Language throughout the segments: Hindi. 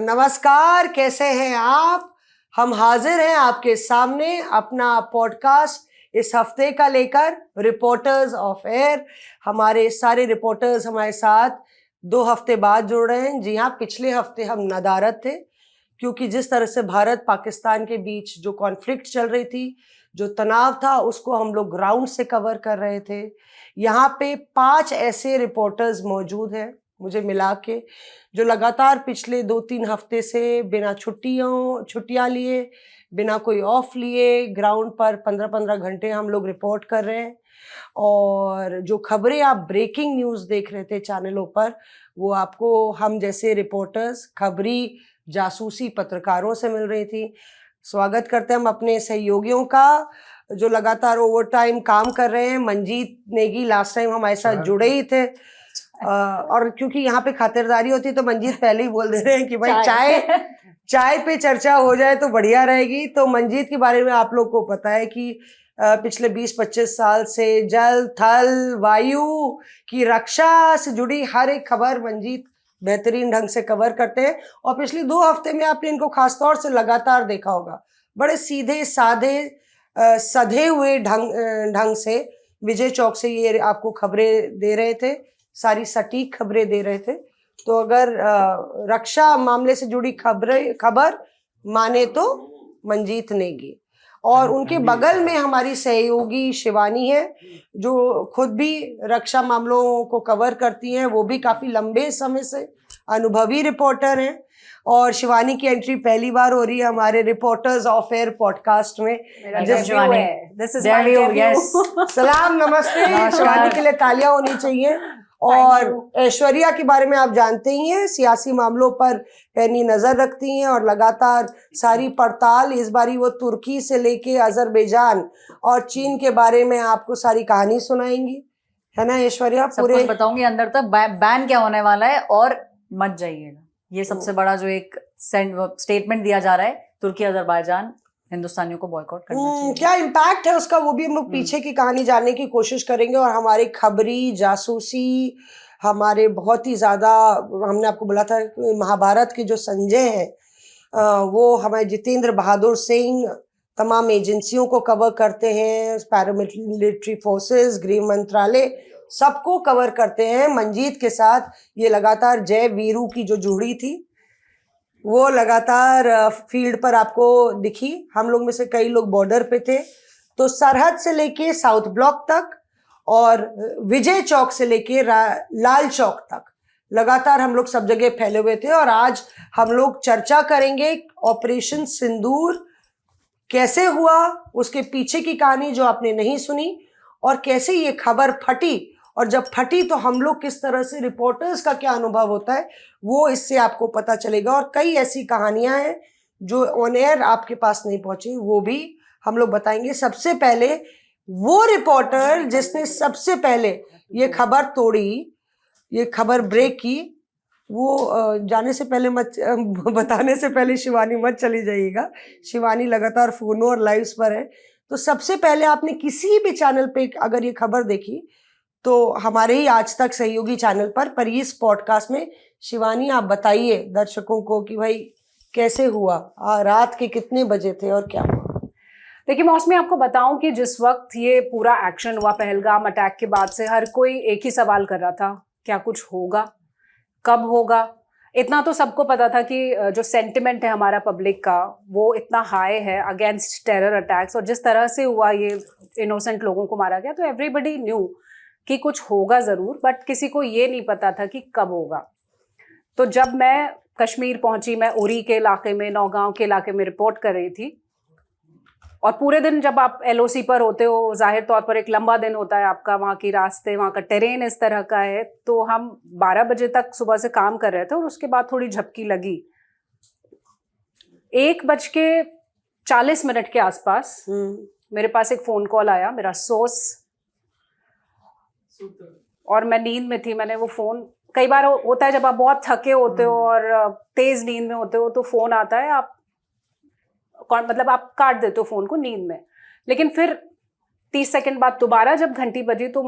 नमस्कार, कैसे हैं आप। हम हाजिर हैं आपके सामने अपना पॉडकास्ट इस हफ्ते का लेकर, रिपोर्टर्स ऑफ एयर। हमारे सारे रिपोर्टर्स हमारे साथ 2 हफ्ते बाद जुड़ रहे हैं। जी हाँ, पिछले हफ्ते हम नदारद थे क्योंकि जिस तरह से भारत पाकिस्तान के बीच जो कॉन्फ्लिक्ट चल रही थी, जो तनाव था, उसको हम लोग ग्राउंड से कवर कर रहे थे। यहाँ पे 5 ऐसे रिपोर्टर्स मौजूद हैं मुझे मिला के, जो लगातार पिछले 2-3 हफ्ते से बिना छुट्टियां लिए, बिना कोई ऑफ लिए ग्राउंड पर 15-15 घंटे हम लोग रिपोर्ट कर रहे हैं। और जो खबरें आप ब्रेकिंग न्यूज़ देख रहे थे चैनलों पर, वो आपको हम जैसे रिपोर्टर्स, खबरी जासूसी पत्रकारों से मिल रही थी। स्वागत करते हैं हम अपने सहयोगियों का जो लगातार ओवर टाइम काम कर रहे हैं। मंजीत नेगी लास्ट टाइम हमारे साथ जुड़े ही थे, और क्योंकि यहाँ पे खातिरदारी होती है तो मंजीत पहले ही बोल दे रहे हैं कि भाई चाय पे चर्चा हो जाए तो बढ़िया रहेगी। तो मंजीत के बारे में आप लोग को पता है कि पिछले 20-25 साल से जल, थल, वायु की रक्षा से जुड़ी हर एक खबर मंजीत बेहतरीन ढंग से कवर करते हैं। और पिछले 2 हफ्ते में आपने इनको खासतौर से लगातार देखा होगा, बड़े सीधे साधे सधे हुए ढंग से विजय चौक से ये आपको खबरें दे रहे थे, सारी सटीक खबरें दे रहे थे। तो अगर रक्षा मामले से जुड़ी खबर माने तो मंजीत नेगी, और उनके बगल में हमारी सहयोगी शिवानी है जो खुद भी रक्षा मामलों को कवर करती हैं। वो भी काफी लंबे समय से अनुभवी रिपोर्टर हैं, और शिवानी की एंट्री पहली बार हो रही है हमारे रिपोर्टर्स ऑफ एयर पॉडकास्ट में। सलाम, नमस्ते। शिवानी के लिए तालियां होनी चाहिए। और ऐश्वर्या के बारे में आप जानते ही हैं, सियासी मामलों पर पैनी नजर रखती हैं और लगातार सारी पड़ताल, इस बारी वो तुर्की से लेके अजरबैजान और चीन के बारे में आपको सारी कहानी सुनाएंगी, है ना ऐश्वर्या? सब कुछ बताऊंगी अंदर तक। बैन क्या होने वाला है और मत जाइएगा, ये सबसे बड़ा जो एक स्टेटमेंट दिया जा रहा है, तुर्की अजरबैजान हिंदुस्तानियों को बॉयकॉट करना चाहिए। क्या इम्पैक्ट है उसका, वो भी हम लोग पीछे की कहानी जानने की कोशिश करेंगे। और हमारे खबरी जासूसी, हमारे बहुत ही ज्यादा, हमने आपको बोला था महाभारत के जो संजय हैं, वो हमारे जितेंद्र बहादुर सिंह तमाम एजेंसियों को कवर करते हैं, पैरामिलिट्री फोर्सेस, गृह मंत्रालय, सबको कवर करते हैं। मंजीत के साथ ये लगातार जय वीरू की जो जुड़ी थी वो लगातार फील्ड पर आपको दिखी। हम लोग में से कई लोग बॉर्डर पे थे, तो सरहद से लेके साउथ ब्लॉक तक और विजय चौक से लेके लाल चौक तक लगातार हम लोग सब जगह फैले हुए थे। और आज हम लोग चर्चा करेंगे ऑपरेशन सिंदूर कैसे हुआ, उसके पीछे की कहानी जो आपने नहीं सुनी, और कैसे ये खबर फटी, और जब फटी तो हम लोग किस तरह से, रिपोर्टर्स का क्या अनुभव होता है, वो इससे आपको पता चलेगा। और कई ऐसी कहानियां हैं जो ऑन एयर आपके पास नहीं पहुंची, वो भी हम लोग बताएंगे। सबसे पहले वो रिपोर्टर जिसने सबसे पहले ये खबर तोड़ी, ये खबर ब्रेक की, वो जाने से पहले मत बताने से पहले शिवानी मत चली जाइएगा। शिवानी लगातार फोनों और लाइव्स पर है। तो सबसे पहले आपने किसी भी चैनल पे अगर ये खबर देखी तो हमारे ही आज तक सहयोगी चैनल पर इस पॉडकास्ट में शिवानी आप बताइए दर्शकों को कि भाई कैसे हुआ, रात के कितने बजे थे और क्या हुआ? देखिए मौसमी, आपको बताऊं कि जिस वक्त ये पूरा एक्शन हुआ पहलगाम अटैक के बाद से हर कोई एक ही सवाल कर रहा था, क्या कुछ होगा, कब होगा। इतना तो सबको पता था कि जो सेंटिमेंट है हमारा पब्लिक का वो इतना हाई है अगेंस्ट टेरर अटैक्स, और जिस तरह से हुआ ये इनोसेंट लोगों को मारा गया, तो एवरीबडी न्यू कि कुछ होगा ज़रूर, बट किसी को ये नहीं पता था कि कब होगा। तो जब मैं कश्मीर पहुंची, मैं उरी के इलाके में, नौगांव के इलाके में रिपोर्ट कर रही थी, और पूरे दिन जब आप LOC पर होते हो, जाहिर तौर पर एक लंबा दिन होता है आपका, वहाँ की रास्ते, वहाँ का टेरेन इस तरह का है। तो हम 12 बजे तक सुबह से काम कर रहे थे, और उसके बाद थोड़ी झपकी लगी। 1:40 के आसपास मेरे पास एक फ़ोन कॉल आया, मेरा सोर्स, और मैं नींद में थी। मैंने वो फ़ोन, कई बार होता है जब आप बहुत थके होते हो और तेज़ नींद में होते हो तो फ़ोन आता है, आप मतलब आप काट देते हो फ़ोन को नींद में, लेकिन फिर 30 सेकंड बाद दोबारा जब घंटी बजी तो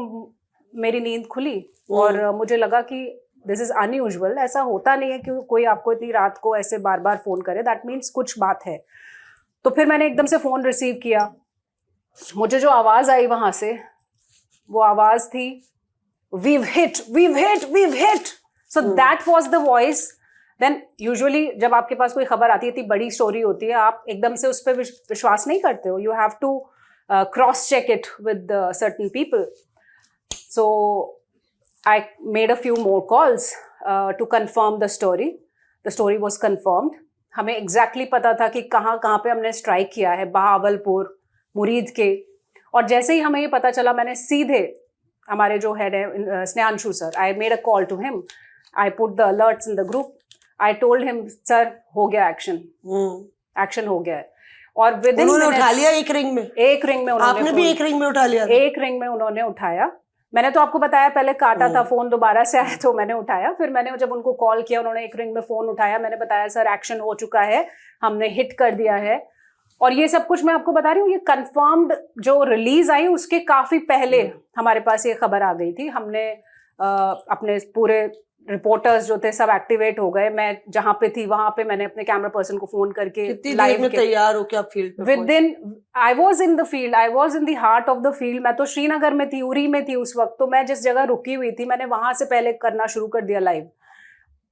मेरी नींद खुली और मुझे लगा कि दिस इज अनयूजुअल, ऐसा होता नहीं है कि कोई आपको इतनी रात को ऐसे बार बार फोन करे, दैट मीन्स कुछ बात है। तो फिर मैंने एकदम से फोन रिसीव किया, मुझे जो आवाज आई वहां से, वो आवाज थी we've hit, so that was the voice. Then usually जब आपके पास कोई खबर आती है, इतनी बड़ी स्टोरी होती है, आप एकदम से उस पर विश्वास नहीं करते हो, you have to cross check it with certain people. So I made a few more calls to confirm the story. The story was confirmed. हमें exactly पता था कि कहाँ पे हमने स्ट्राइक किया है, बहावलपुर, मुरीद के। और जैसे ही हमें ये पता चला, मैंने सीधे हमारे जो हेड है Snehanshu sir, I made a call to him, I put the alerts in the group, I told him sir हो गया एक्शन हो गया है। और विद इन उन्होंने उठा लिया एक रिंग में उन्होंने, आपने भी एक रिंग में उठा लिया? एक रिंग में उन्होंने उठाया। मैंने तो आपको बताया, पहले काटा था फोन, दोबारा से आया तो मैंने उठाया। फिर मैंने जब उनको कॉल किया, उन्होंने एक रिंग में फोन उठाया, मैंने बताया सर एक्शन हो चुका है, हमने हिट कर दिया है। और ये सब कुछ मैं आपको बता रही हूँ, ये कंफर्म्ड जो रिलीज आई उसके काफी पहले हमारे पास ये खबर आ गई थी। हमने अपने पूरे रिपोर्टर्स जो थे सब एक्टिवेट हो गए। मैं जहां पे थी वहां पे मैंने अपने कैमरा पर्सन को फोन करके कितनी देर में तैयार हो क्या फील्ड पे? With in, I was in the field, I was in the heart of the field. मैं तो श्रीनगर में थी, उरी में थी उस वक्त। तो मैं जिस जगह रुकी हुई थी, मैंने वहां से पहले करना शुरू कर दिया लाइव,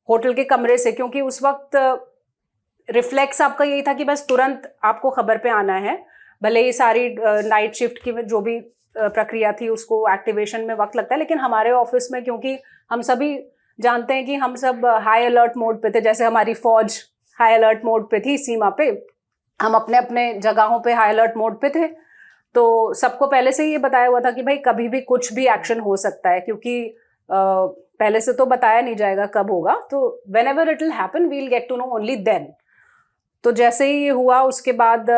होटल के कमरे से, क्योंकि उस वक्त रिफ्लेक्स आपका यही था कि बस तुरंत आपको खबर पे आना है। भले ही सारी नाइट शिफ्ट की जो भी प्रक्रिया थी उसको एक्टिवेशन में वक्त लगता है, लेकिन हमारे ऑफिस में, क्योंकि हम सभी जानते हैं कि हम सब हाई अलर्ट मोड पे थे, जैसे हमारी फौज हाई अलर्ट मोड पे थी सीमा पे, हम अपने अपने जगहों पे हाई अलर्ट मोड पे थे। तो सबको पहले से ये बताया हुआ था कि भाई कभी भी कुछ भी एक्शन हो सकता है, क्योंकि पहले से तो बताया नहीं जाएगा कब होगा। तो whenever it will happen we will get to know only then. तो जैसे ही ये हुआ उसके बाद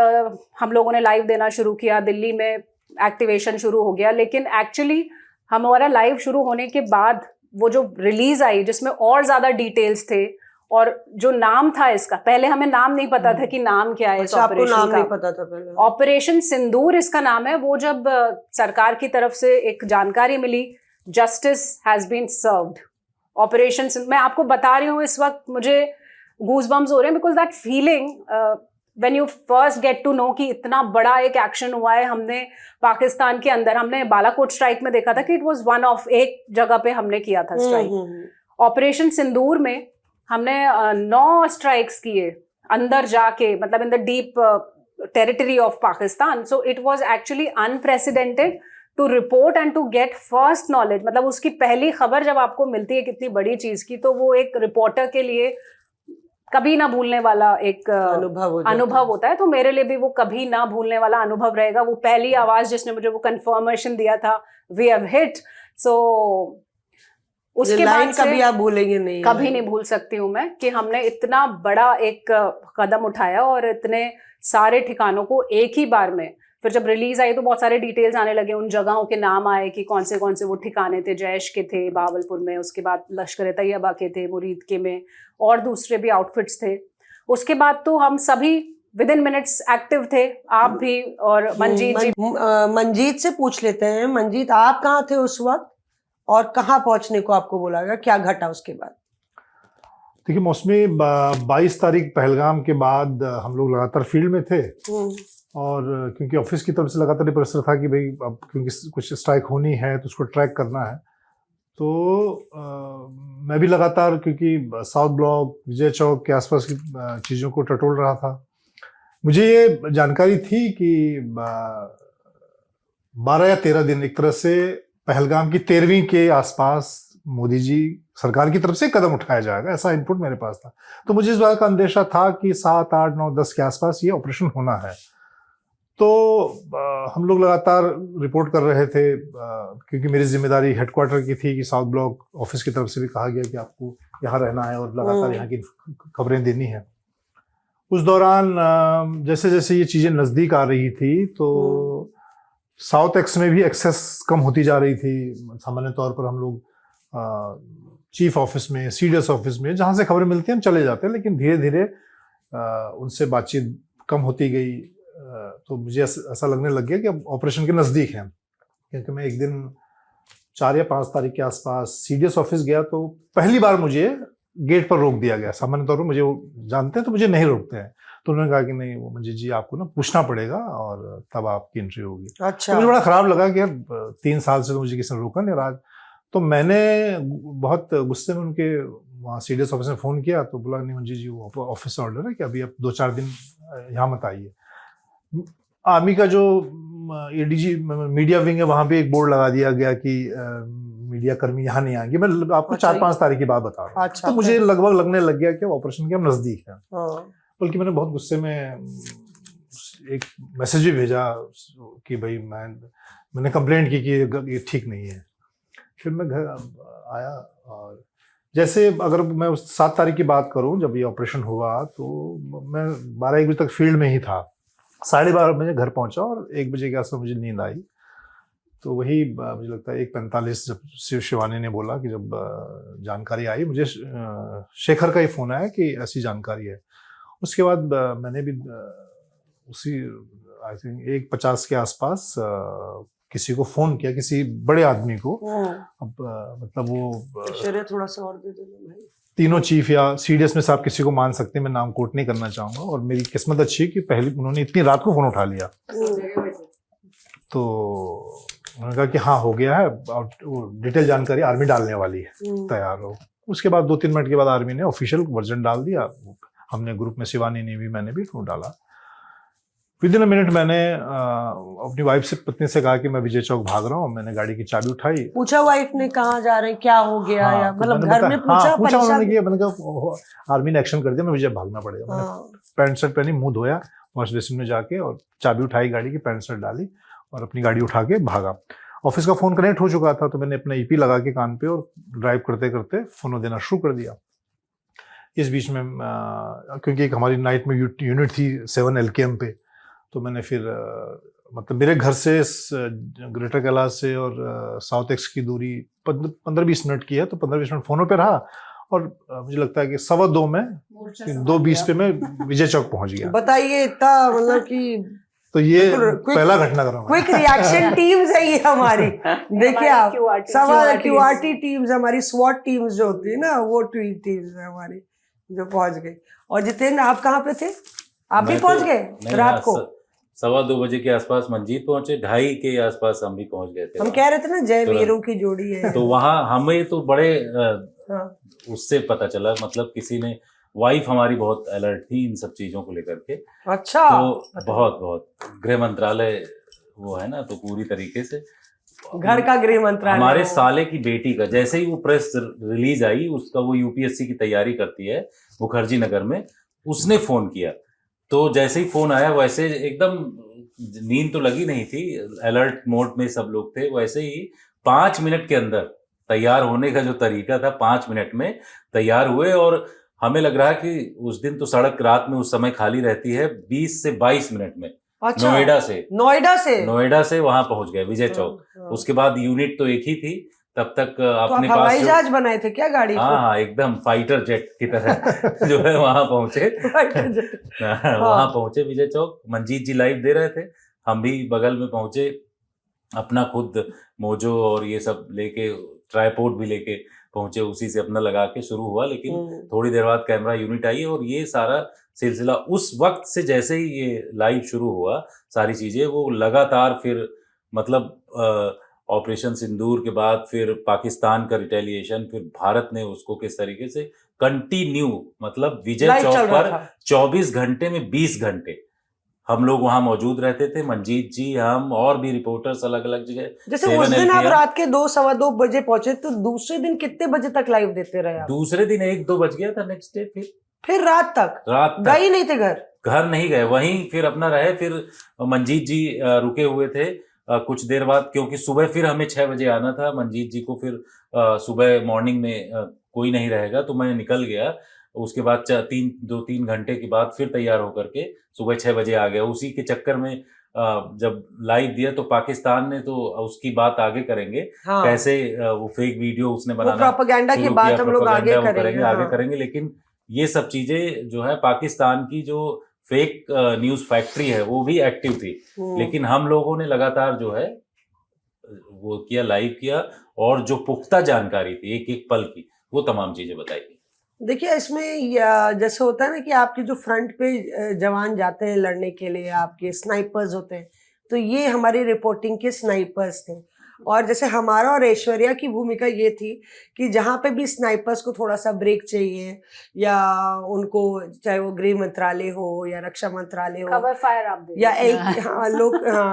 हम लोगों ने लाइव देना शुरू किया, दिल्ली में एक्टिवेशन शुरू हो गया। लेकिन एक्चुअली हमारा लाइव शुरू होने के बाद वो जो रिलीज आई जिसमें और ज्यादा डिटेल्स थे, और जो नाम था इसका, पहले हमें नाम नहीं पता था कि नाम क्या है इस ऑपरेशन का। नाम नहीं पता था पहले? ऑपरेशन सिंदूर इसका नाम है। वो जब सरकार की तरफ से एक जानकारी मिली, justice has been served, operation, मैं आपको बता रही हूँ इस वक्त मुझे गूज़बम्स हो रहे हैं, because that feeling when you first get to know कि इतना बड़ा एक एक्शन हुआ है। हमने पाकिस्तान के अंदर, हमने बालाकोट स्ट्राइक में देखा था कि इट वाज वन ऑफ, एक जगह पे हमने किया था स्ट्राइक। ऑपरेशन सिंदूर में हमने 9 स्ट्राइक्स किए अंदर जाके, मतलब in the deep territory of Pakistan. So it was actually unprecedented to report and to get first knowledge. मतलब उसकी पहली खबर जब आपको मिलती है कितनी बड़ी चीज की, तो वो एक रिपोर्टर के लिए कभी ना भूलने वाला एक अनुभव होता है। तो मेरे लिए भी वो कभी ना भूलने वाला अनुभव रहेगा। वो पहली आवाज जिसने मुझे वो कंफर्मेशन दिया था, वी हैव हिट। सो उसके बाद से कभी आप भूलेंगे नहीं? कभी नहीं भूल सकती हूँ मैं कि हमने इतना बड़ा एक कदम उठाया और इतने सारे ठिकानों को एक ही बार में। फिर जब रिलीज आई तो बहुत सारे डिटेल्स आने लगे, उन जगहों के नाम आए कि कौन से वो ठिकाने थे। जैश के थे बहावलपुर में, उसके बाद लश्कर तैयबा के थे मुरीद के में, और दूसरे भी आउटफिट्स थे। उसके बाद तो हम सभी विद इन मिनट्स एक्टिव थे, आप भी और मंजीत जी। मंजीत से पूछ लेते हैं। मंजीत, आप कहाँ थे उस वक्त और कहाँ पहुंचने को आपको बोला गया, क्या घटा उसके बाद? देखिए मौसमी, 22 तारीख पहलगाम के बाद हम लोग लगातार फील्ड में थे, और क्योंकि ऑफिस की तरफ से लगातार ये प्रेशर था कि भाई अब क्योंकि कुछ स्ट्राइक होनी है तो उसको ट्रैक करना है। तो मैं भी लगातार, क्योंकि साउथ ब्लॉक, विजय चौक के आसपास की चीज़ों को टटोल रहा था। मुझे ये जानकारी थी कि 12 या 13 दिन एक तरह से पहलगाम की 13वीं के आसपास मोदी जी सरकार की तरफ से कदम उठाया जाएगा, ऐसा इनपुट मेरे पास था। तो मुझे इस बात का अंदेशा था कि 7, 8, 9, 10 के आसपास ये ऑपरेशन होना है। तो हम लोग लगातार रिपोर्ट कर रहे थे, क्योंकि मेरी जिम्मेदारी हेडक्वार्टर की थी कि साउथ ब्लॉक ऑफिस की तरफ से भी कहा गया कि आपको यहाँ रहना है और लगातार यहाँ की खबरें देनी है। उस दौरान जैसे जैसे ये चीज़ें नज़दीक आ रही थी तो साउथ एक्स में भी एक्सेस कम होती जा रही थी। सामान्य तौर पर हम लोग चीफ ऑफिस में, सीडीएस ऑफिस में, जहाँ से खबरें मिलती हैं हम चले जाते हैं, लेकिन धीरे धीरे उनसे बातचीत कम होती गई। तो मुझे ऐसा लगने लग गया कि अब ऑपरेशन के नज़दीक हैं, क्योंकि मैं एक दिन 4 या 5 तारीख के आसपास CDS ऑफिस गया तो पहली बार मुझे गेट पर रोक दिया गया। सामान्य तौर पर मुझे वो जानते हैं तो मुझे नहीं रोकते हैं, तो उन्होंने कहा कि नहीं वो मंजीत जी आपको ना पूछना पड़ेगा और तब आपकी एंट्री होगी। अच्छा। तो मुझे बड़ा खराब लगा कि यार 3 साल से तो मुझे किसी ने रोका नहीं रहा। तो मैंने बहुत गुस्से में उनके वहाँ CDS ऑफिस में फ़ोन किया तो बोला नहीं मंजीत जी वो ऑफिस से ऑर्डर है कि अभी आप 2-4 दिन यहाँ मत आइए। आर्मी का जो ADG मीडिया विंग है वहाँ पे एक बोर्ड लगा दिया गया कि मीडिया कर्मी यहाँ नहीं आएंगे। मैं आपको अच्छा, 4-5 तारीख की बात बता रहा हूँ। अच्छा, तो मुझे लगभग लगने लग गया कि ऑपरेशन के हम नजदीक है। हाँ। बल्कि मैंने बहुत गुस्से में एक मैसेज भी भेजा कि भाई मैंने कंप्लेंट की कि ये ठीक नहीं है। फिर मैं घर आया और जैसे अगर मैं उस 7 तारीख की बात करूं जब ये ऑपरेशन हुआ तो मैं 12-1 बजे तक फील्ड में ही था। 12:30 बजे घर पहुंचा और 1 बजे के आसपास मुझे नींद आई। तो वही मुझे लगता है 1:45 जब शिवानी ने बोला कि जब जानकारी आई, मुझे शेखर का ही फ़ोन आया कि ऐसी जानकारी है। उसके बाद मैंने भी उसी आई थिंक 1:50 के आसपास किसी को फ़ोन किया, किसी बड़े आदमी को। अब मतलब वो शरीर थोड़ा सा और दे देना भाई। तीनों चीफ या CDS में से आप किसी को मान सकते हैं, मैं नाम कोट नहीं करना चाहूँगा। और मेरी किस्मत अच्छी है कि पहले उन्होंने इतनी रात को फ़ोन उठा लिया। तो उन्होंने कहा कि हाँ हो गया है और डिटेल जानकारी आर्मी डालने वाली है, तैयार हो। उसके बाद 2-3 मिनट के बाद आर्मी ने ऑफिशियल वर्जन डाल दिया। हमने ग्रुप में, शिवानी ने भी, मैंने भी फोन डाला। विद इन अ मिनट मैंने अपनी वाइफ से, पत्नी से कहा कि मैं विजय चौक भाग रहा हूँ। मैंने गाड़ी की चाबी उठाई। पूछा वाइफ ने कहाँ जा रहे हैं, क्या हो गया? हाँ, या तो मतलब मैंने घर में पूछा? हाँ, पूछा उन्होंने कि मैंने कहा आर्मी ने एक्शन कर दिया, मैं विजय भागना पड़ेगा। मैंने पैंट शर्ट पहनी, मुंह धोया वॉश बेसिन में जाके और चाबी उठाई गाड़ी की, पैंट शर्ट डाली और अपनी गाड़ी उठा के भागा। ऑफिस का फोन कनेक्ट हो चुका था तो मैंने अपना EP लगा के कान पे और ड्राइव करते करते फोन देना शुरू कर दिया। इस बीच में क्योंकि एक हमारी नाइट में यूनिट थी 7 LKM पे, तो मैंने फिर मतलब मेरे घर से ग्रेटर कैलाश से और साउथ एक्स की दूरी 15-20 मिनट की है, तो 15-20 मिनट फोनों पे रहा और मुझे लगता है कि 2:15 में 2:20 पे मैं विजय चौक पहुंच गया। बताइए इतना मतलब कि तो ये पहला घटनाक्रम है। क्विक रिएक्शन टीम्स है ये हमारी। देखिए आप, सवाल QRT टीम्स, हमारी SWAT टीम्स जो होती है ना, वो टीम्स है हमारी जो पहुंच गई। और जितेंद्र आप कहाँ पे थे? आप भी पहुंच गए रात को? 2:15 बजे के आसपास मंजीत पहुंचे, 2:30 के आसपास हम भी पहुंच गए थे। हम कह रहे थे ना जय वीरों की जोड़ी है। तो वहाँ हमें तो बड़े हाँ। उससे पता चला, मतलब किसी ने, वाइफ हमारी बहुत अलर्ट थी इन सब चीजों को लेकर के। अच्छा। तो बहुत गृह मंत्रालय वो है ना, तो पूरी तरीके से घर का गृह मंत्रालय, हमारे साले की बेटी का, जैसे ही वो प्रेस रिलीज आई, उसका वो UPSC की तैयारी करती है मुखर्जी नगर में, उसने फोन किया। तो जैसे ही फोन आया वैसे एकदम, नींद तो लगी नहीं थी, अलर्ट मोड में सब लोग थे, वैसे ही 5 मिनट के अंदर तैयार होने का जो तरीका था, 5 मिनट में तैयार हुए। और हमें लग रहा है कि उस दिन तो सड़क रात में उस समय खाली रहती है, 20 से 22 मिनट में अच्छा, नोएडा से वहां पहुंच गए विजय चौक। उसके बाद यूनिट तो एक ही थी तब तक। तो अपने आप हवाई पास जहाज बनाए थे क्या गाड़ी? हाँ, एकदम फाइटर जेट की तरह जो है वहां पहुंचे। वहां पहुंचे विजय चौक, मंजीत जी लाइव दे रहे थे, हम भी बगल में पहुंचे, अपना खुद मोजो और ये सब लेके, ट्राइपॉड भी लेके पहुंचे, उसी से अपना लगा के शुरू हुआ। लेकिन थोड़ी देर बाद कैमरा यूनिट आई और ये सारा सिलसिला उस वक्त से, जैसे ही ये लाइव शुरू हुआ सारी चीजें, वो लगातार फिर मतलब ऑपरेशन सिंदूर के बाद फिर पाकिस्तान का रिटेलिएशन, फिर भारत ने उसको किस तरीके से कंटिन्यू, मतलब विजय चौक पर 24 घंटे में 20 घंटे हम लोग वहां मौजूद रहते थे। मंजीत जी, हम और भी रिपोर्टर्स अलग अलग जगह। जैसे उस दिन आप रात के 2-2:15 बजे पहुंचे, तो दूसरे दिन कितने बजे तक लाइव देते रहे आप? दूसरे दिन 1-2 बज गया था, नेक्स्ट डे फिर रात तक गए नहीं थे घर नहीं गए, वहीं फिर अपना रहे। फिर मंजीत जी रुके हुए थे कुछ देर बाद, क्योंकि सुबह फिर हमें 6 बजे आना था। मंजीत जी को फिर सुबह मॉर्निंग में कोई नहीं रहेगा, तो मैं निकल गया। उसके बाद 2-3 घंटे के बाद फिर तैयार होकर के सुबह 6 बजे आ गया। उसी के चक्कर में जब लाइव दिया तो पाकिस्तान ने तो उसकी बात आगे करेंगे। हाँ। कैसे वो फेक वीडियो उसने बनाना, प्रोपेगेंडा की बात हम लोग आगे करेंगे। लेकिन ये सब चीजें जो है, पाकिस्तान की जो फेक न्यूज फैक्ट्री है वो भी एक्टिव थी, लेकिन हम लोगों ने लगातार जो है वो किया, लाइव किया, और जो पुख्ता जानकारी थी एक एक पल की, वो तमाम चीजें बताई थी। देखिए इसमें जैसे होता है ना कि आपके जो फ्रंट पे जवान जाते हैं लड़ने के लिए, आपके स्नाइपर्स होते हैं, तो ये हमारी रिपोर्टिंग के स्नाइपर्स थे। और जैसे हमारा और ऐश्वर्या की भूमिका ये थी कि जहाँ पे भी स्नाइपर्स को थोड़ा सा ब्रेक चाहिए, या उनको चाहे वो गृह मंत्रालय हो या रक्षा मंत्रालय हो कवर फायर आप दे या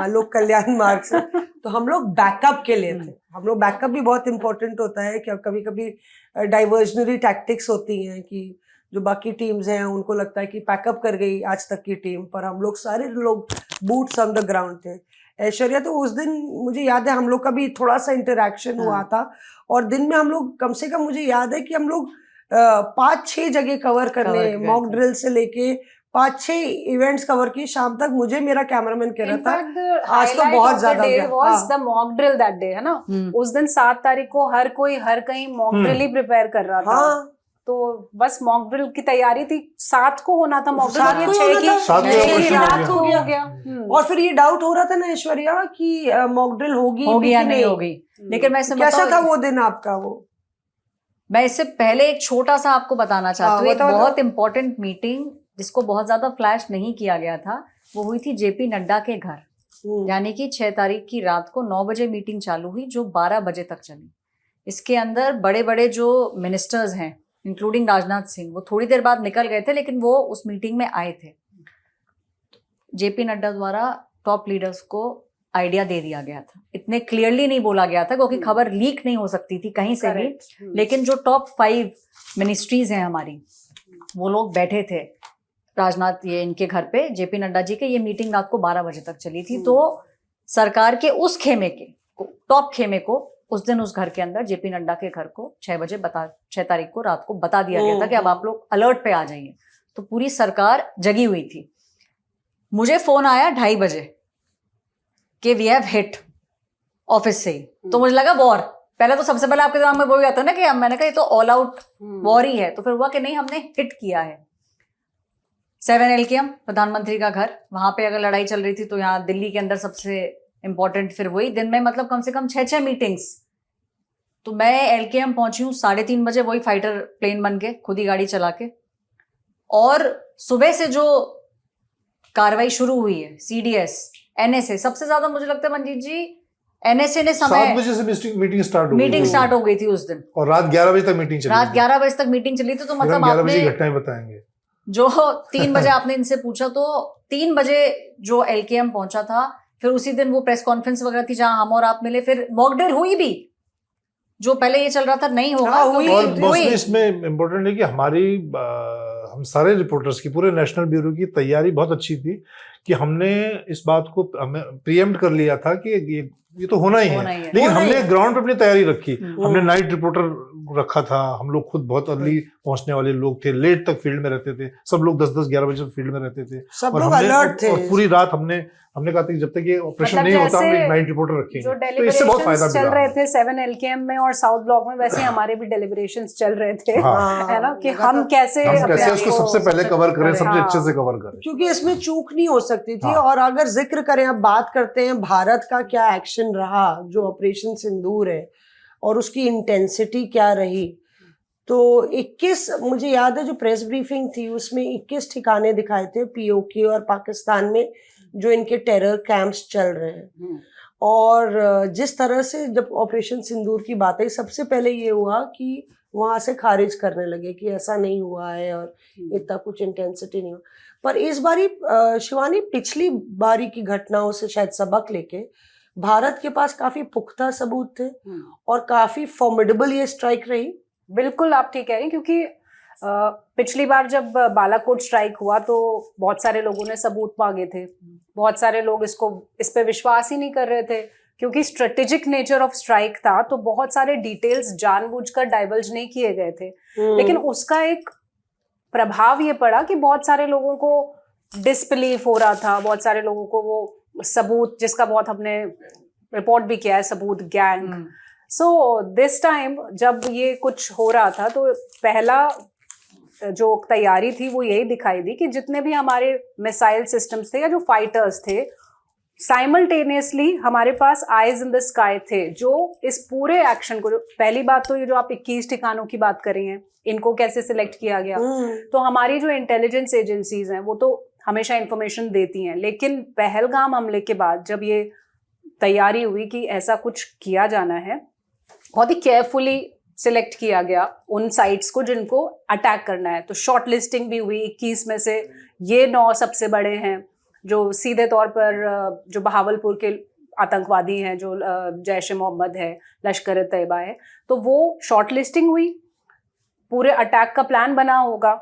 लोक कल्याण मार्ग से, तो हम लोग बैकअप के लिए थे। हम लोग बैकअप भी बहुत इंपॉर्टेंट होता है कि कभी कभी डाइवर्जनरी टैक्टिक्स होती हैं कि जो बाकी टीम्स हैं उनको लगता है कि पैकअप कर गई आज तक की टीम, पर हम लोग सारे लोग बूट्स ऑन द ग्राउंड थे। ऐश्वर्या तो उस दिन मुझे याद है हम लोग का भी थोड़ा सा इंटरेक्शन हुआ था, और दिन में हम लोग कम से कम, मुझे याद है कि हम लोग 5-6 जगह कवर करने, मॉक ड्रिल से लेके 5-6 इवेंट्स कवर किए। शाम तक मुझे मेरा कैमरामैन कह रहा था आज तो बहुत ज्यादा हो गया। Was the mock drill that day, है ना। उस दिन 7 तारीख को हर कोई हर कहीं मॉक ड्रिल ही प्रिपेयर कर रहा था। तो बस मॉक ड्रिल की तैयारी थी, 7 को होना था मॉक ड्रिल, ये 6 की रात को हो गया। और फिर ये डाउट हो रहा था ना ऐश्वर्या कि मॉक ड्रिल होगी या नहीं होगी। लेकिन मैं कैसा था वो दिन आपका? वो मैं इससे पहले एक छोटा सा आपको बताना चाहती हूँ। एक बहुत इंपॉर्टेंट मीटिंग जिसको बहुत ज्यादा फ्लैश नहीं किया गया था, वो हुई थी जेपी नड्डा के घर। यानी कि 6 तारीख की रात को 9 बजे मीटिंग चालू हुई, जो 12 बजे तक चली। इसके अंदर बड़े बड़े जो मिनिस्टर्स हैं, इंक्लूडिंग राजनाथ सिंह, वो थोड़ी देर बाद निकल गए थे, लेकिन वो उस मीटिंग में आए थे। जेपी नड्डा द्वारा टॉप लीडर्स को आइडिया दे दिया गया था। इतने क्लियरली नहीं बोला गया था क्योंकि खबर लीक नहीं हो सकती थी कहीं से भी, लेकिन जो टॉप 5 मिनिस्ट्रीज हैं हमारी, वो लोग बैठे थे राजनाथ ये इनके घर पे, जेपी नड्डा जी के। ये मीटिंग रात को 12 बजे तक चली थी। तो सरकार के उस खेमे के, टॉप खेमे को, उस दिन उस घर के अंदर जेपी नड्डा के घर को 6 तारीख को रात को बता दिया गया था कि अब आप लोग अलर्ट पे आ जाइए। तो पूरी सरकार जगी हुई थी। मुझे फोन आया 2:30 बजे कि वी हैव हिट, ऑफिस से ही। तो मुझे लगा वॉर। पहले तो सबसे पहले आपके दिमाग में वही आता है ना कि मैंने कहा ये तो ऑल आउट वॉर ही है। तो फिर हुआ कि नहीं, हमने हिट किया है। 7 LKM प्रधानमंत्री का घर, वहां पे अगर लड़ाई चल रही थी तो यहाँ दिल्ली के अंदर सबसे इंपॉर्टेंट, फिर वही दिन में मतलब कम से कम 6 मीटिंग्स। तो मैं LKM पहुंची हूँ 3:30 बजे, वही फाइटर प्लेन बन के, खुद ही गाड़ी चला के। और सुबह से जो कार्रवाई शुरू हुई है, CDS, NSA, सबसे ज्यादा मुझे लगता है मंजीत जी NSA ने समय 7 बजे से मीटिंग स्टार्ट हो गई थी उस दिन, और रात 11 बजे तक मीटिंग चली। रात 11 बजे तक मीटिंग चली थी। तो मतलब 11 बजे आपने घटनाएं बताएंगे। जो 3 बजे आपने इनसे पूछा, तो 3 बजे जो LKM पहुंचा था, फिर उसी दिन वो प्रेस कॉन्फ्रेंस वगैरह थी जहां हम और आप मिले। फिर मॉक ड्रिल हुई भी, जो पहले ये चल रहा था नहीं होगा। और इसमें इम्पोर्टेंट है कि हम सारे रिपोर्टर्स की, पूरे नेशनल ब्यूरो की तैयारी बहुत अच्छी थी कि हमने इस बात को प्रीएम्प्ट कर लिया था कि ये तो होना ही है। लेकिन हमने ग्राउंड पे अपनी तैयारी रखी। हमने नाइट रिपोर्टर रखा था। हम लोग खुद बहुत अर्ली पहुंचने वाले लोग थे, लेट तक फील्ड में रहते थे। सब लोग 10-11 बजे फील्ड में रहते थे। सब लोग अलर्ट थे। और पूरी रात हमने कहा था कि जब तक ये ऑपरेशन नहीं होता हम एक नाइट रिपोर्टर रखेंगे। तो इससे बहुत फायदा चल रहे थे 7 LKM में और साउथ ब्लॉक में, वैसे हमारे भी डेलिब्रेशंस चल रहे थे, है ना, कि हम कैसे उसको सबसे पहले कवर करें, सबसे अच्छे से कवर करें, क्योंकि इसमें चूक नहीं हो सकती थी। और अगर जिक्र करें, अब बात करते हैं भारत का क्या एक्शन रहा, जो ऑपरेशन सिंदूर है और उसकी इंटेंसिटी क्या रही। तो 21, मुझे याद है जो प्रेस ब्रीफिंग थी उसमें 21 ठिकाने दिखाए थे POK और पाकिस्तान में, जो इनके टेरर कैंप्स चल रहे हैं। और जिस तरह से जब ऑपरेशन सिंदूर की बात आई, सबसे पहले ये हुआ कि वहां से खारिज करने लगे कि ऐसा नहीं हुआ है और इतना कुछ इंटेंसिटी नहीं हुआ। पर इस बारी शिवानी, पिछली बारी की घटनाओं से शायद सबक लेके भारत के पास काफी पुख्ता सबूत थे और काफी फॉर्मिडेबल ये स्ट्राइक रही। बिल्कुल आप ठीक कह रही हैं, क्योंकि पिछली बार जब बालाकोट स्ट्राइक हुआ तो बहुत सारे लोगों ने सबूत मांगे थे। बहुत सारे लोग इस पे विश्वास ही नहीं कर रहे थे, क्योंकि स्ट्रेटेजिक नेचर ऑफ स्ट्राइक था। तो बहुत सारे डिटेल्स जानबूझकर डाइवर्ज नहीं किए गए थे। लेकिन उसका एक प्रभाव ये पड़ा कि बहुत सारे लोगों को डिसबिलीफ हो रहा था। बहुत सारे लोगों को वो सबूत, जिसका बहुत हमने रिपोर्ट भी किया है, सबूत गैंग। सो दिस टाइम जब ये कुछ हो रहा था, तो पहला जो तैयारी थी वो यही दिखाई दी कि जितने भी हमारे मिसाइल सिस्टम्स थे या जो फाइटर्स थे, साइमल्टेनियसली हमारे पास आइज इन द स्काई थे, जो इस पूरे एक्शन को, पहली बात तो ये जो आप 21 ठिकानों की बात कर रही हैं, इनको कैसे सिलेक्ट किया गया, तो हमारी जो इंटेलिजेंस एजेंसीज हैं वो तो हमेशा इंफॉर्मेशन देती हैं, लेकिन पहलगाम हमले के बाद जब ये तैयारी हुई कि ऐसा कुछ किया जाना है, बहुत ही केयरफुली सिलेक्ट किया गया उन साइट्स को जिनको अटैक करना है। तो शॉर्ट लिस्टिंग भी हुई, 21 में से ये 9 सबसे बड़े हैं जो सीधे तौर पर जो बहावलपुर के आतंकवादी हैं, जो जैश ए मोहम्मद है, लश्कर ए तैयबा है, तो वो शॉर्ट लिस्टिंग हुई, पूरे अटैक का प्लान बना होगा,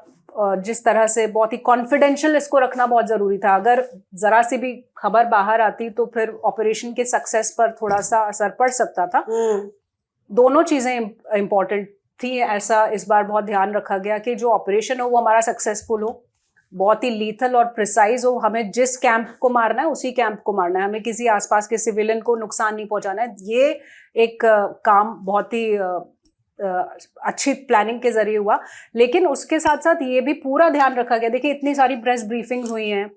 जिस तरह से बहुत ही कॉन्फिडेंशियल इसको रखना बहुत ज़रूरी था। अगर ज़रा सी भी खबर बाहर आती तो फिर ऑपरेशन के सक्सेस पर थोड़ा सा असर पड़ सकता था। दोनों चीज़ें इम्पॉर्टेंट थी, ऐसा इस बार बहुत ध्यान रखा गया कि जो ऑपरेशन हो वो हमारा सक्सेसफुल हो, बहुत ही लीथल और प्रिसाइज हो, हमें जिस कैंप को मारना है उसी कैंप को मारना है, हमें किसी आसपास के सिविलियन को नुकसान नहीं पहुंचाना है। ये एक काम बहुत ही अच्छी प्लानिंग के जरिए हुआ, लेकिन उसके साथ साथ ये भी पूरा ध्यान रखा गया। देखिए इतनी सारी प्रेस ब्रीफिंग हुई हैं,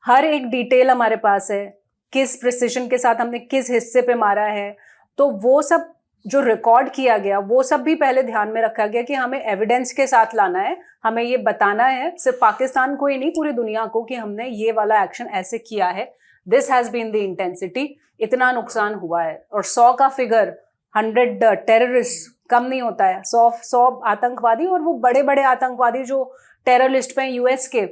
हर एक डिटेल हमारे पास है, किस प्रिसिशन के साथ हमने किस हिस्से पे मारा है, तो वो सब जो रिकॉर्ड किया गया वो सब भी पहले ध्यान में रखा गया कि हमें एविडेंस के साथ लाना है, हमें ये बताना है सिर्फ पाकिस्तान को ही नहीं पूरी दुनिया को कि हमने ये वाला एक्शन ऐसे किया है, this has been the intensity, इतना नुकसान हुआ है। और 100 का फिगर, 100 टेररिस्ट कम नहीं होता है, 100 आतंकवादी, और वो बड़े बड़े आतंकवादी जो टेरर लिस्ट पे यूएस के,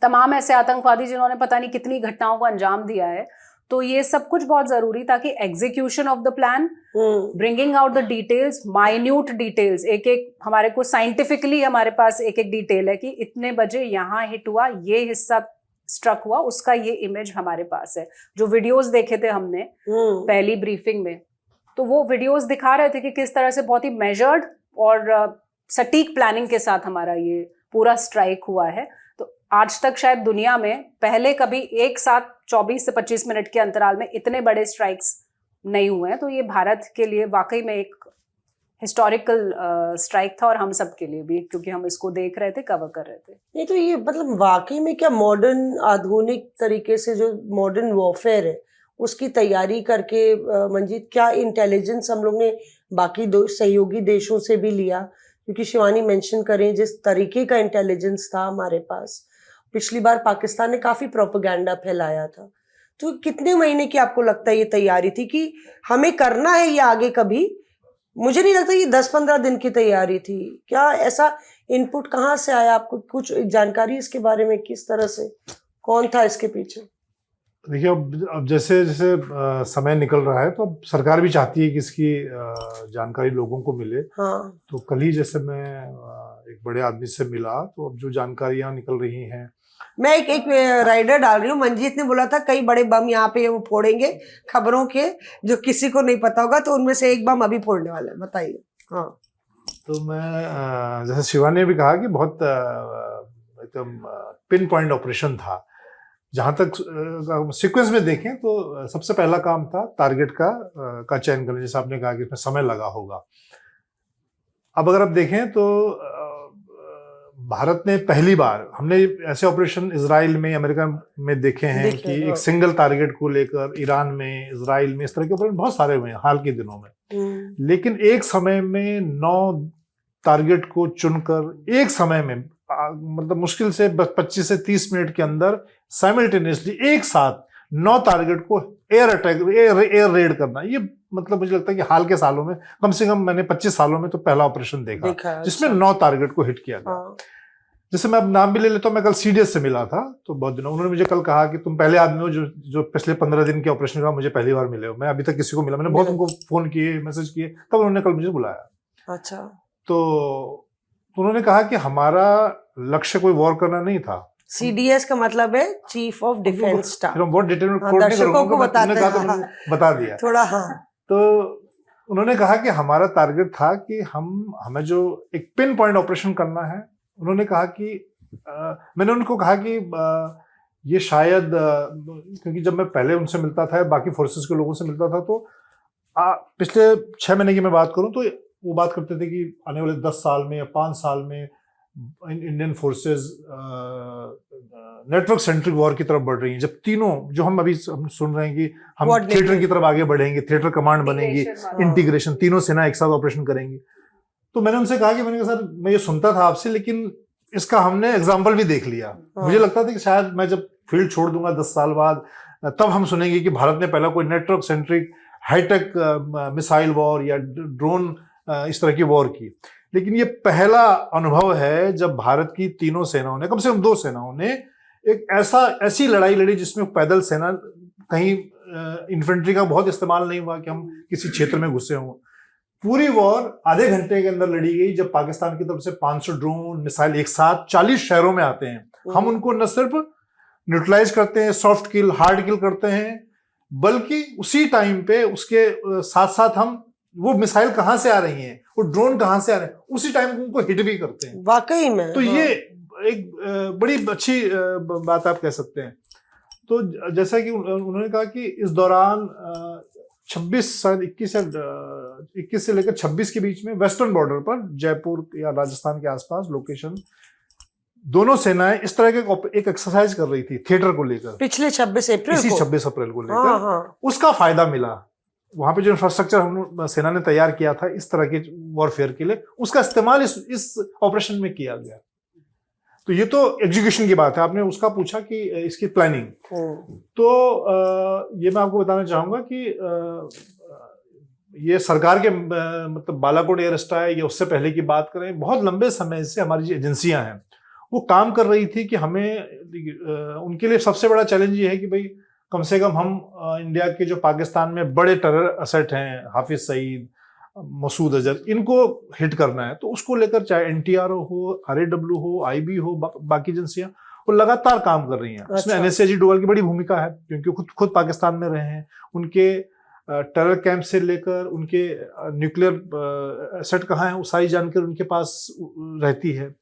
तमाम ऐसे आतंकवादी जिन्होंने पता नहीं कितनी घटनाओं को अंजाम दिया है। तो ये सब कुछ बहुत जरूरी था कि execution of the plan, bringing out the details, minute details, एक एक हमारे को साइंटिफिकली हमारे पास एक एक डिटेल है कि इतने बजे यहाँ हिट हुआ, ये हिस्सा स्ट्रक हुआ, उसका ये इमेज हमारे पास है। जो वीडियोस देखे थे हमने पहली ब्रीफिंग में, तो वो वीडियोस दिखा रहे थे कि किस तरह से बहुत ही मेजर्ड और सटीक प्लानिंग के साथ हमारा ये पूरा स्ट्राइक हुआ है। तो आज तक शायद दुनिया में पहले कभी एक साथ 24 से 25 मिनट के अंतराल में इतने बड़े स्ट्राइक्स नहीं हुए हैं। तो ये भारत के लिए वाकई में एक हिस्टोरिकल स्ट्राइक था, और हम सब के लिए भी, क्योंकि हम इसको देख रहे थे, कवर कर रहे थे। नहीं तो ये मतलब वाकई में क्या मॉडर्न आधुनिक तरीके से जो मॉडर्न वॉरफेयर है उसकी तैयारी करके मंजीत, क्या इंटेलिजेंस हम लोग ने बाकी दो सहयोगी देशों से भी लिया? क्योंकि शिवानी मेंशन करें जिस तरीके का इंटेलिजेंस था हमारे पास, पिछली बार पाकिस्तान ने काफ़ी प्रोपेगेंडा फैलाया था, तो कितने महीने की आपको लगता है ये तैयारी थी कि हमें करना है ये आगे कभी? मुझे नहीं लगता ये 10-15 दिन की तैयारी थी। क्या ऐसा इनपुट कहाँ से आया आपको? कुछ जानकारी इसके बारे में, किस तरह से, कौन था इसके पीछे? देखिए अब जैसे जैसे समय निकल रहा है तो अब सरकार भी चाहती है कि इसकी जानकारी लोगों को मिले। हाँ। तो कल ही जैसे मैं एक बड़े आदमी से मिला, तो अब जो जानकारियां निकल रही हैं, मैं एक राइडर डाल रही हूँ, मंजीत ने बोला था कई बड़े बम यहाँ पे वो फोड़ेंगे खबरों के, जो किसी को नहीं पता होगा, तो उनमें से एक बम अभी फोड़ने वाला है, बताइए। हाँ, तो मैं जैसे शिवानी ने भी कहा कि बहुत एकदम पिन पॉइंट ऑपरेशन था। जहाँ तक सीक्वेंस में देखें तो सबसे पहला काम था टारगेट का चयन करना, जैसे आपने कहा कि इसमें समय लगा होगा। अब अगर आप देखें तो भारत ने पहली बार, हमने ऐसे ऑपरेशन इजराइल में, अमेरिका में देखे हैं कि एक सिंगल टारगेट को लेकर ईरान में, इजराइल में, इस तरह के ऑपरेशन बहुत सारे हुए हैं हाल के दिनों में। लेकिन एक समय में 9 टारगेट को चुनकर एक समय में, मतलब मुश्किल से 25 से 30 मिनट के अंदर साइमल्टेनियसली एक साथ 9 टारगेट को एयर अटैक, एयर रेड करना, ये मतलब मुझे लगता है कि हाल के सालों में, कम से कम मैंने 25 सालों में तो पहला ऑपरेशन देखा जिसमें 9 टारगेट को हिट किया गया। जैसे मैं अब नाम भी ले लेता हूँ, मैं कल सीडीएस से मिला था, तो बहुत दिनों उन्होंने मुझे कल कहा कि तुम पहले आदमी हो जो पिछले 15 दिन के ऑपरेशन का मुझे पहली बार मिले हो। मैं अभी तक किसी को मिला, मैंने बहुत उनको फोन किए, मैसेज किए, तब उन्होंने कल मुझे बुलाया। अच्छा। तो उन्होंने कहा कि हमारा लक्ष्य कोई वॉर करना नहीं था। सीडीएस का मतलब है चीफ ऑफ डिफेंस स्टाफ। बहुत डिटेल में दर्शकों को बता दिया थोड़ा। हाँ, तो उन्होंने कहा कि हमारा टारगेट था कि हमें जो एक पिन पॉइंट ऑपरेशन करना है। उन्होंने कहा कि मैंने उनको कहा कि ये शायद, क्योंकि जब मैं पहले उनसे मिलता था, बाकी फोर्सेस के लोगों से मिलता था, तो पिछले 6 महीने की मैं बात करूं तो वो बात करते थे कि आने वाले 10 साल में या 5 साल में Indian forces network centric war की तरफ बढ़ रही हैं, जब तीनों जो हम अभी हम सुन रहे हैं कि हम Coordinated. थिएटर की तरफ आगे बढ़ेंगे, थिएटर कमांड बनेगी, इंटीग्रेशन, तीनों सेना एक साथ ऑपरेशन करेंगी। तो मैंने उनसे कहा कि मैंने कहा सर मैं ये सुनता था आपसे, लेकिन इसका हमने एग्जाम्पल भी देख लिया। मुझे लगता था कि शायद मैं जब फील्ड छोड़ दूंगा 10 साल बाद, तब हम सुनेंगे कि भारत ने पहला कोई network centric high tech missile war या ड्रोन इस तरह की वॉर की। लेकिन ये पहला अनुभव है जब भारत की तीनों सेनाओं ने, कम से कम 2 सेनाओं ने एक ऐसी लड़ाई लड़ी जिसमें पैदल सेना, कहीं इन्फेंट्री का बहुत इस्तेमाल नहीं हुआ कि हम किसी क्षेत्र में घुसे हों। पूरी वॉर आधे घंटे के अंदर लड़ी गई, जब पाकिस्तान की तरफ से 500 ड्रोन मिसाइल एक साथ 40 शहरों में आते हैं। हम उनको न सिर्फ न्यूट्रलाइज करते हैं, सॉफ्ट किल, हार्ड किल करते हैं, बल्कि उसी टाइम पे उसके साथ साथ हम वो मिसाइल कहां से आ रही हैं, वो ड्रोन कहां से आ रहे हैं, उसी टाइम उनको हिट भी करते हैं। वाकई में तो ये एक बड़ी अच्छी बात आप कह सकते हैं। तो जैसा कि उन्होंने कहा कि इस दौरान 26 शायद 21 से लेकर 26 के बीच में वेस्टर्न बॉर्डर पर जयपुर या राजस्थान के आसपास लोकेशन, दोनों सेनाएं इस तरह के एक एक्सरसाइज कर रही थी थिएटर को लेकर, पिछले 26 अप्रैल इसी को 26 अप्रैल को हाँ, लेकर। हाँ। उसका फायदा मिला। वहां पे जो इंफ्रास्ट्रक्चर हम सेना ने तैयार किया था इस तरह के वॉरफेयर के लिए, उसका इस्तेमाल इस ऑपरेशन में किया गया। तो ये तो एग्जीक्यूशन की बात है। आपने उसका पूछा कि इसकी प्लानिंग, तो ये मैं आपको बताना चाहूंगा कि ये सरकार के मतलब बालाकोट एयर स्ट्राइक या उससे पहले की बात करें, बहुत लंबे समय से हमारी जो एजेंसियां हैं वो काम कर रही थी कि हमें उनके लिए सबसे बड़ा चैलेंज ये है कि भाई कम से कम हम इंडिया के जो पाकिस्तान में बड़े टेरर असेट हैं, हाफिज सईद, मसूद अजहर, इनको हिट करना है। तो उसको लेकर चाहे एनटीआर हो, आरएडब्ल्यू हो, आईबी हो, बाकी एजेंसियां वो लगातार काम कर रही हैं। इसमें एनएसएजी डोवाल की बड़ी भूमिका है, क्योंकि खुद पाकिस्तान में रहे हैं। उनके टेरर कैंप से लेकर उनके न्यूक्लियर एसेट कहाँ है, वो सारी जानकारी उनके पास रहती है।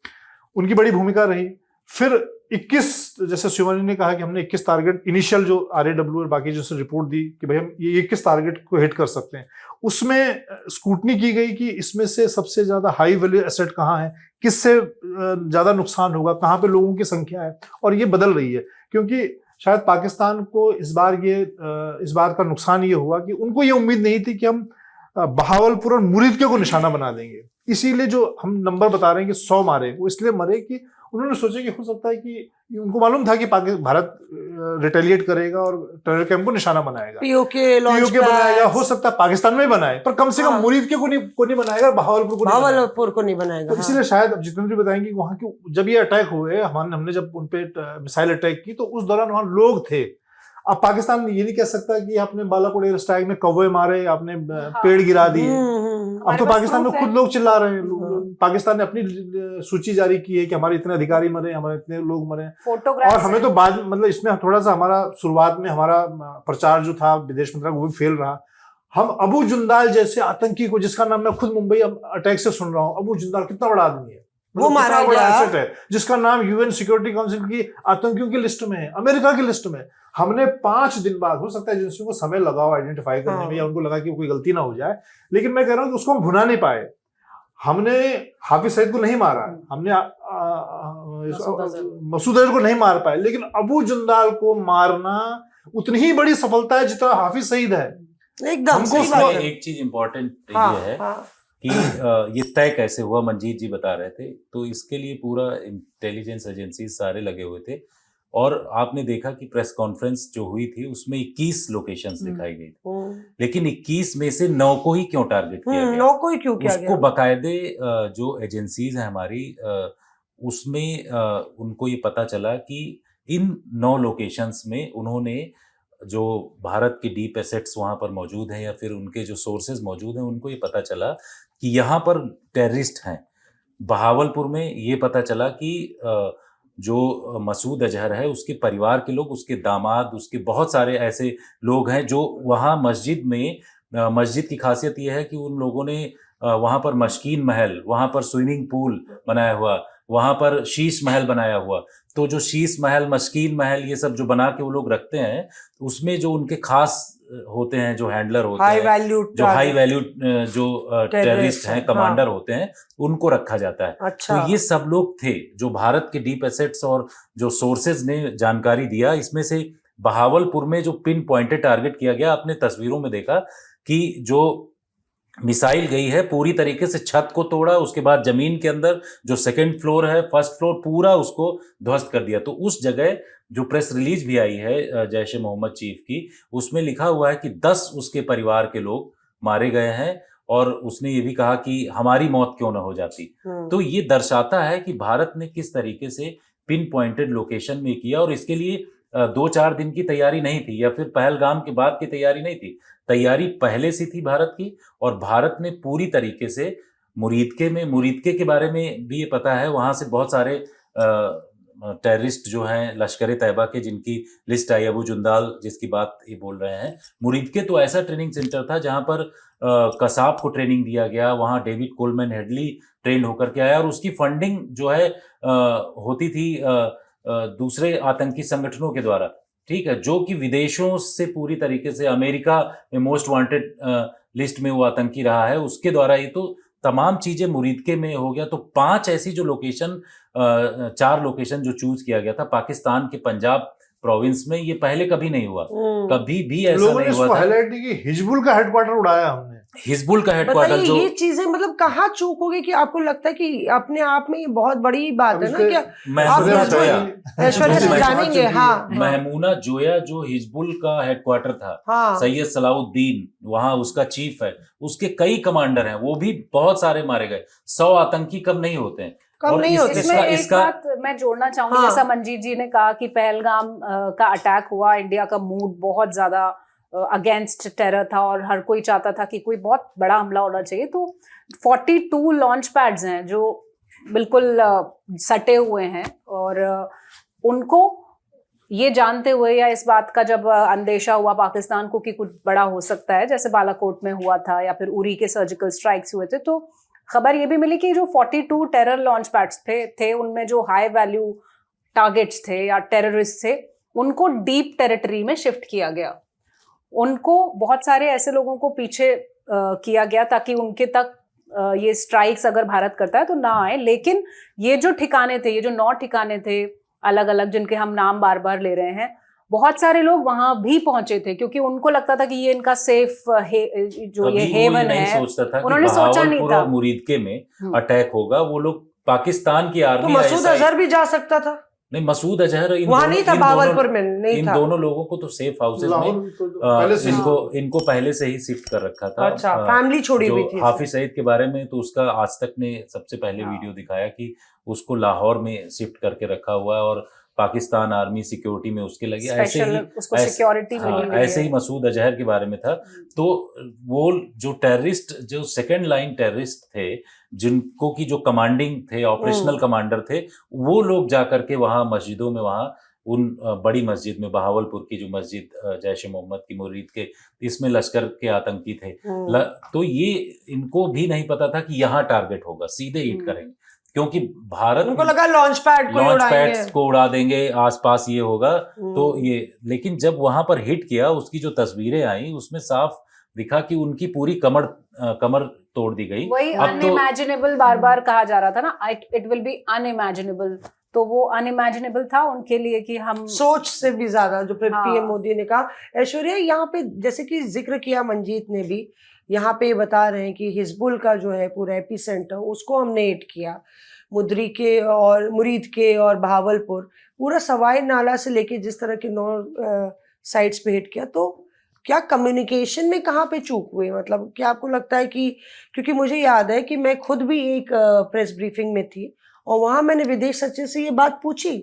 उनकी बड़ी भूमिका रही। फिर 21, जैसे शिवानी ने कहा कि हमने 21 टारगेट इनिशियल जो आरएडब्ल्यू और बाकी जैसे रिपोर्ट दी कि भाई हम ये 21 टारगेट को हिट कर सकते हैं, उसमें स्क्रूटनी की गई कि इसमें से सबसे ज्यादा हाई वैल्यू एसेट कहाँ है, किससे ज्यादा नुकसान होगा, कहाँ पे लोगों की संख्या है। और ये बदल रही है, क्योंकि शायद पाकिस्तान को इस बार का नुकसान ये हुआ कि उनको ये उम्मीद नहीं थी कि हम बहावलपुर और मुरीदके को निशाना बना देंगे। इसीलिए जो हम नंबर बता रहे हैं कि 100 मारे, वो इसलिए मरे कि उन्होंने सोचा कि हो सकता है कि उनको मालूम था कि भारत रिटेलिएट करेगा और टेरर कैंप को निशाना बनाएगा, पीओके बनाएगा, हो सकता है पाकिस्तान में ही बनाए, पर कम से कम मुरीदके को नहीं बनाएगा, बहावलपुर को नहीं बनाएगा। तो इसलिए शायद अब जितेंद्र जी बताएंगे वहां की जब ये अटैक हुए, हमने जब उनपे मिसाइल अटैक की, तो उस दौरान वहां लोग थे। अब पाकिस्तान ये नहीं कह सकता कि आपने बालाकोट एयर स्ट्राइक में कौवे मारे, आपने पेड़ गिरा दिए। अब तो पाकिस्तान में खुद लोग चिल्ला रहे हैं। पाकिस्तान ने अपनी सूची जारी की है कि हमारे इतने अधिकारी मरे, हमारे इतने लोग मरे। और हमें तो बाद मतलब इसमें थोड़ा सा हमारा शुरुआत में हमारा प्रचार जो था विदेश मंत्रालय वो भी फेल रहा। हम अबू जुंदाल जैसे आतंकी को, जिसका नाम मैं खुद मुंबई अटैक से सुन रहा हूँ, अबू जुंदाल कितना बड़ा आदमी है, वो मारा गया है, जिसका नाम यूएन सिक्योरिटी काउंसिल की आतंकियों की लिस्ट में है, अमेरिका की लिस्ट में। हमने 5 दिन बाद, हो सकता है एजेंसियों को समय लगा हो आइडेंटिफाई करने में, या उनको लगा कि कोई गलती ना हो जाए, लेकिन मैं कह रहा हूं कि उसको हम भुना नहीं पाए। हमने हाफिज सईद को नहीं मारा, हमने मसूद अजहर को नहीं मार पाए, लेकिन अबू जुंदाल को मारना उतनी ही बड़ी सफलता है जितना हाफिज सईद है। एकदम एक चीज इंपॉर्टेंट ये है कि ये तय कैसे हुआ, मंजीत जी बता रहे थे, तो इसके लिए पूरा इंटेलिजेंस एजेंसी सारे लगे हुए थे। और आपने देखा कि प्रेस कॉन्फ्रेंस जो हुई थी उसमें 21 लोकेशंस दिखाई गई, लेकिन 21 में से 9 को ही क्यों टारगेट किया गया? 9 को ही क्यों किया गया? उसको बकायदे जो एजेंसीज हैं हमारी, उसमें उनको ये पता चला कि इन 9 लोकेशंस में उन्होंने जो भारत के डीप एसेट्स वहां पर मौजूद हैं या फिर उनके जो सोर्सेज मौजूद हैं, उनको ये पता चला कि यहाँ पर टेररिस्ट हैं। बहावलपुर में ये पता चला कि जो मसूद अजहर है उसके परिवार के लोग, उसके दामाद, उसके बहुत सारे ऐसे लोग हैं जो वहाँ मस्जिद की खासियत यह है कि उन लोगों ने वहाँ पर मशकीन महल, वहाँ पर स्विमिंग पूल बनाया हुआ, वहाँ पर शीश महल बनाया हुआ। तो जो शीश महल, मस्कीन महल, ये सब जो बना के वो लोग रखते हैं, उसमें जो उनके खास होते हैं, जो हैंडलर होते हाई हैं, वैल्यू जो हाई वैल्यू जो टेररिस्ट हैं, कमांडर होते हैं, उनको रखा जाता है। अच्छा। तो ये सब लोग थे जो भारत के डीप एसेट्स और जो सोर्सेज ने जानकारी दिया। इसमें से बहावलपुर में जो पिन पॉइंटेड टारगेट किया गया, आपने तस्वीरों में देखा कि जो मिसाइल गई है पूरी तरीके से छत को तोड़ा, उसके बाद जमीन के अंदर जो सेकंड फ्लोर है, फर्स्ट फ्लोर, पूरा उसको ध्वस्त कर दिया। तो उस जगह जो प्रेस रिलीज भी आई है जैश ए मोहम्मद चीफ की, उसमें लिखा हुआ है कि 10 उसके परिवार के लोग मारे गए हैं, और उसने ये भी कहा कि हमारी मौत क्यों ना हो जाती। तो ये दर्शाता है कि भारत ने किस तरीके से पिन पॉइंटेड लोकेशन में किया, और इसके लिए 2-4 दिन की तैयारी नहीं थी, या फिर पहलगाम के बाद की तैयारी नहीं थी। तैयारी पहले से थी भारत की, और भारत ने पूरी तरीके से मुरीदके के बारे में भी ये पता है, वहां से बहुत सारे टेररिस्ट जो हैं लश्कर तैयबा के, जिनकी लिस्ट आई, अबू जुंदाल जिसकी बात ये बोल रहे हैं। मुरीदके तो ऐसा ट्रेनिंग सेंटर था जहां पर कसाब को ट्रेनिंग दिया गया, वहां डेविड कोलमैन हेडली ट्रेंड होकर के आया, और उसकी फंडिंग जो है होती थी दूसरे आतंकी संगठनों के द्वारा, ठीक है, जो कि विदेशों से पूरी तरीके से, अमेरिका में मोस्ट वांटेड लिस्ट में वो आतंकी रहा है, उसके द्वारा ये तो तमाम चीजें मुरीदके में हो गया। तो 5 ऐसी जो लोकेशन, 4 लोकेशन जो चूज किया गया था पाकिस्तान के पंजाब प्रोविंस में, ये पहले कभी नहीं हुआ, कभी भी ऐसा नहीं हुआ था। हाईलाइट की हिजबुल का हेडक्वार्टर उड़ाया हमने, हिजबुल का हेडक्वार्टर जो ये चीजें मतलब कहाँ चूक हो गई कि आपको लगता है कि अपने आप में ये बहुत बड़ी बात है ना? क्या महमूना जोया, ऐश्वर्या से जानेंगे। हाँ, महमूना जोया जो हिजबुल का हेडक्वार्टर था, हाँ, सैयद सलाउद्दीन वहां उसका चीफ है, उसके कई कमांडर हैं, वो भी बहुत सारे मारे गए। 100 आतंकी कम नहीं होते हैं, कम नहीं होते। इसमें एक बात मैं जोड़ना चाहूंगी, जैसा मंजीत जी ने कहा कि पहलगाम का अटैक हुआ, इंडिया का मूड बहुत ज्यादा अगेंस्ट टेरर था, और हर कोई चाहता था कि कोई बहुत बड़ा हमला होना चाहिए। तो 42 लॉन्च पैड्स हैं जो बिल्कुल सटे हुए हैं, और उनको ये जानते हुए, या इस बात का जब अंदेशा हुआ पाकिस्तान को कि कुछ बड़ा हो सकता है, जैसे बालाकोट में हुआ था या फिर उरी के सर्जिकल स्ट्राइक्स हुए थे, तो खबर ये भी मिली कि जो 42 टेरर लॉन्च पैड्स थे उनमें जो हाई वैल्यू टारगेट्स थे या टेररिस्ट थे, उनको डीप टेरिटरी में शिफ्ट किया गया। उनको बहुत सारे ऐसे लोगों को पीछे किया गया ताकि उनके तक ये स्ट्राइक्स अगर भारत करता है तो ना आए। लेकिन ये जो ठिकाने थे, ये जो 9 ठिकाने थे अलग अलग, जिनके हम नाम बार बार ले रहे हैं, बहुत सारे लोग वहां भी पहुंचे थे क्योंकि उनको लगता था कि ये इनका सेफ जो ये हेवन है। सोचता था उन्होंने सोचा नहीं था मुरीदके में अटैक होगा। वो लोग पाकिस्तान की आर्मी, तो मसूद अजहर भी जा सकता था। नहीं, मसूद अजहर वहां नहीं था, बावलपुर में नहीं था। इन दोनों लोगों को तो सेफ हाउसेज में इनको पहले से ही शिफ्ट कर रखा था। अच्छा, फैमिली छोड़ी हुई थी। हाफिज सईद के बारे में तो उसका आज तक ने सबसे पहले वीडियो दिखाया कि उसको लाहौर में शिफ्ट करके रखा हुआ है, और पाकिस्तान आर्मी सिक्योरिटी में उसके लगे। ऐसे ही मसूद अजहर के बारे में था। तो वो जो टेररिस्ट, जो सेकंड लाइन टेररिस्ट थे, जिनको की जो कमांडिंग थे, ऑपरेशनल कमांडर थे, वो लोग जाकर के वहां मस्जिदों में, वहां उन बड़ी मस्जिद में, बहावलपुर की जो मस्जिद जैश ए मोहम्मद की मुरीद के, इसमें लश्कर के आतंकी थे। तो ये इनको भी नहीं पता था कि यहाँ टारगेट होगा, सीधे हिट करेंगे, क्योंकि भारत उनको लगा लॉन्च पैड को उड़ा देंगे, आसपास ये होगा। तो ये, लेकिन जब वहां पर हिट किया, उसकी जो तस्वीरें आई उसमें साफ दिखा कि उनकी पूरी कमर तोड़ दी गई। वही अनइमेजिनेबल बार बार कहा जा रहा था ना, इट विल बी अनइमेजिनेबल। तो वो अनइमेजिनेबल था उनके लिए कि हम सोच से भी ज्यादा, जो पीएम मोदी ने कहा। ऐश्वर्या, यहाँ पे जैसे कि जिक्र किया मंजीत ने भी, यहाँ पे बता रहे हैं कि हिजबुल का जो है पूरा एपिसेंटर, उसको हमने हिट किया। मुरीद के और बहावलपुर, पूरा सवाई नाला से लेके जिस तरह के 9 साइट्स पे हिट किया। तो क्या कम्युनिकेशन में कहाँ पे चूक हुई? मतलब क्या आपको लगता है कि, क्योंकि मुझे याद है कि मैं खुद भी एक प्रेस ब्रीफिंग में थी और वहाँ मैंने विदेश सचिव से ये बात पूछी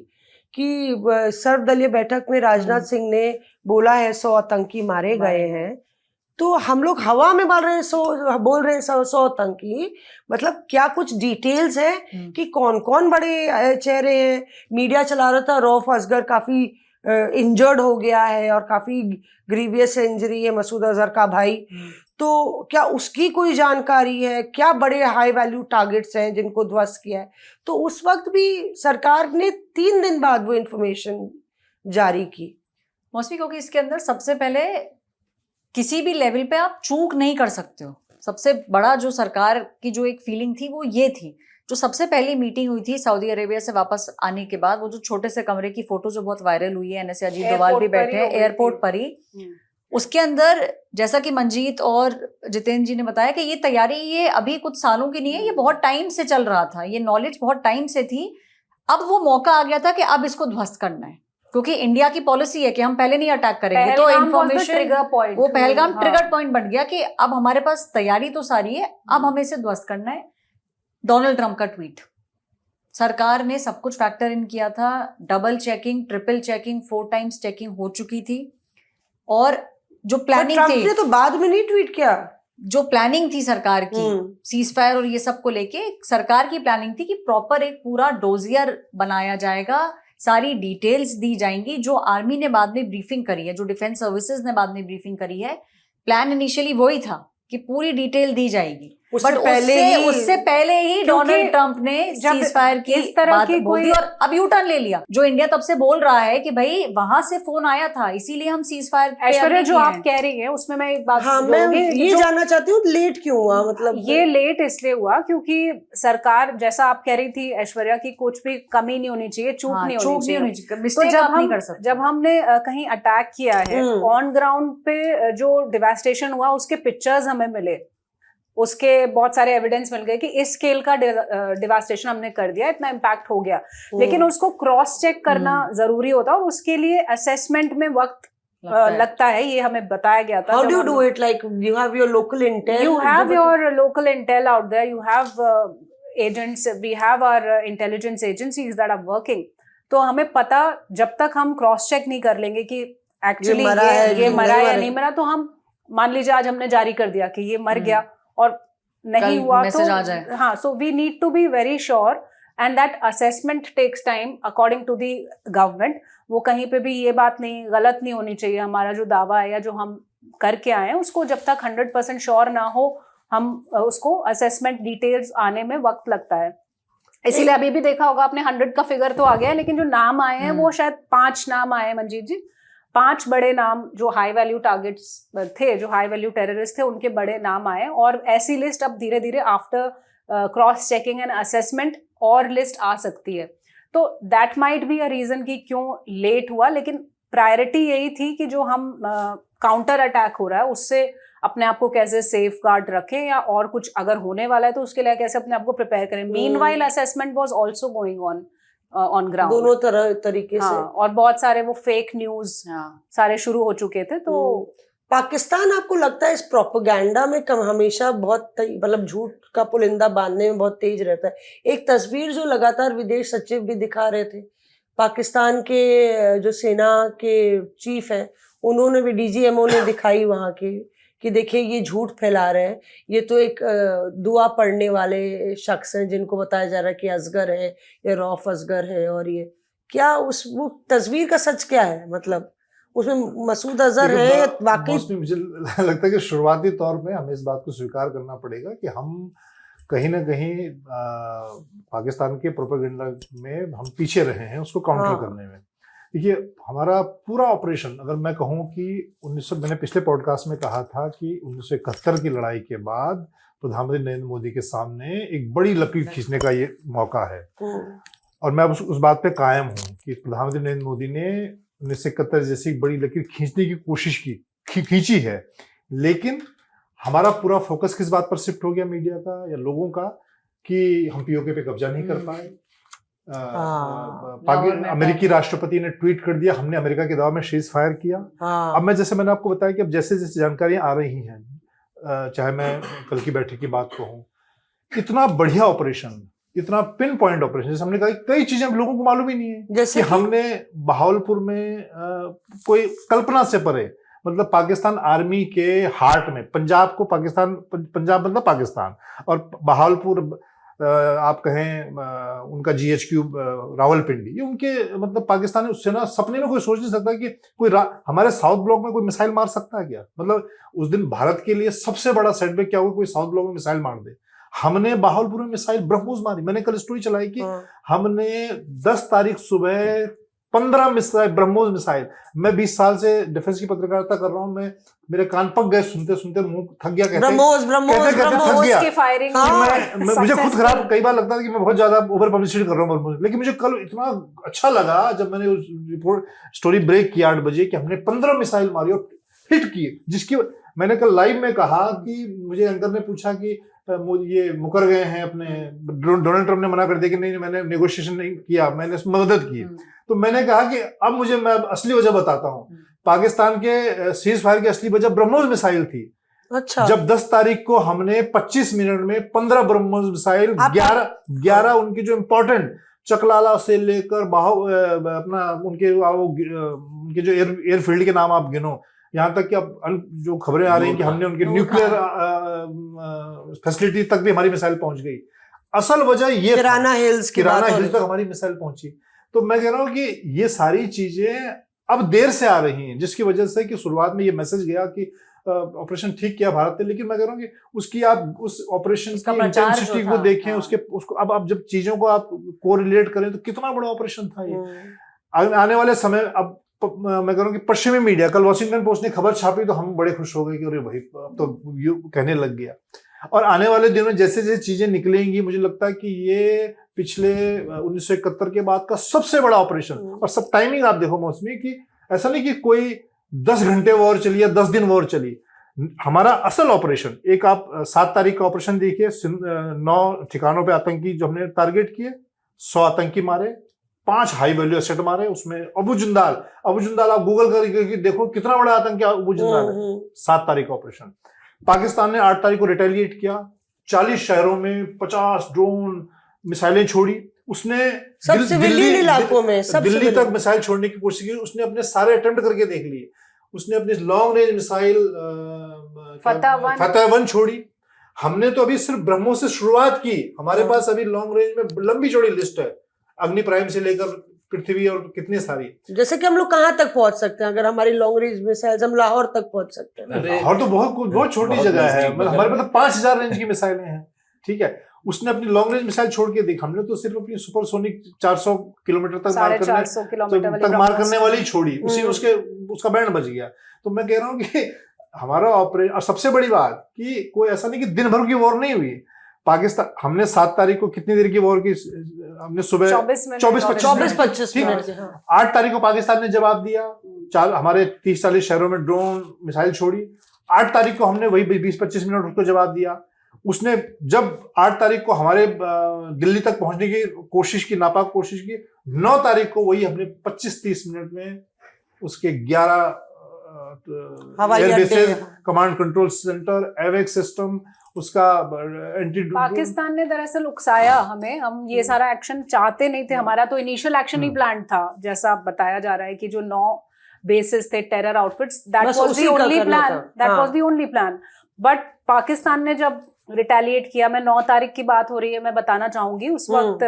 कि सर्वदलीय बैठक में राजनाथ सिंह ने बोला है 100 आतंकी मारे गए हैं, तो हम लोग हवा में बोल रहे हैं 100 आतंकी। मतलब क्या कुछ डिटेल्स हैं कि कौन कौन बड़े चेहरे हैं? मीडिया चला रहा था रऊफ असगर काफी इंजर्ड हो गया है और काफी ग्रीवियस इंजरी है, मसूद अजहर का भाई। तो क्या उसकी कोई जानकारी है? क्या बड़े हाई वैल्यू टारगेट्स हैं जिनको ध्वस्त किया है? तो उस वक्त भी सरकार ने 3 दिन बाद वो इंफॉर्मेशन जारी की। मौसमी, क्योंकि इसके अंदर सबसे पहले किसी भी लेवल पे आप चूक नहीं कर सकते हो। सबसे बड़ा जो सरकार की जो एक फीलिंग थी वो ये थी, जो सबसे पहली मीटिंग हुई थी सऊदी अरेबिया से वापस आने के बाद, वो जो छोटे से कमरे की फोटो जो बहुत वायरल हुई है, एनएसए अजीत डोभाल भी बैठे हैं एयरपोर्ट पर ही, उसके अंदर जैसा कि मंजीत और जितेंद्र जी ने बताया कि ये तैयारी ये अभी कुछ सालों की नहीं है, ये बहुत टाइम से चल रहा था, ये नॉलेज बहुत टाइम से थी। अब वो मौका आ गया था कि अब इसको ध्वस्त करना है, क्योंकि इंडिया की पॉलिसी है कि हम पहले नहीं अटैक करेंगे। तो इन्फॉर्मेशन, वो पहलगाम ट्रिगर पॉइंट बन गया कि अब हमारे पास तैयारी तो सारी है, अब हमें इसे ध्वस्त करना है। डोनाल्ड ट्रंप का ट्वीट, सरकार ने सब कुछ फैक्टर इन किया था, double checking, triple checking, 4 times checking हो चुकी थी, और जो प्लानिंग थी, ट्रंप ने तो बाद में नहीं ट्वीट किया, जो प्लानिंग थी सरकार की सीज फायर और ये सब को लेके, सरकार की प्लानिंग थी कि प्रॉपर एक पूरा डोजियर बनाया जाएगा, सारी डिटेल्स दी जाएंगी, जो आर्मी ने बाद में ब्रीफिंग करी है, जो डिफेंस सर्विसेज ने बाद में ब्रीफिंग करी है। प्लान इनिशियली वही था कि पूरी डिटेल दी जाएगी, बट उससे पहले ही डोनाल्ड ट्रंप ने सीज फायर की इस तरह बात की बोल दी और अब यू टर्न ले लिया, जो इंडिया तब से बोल रहा है कि भाई वहां से फोन आया था इसीलिए हम सीज फायर। ऐश्वर्या, जो आप कह रही हैं उसमें मैं एक बात मैं ये जानना चाहती हूँ, लेट क्यों हुआ? मतलब ये लेट इसलिए हुआ क्योंकि सरकार, जैसा आप कह रही थी ऐश्वर्या, की कुछ भी कमी नहीं होनी चाहिए, चूक नहीं होनी चाहिए। तो जब हमने कहीं अटैक किया है, ऑन ग्राउंड पे जो डिवास्टेशन हुआ उसके पिक्चर्स हमें मिले, उसके बहुत सारे एविडेंस मिल गए कि इस स्केल का डिवास्टेशन हमने कर दिया, इतना इम्पैक्ट हो गया, लेकिन उसको क्रॉस चेक करना जरूरी होता है और उसके लिए असेसमेंट में वक्त लगता है, ये हमें बताया गया था। How do you do it? Like you have your local intel. You have your local intel out there. You have agents. We have our intelligence agencies that are working. तो हमें पता, जब तक हम क्रॉस चेक नहीं कर लेंगे कि एक्चुअली ये मरा या नहीं मरा, तो हम मान लीजिए आज हमने जारी कर दिया कि ये मर गया और नहीं हुआ तो हाँ, so we need to be very sure and that assessment takes time according to the government. वो कहीं पे भी ये बात नहीं, गलत नहीं होनी चाहिए, हमारा जो दावा है या जो हम करके आए हैं उसको जब तक 100% श्योर ना हो, हम उसको असेसमेंट डिटेल्स आने में वक्त लगता है। इसीलिए अभी भी देखा होगा आपने 100 का फिगर तो आ गया है, लेकिन जो नाम आए हैं वो शायद 5 नाम आए हैं मंजीत जी, 5 बड़े नाम जो हाई वैल्यू टारगेट्स थे, जो हाई वैल्यू टेररिस्ट थे, उनके बड़े नाम आए, और ऐसी लिस्ट अब धीरे धीरे after cross checking and assessment और लिस्ट आ सकती है। तो that might be a reason कि क्यों लेट हुआ, लेकिन प्रायोरिटी यही थी कि जो हम काउंटर अटैक हो रहा है उससे अपने आप को कैसे सेफ गार्ड रखें, या और कुछ अगर होने वाला है तो उसके लिए कैसे अपने आप को प्रिपेयर करें। Meanwhile assessment was also going on ground, दोनों तरीके से, और बहुत सारे वो फेक न्यूज सारे शुरू हो चुके थे। तो पाकिस्तान, आपको लगता है इस प्रोपेगेंडा में हमेशा बहुत मतलब झूठ का पुलिंदा बांधने में बहुत तेज रहता है? एक तस्वीर जो लगातार विदेश सचिव भी दिखा रहे थे, पाकिस्तान के जो सेना के चीफ हैं उन्होंने भी, डीजीएमओ ने दिखाई वहां के, कि देखिए ये झूठ फैला रहे हैं, ये तो एक दुआ पढ़ने वाले शख्स हैं जिनको बताया जा रहा है कि असगर है या रौफ असगर है, और ये क्या वो तस्वीर का सच क्या है? मतलब उसमें मसूद अजहर है वाकई? मुझे लगता है कि शुरुआती तौर पे हमें इस बात को स्वीकार करना पड़ेगा कि हम कहीं ना कहीं पाकिस्तान के प्रोपेगेंडा में हम पीछे रहे हैं उसको काउंटर करने में। देखिए, हमारा पूरा ऑपरेशन, अगर मैं कहूँ कि मैंने पिछले पॉडकास्ट में कहा था कि 1971 की लड़ाई के बाद प्रधानमंत्री नरेंद्र मोदी के सामने एक बड़ी लकीर खींचने का ये मौका है, और मैं उस बात पे कायम हूँ कि प्रधानमंत्री नरेंद्र मोदी ने 1971 जैसी बड़ी लकीर खींचने की कोशिश खींची है, लेकिन हमारा पूरा फोकस किस बात पर शिफ्ट हो गया, मीडिया का या लोगों का, कि हम पीओके पे कब्जा नहीं कर पाए। अमेरिकी राष्ट्रपति ने ट्वीट कर दिया, हमने अमेरिका के दबाव में सीज फायर किया। अब मैंने आपको बताया कि अब जैसे जैसे जानकारियां आ रही हैं, चाहे मैं कल की बैठक की बात कहूँ, इतना बढ़िया ऑपरेशन, इतना पिन पॉइंट ऑपरेशन, जैसे हमने कहा कई चीजें लोगों को मालूम ही नहीं है, जैसे कि हमने बहावलपुर में कोई कल्पना से परे, मतलब पाकिस्तान आर्मी के हार्ट में, पंजाब को पाकिस्तान, पंजाब मतलब पाकिस्तान, और बहावलपुर आप कहें उनका GHQ रावलपिंडी, ये उनके मतलब पाकिस्तानी उससे ना सपने में कोई सोच नहीं सकता कि कोई हमारे साउथ ब्लॉक में कोई मिसाइल मार सकता है क्या। मतलब उस दिन भारत के लिए सबसे बड़ा सेटबैक क्या हुआ, कोई साउथ ब्लॉक में मिसाइल मार दे। हमने बाहुलपुर में मिसाइल ब्रह्मोस मारी, मैंने कल स्टोरी चलाई कि हमने 10 तारीख सुबह 15 मिसाइल, ब्रह्मोस मिसाइल। मैं 20 साल से डिफेंस की पत्रकारिता कर रहा हूँ, मैं मेरे कान पक गए सुनते सुनते, मुंह थक गया, ब्रह्मोस की फायरिंग। मुझे खुद खराब कई बार लगता था कि मैं बहुत ज्यादा ओवर पब्लिसिटी कर रहा हूँ, लेकिन मुझे कल इतना अच्छा लगा जब मैंने उस रिपोर्ट स्टोरी ब्रेक किया 8 बजे कि हमने 15 मिसाइल मारी और हिट किए, जिसकी मैंने कल लाइव में कहा कि मुझे एंकर ने पूछा कि ये मुकर गए हैं अपने, डोनाल्ड ट्रम्प ने मना कर दिया कि नहीं मैंने नेगोशिएशन नहीं किया, मैंने मदद की। तो मैंने कहा कि अब मुझे मैं असली वजह बताता हूँ। पाकिस्तान के सीज फायर की असली वजह ब्रह्मोस मिसाइल थी। अच्छा। जब 10 तारीख को हमने 25 मिनट में 15 ब्रह्मोस मिसाइल, 11 उनके जो इम्पोर्टेंट चकलाला से लेकर अपना उनके जो एयरफील्ड के नाम आप गिनो, यहाँ तक कि अब जो खबरें आ रही हैं कि हमने उनके न्यूक्लियर फैसिलिटी तक भी हमारी मिसाइल पहुंच गई। असल वजह ये किराना हिल्स तक हमारी मिसाइल पहुंची। तो मैं कह रहा हूँ कि ये सारी चीजें अब देर से आ रही हैं, जिसकी वजह से कि शुरुआत में ये मैसेज गया कि ऑपरेशन ठीक किया भारत ने, लेकिन मैं कह रहा हूँ कि उसकी आप उस ऑपरेशन की इंटेंसिटी को देखें, उसको अब जब चीजों को आप कोरिलेट करें तो कितना बड़ा ऑपरेशन था ये। आने वाले समय, अब मैं कह रहा हूँ कि पश्चिमी मीडिया, कल वॉशिंगटन पोस्ट ने खबर छापी तो हम बड़े खुश हो गए कि अरे भाई अब तो ये कहने लग गया। और आने वाले दिनों में जैसे जैसे चीजें निकलेंगी, मुझे लगता है कि ये पिछले 1971 के बाद का सबसे बड़ा ऑपरेशन। और सब टाइमिंग आप देखो मौसमी, कि ऐसा नहीं कि कोई 10 घंटे वॉर चली या 10 दिन वॉर चली। हमारा असल ऑपरेशन, एक आप 7 तारीख का ऑपरेशन देखिए, 9 ठिकानों पे आतंकी जो हमने टारगेट किए, 100 आतंकी मारे, 5 हाई वैल्यू एसेट मारे, उसमें अबू जुंदाल आप गूगल करके देखो कितना बड़ा आतंकी अबू जुंदाल है। 7 तारीख का ऑपरेशन। पाकिस्तान ने 8 तारीख को रिटेलिएट किया, 40 शहरों में 50 ड्रोन मिसाइलें छोड़ी। उसने सिविलियन इलाकों में दिल्ली तक मिसाइल छोड़ने की कोशिश की, उसने अपने सारे अटेम्प्ट करके देख लिए। उसने अपनी लॉन्ग रेंज मिसाइल फतह 1 छोड़ी। हमने तो अभी सिर्फ ब्रह्मोस से शुरुआत की, हमारे पास अभी लॉन्ग रेंज में लंबी चौड़ी लिस्ट है, अग्नि प्राइम से लेकर पृथ्वी और कितनी सारी। जैसे कि हम लोग कहाँ तक पहुंच सकते हैं अगर हमारी लॉन्ग रेंज मिसाइल्स, हम लाहौर तक पहुंच सकते हैं। लाहौर तो बहुत छोटी जगह है, हमारे पास 5000 रेंज की मिसाइलें हैं, ठीक है। उसने अपनी लॉन्ग रेंज मिसाइल छोड़ के देखा, हमने तो सिर्फ अपनी सुपरसोनिक 400 किलोमीटर तक मार करने वाली छोड़ी, उसका बैंड बच गया। तो मैं कह रहा हूँ कि हमारा ऑपरेशन, और सबसे बड़ी बात कि कोई ऐसा नहीं कि दिन भर की वॉर नहीं हुई। पाकिस्तान, हमने 7 तारीख को कितनी देर की वॉर की, हमने सुबह 24-25 मिनट। 8 तारीख को पाकिस्तान ने जवाब दिया, हमारे 30-40 शहरों में ड्रोन मिसाइल छोड़ी। 8 तारीख को हमने वही 20-25 मिनट उसको जवाब दिया। उसने जब 8 तारीख को हमारे दिल्ली तक पहुंचने की कोशिश की, नापाक कोशिश की, 9 तारीख को वही हमने 25-30 मिनट में उसके 11 airbases, command control centre, awake system, उसका एंटी। पाकिस्तान ने दरअसल उकसाया हमें, हम ये सारा एक्शन चाहते नहीं थे, हमारा तो इनिशियल एक्शन ही प्लान था, जैसा बताया जा रहा है कि जो 9 बेसिस थे terror outfits, that was the only plan. But Pakistan ने जब रिटेलिएट किया, मैं 9 तारीख की बात हो रही है, मैं बताना चाहूंगी, उस वक्त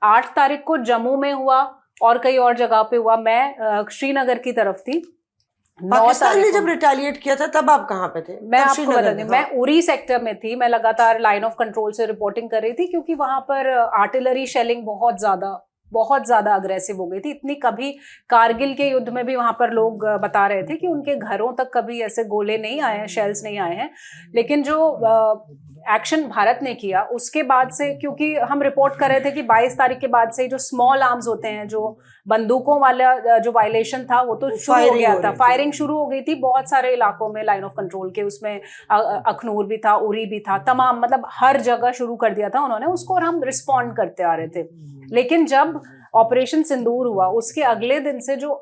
8 तारीख को जम्मू में हुआ और कई और जगह पे हुआ। मैं श्रीनगर की तरफ थी। पाकिस्तान ने जब रिटेलिएट किया था तब आप कहाँ पे थे? मैं आपको बता दूं, मैं उरी सेक्टर में थी। मैं लगातार लाइन ऑफ कंट्रोल से रिपोर्टिंग कर रही थी, क्योंकि वहां पर आर्टिलरी शेलिंग बहुत ज्यादा अग्रेसिव हो गई थी। इतनी कभी कारगिल के युद्ध में भी वहां पर लोग बता रहे थे कि उनके घरों तक कभी ऐसे गोले नहीं आए हैं, शेल्स नहीं आए हैं। लेकिन जो एक्शन भारत ने किया उसके बाद से, क्योंकि हम रिपोर्ट कर रहे थे कि 22 तारीख के बाद से जो स्मॉल आर्म्स होते हैं, जो बंदूकों वाला जो वायलेशन था, वो तो शुरू हो गया था, फायरिंग शुरू हो गई थी बहुत सारे इलाकों में लाइन ऑफ कंट्रोल के। उसमें अखनूर भी था, उरी भी था, तमाम मतलब हर जगह शुरू कर दिया था उन्होंने उसको, और हम रिस्पॉन्ड करते आ रहे थे। लेकिन जब ऑपरेशन सिंदूर हुआ, उसके अगले दिन से जो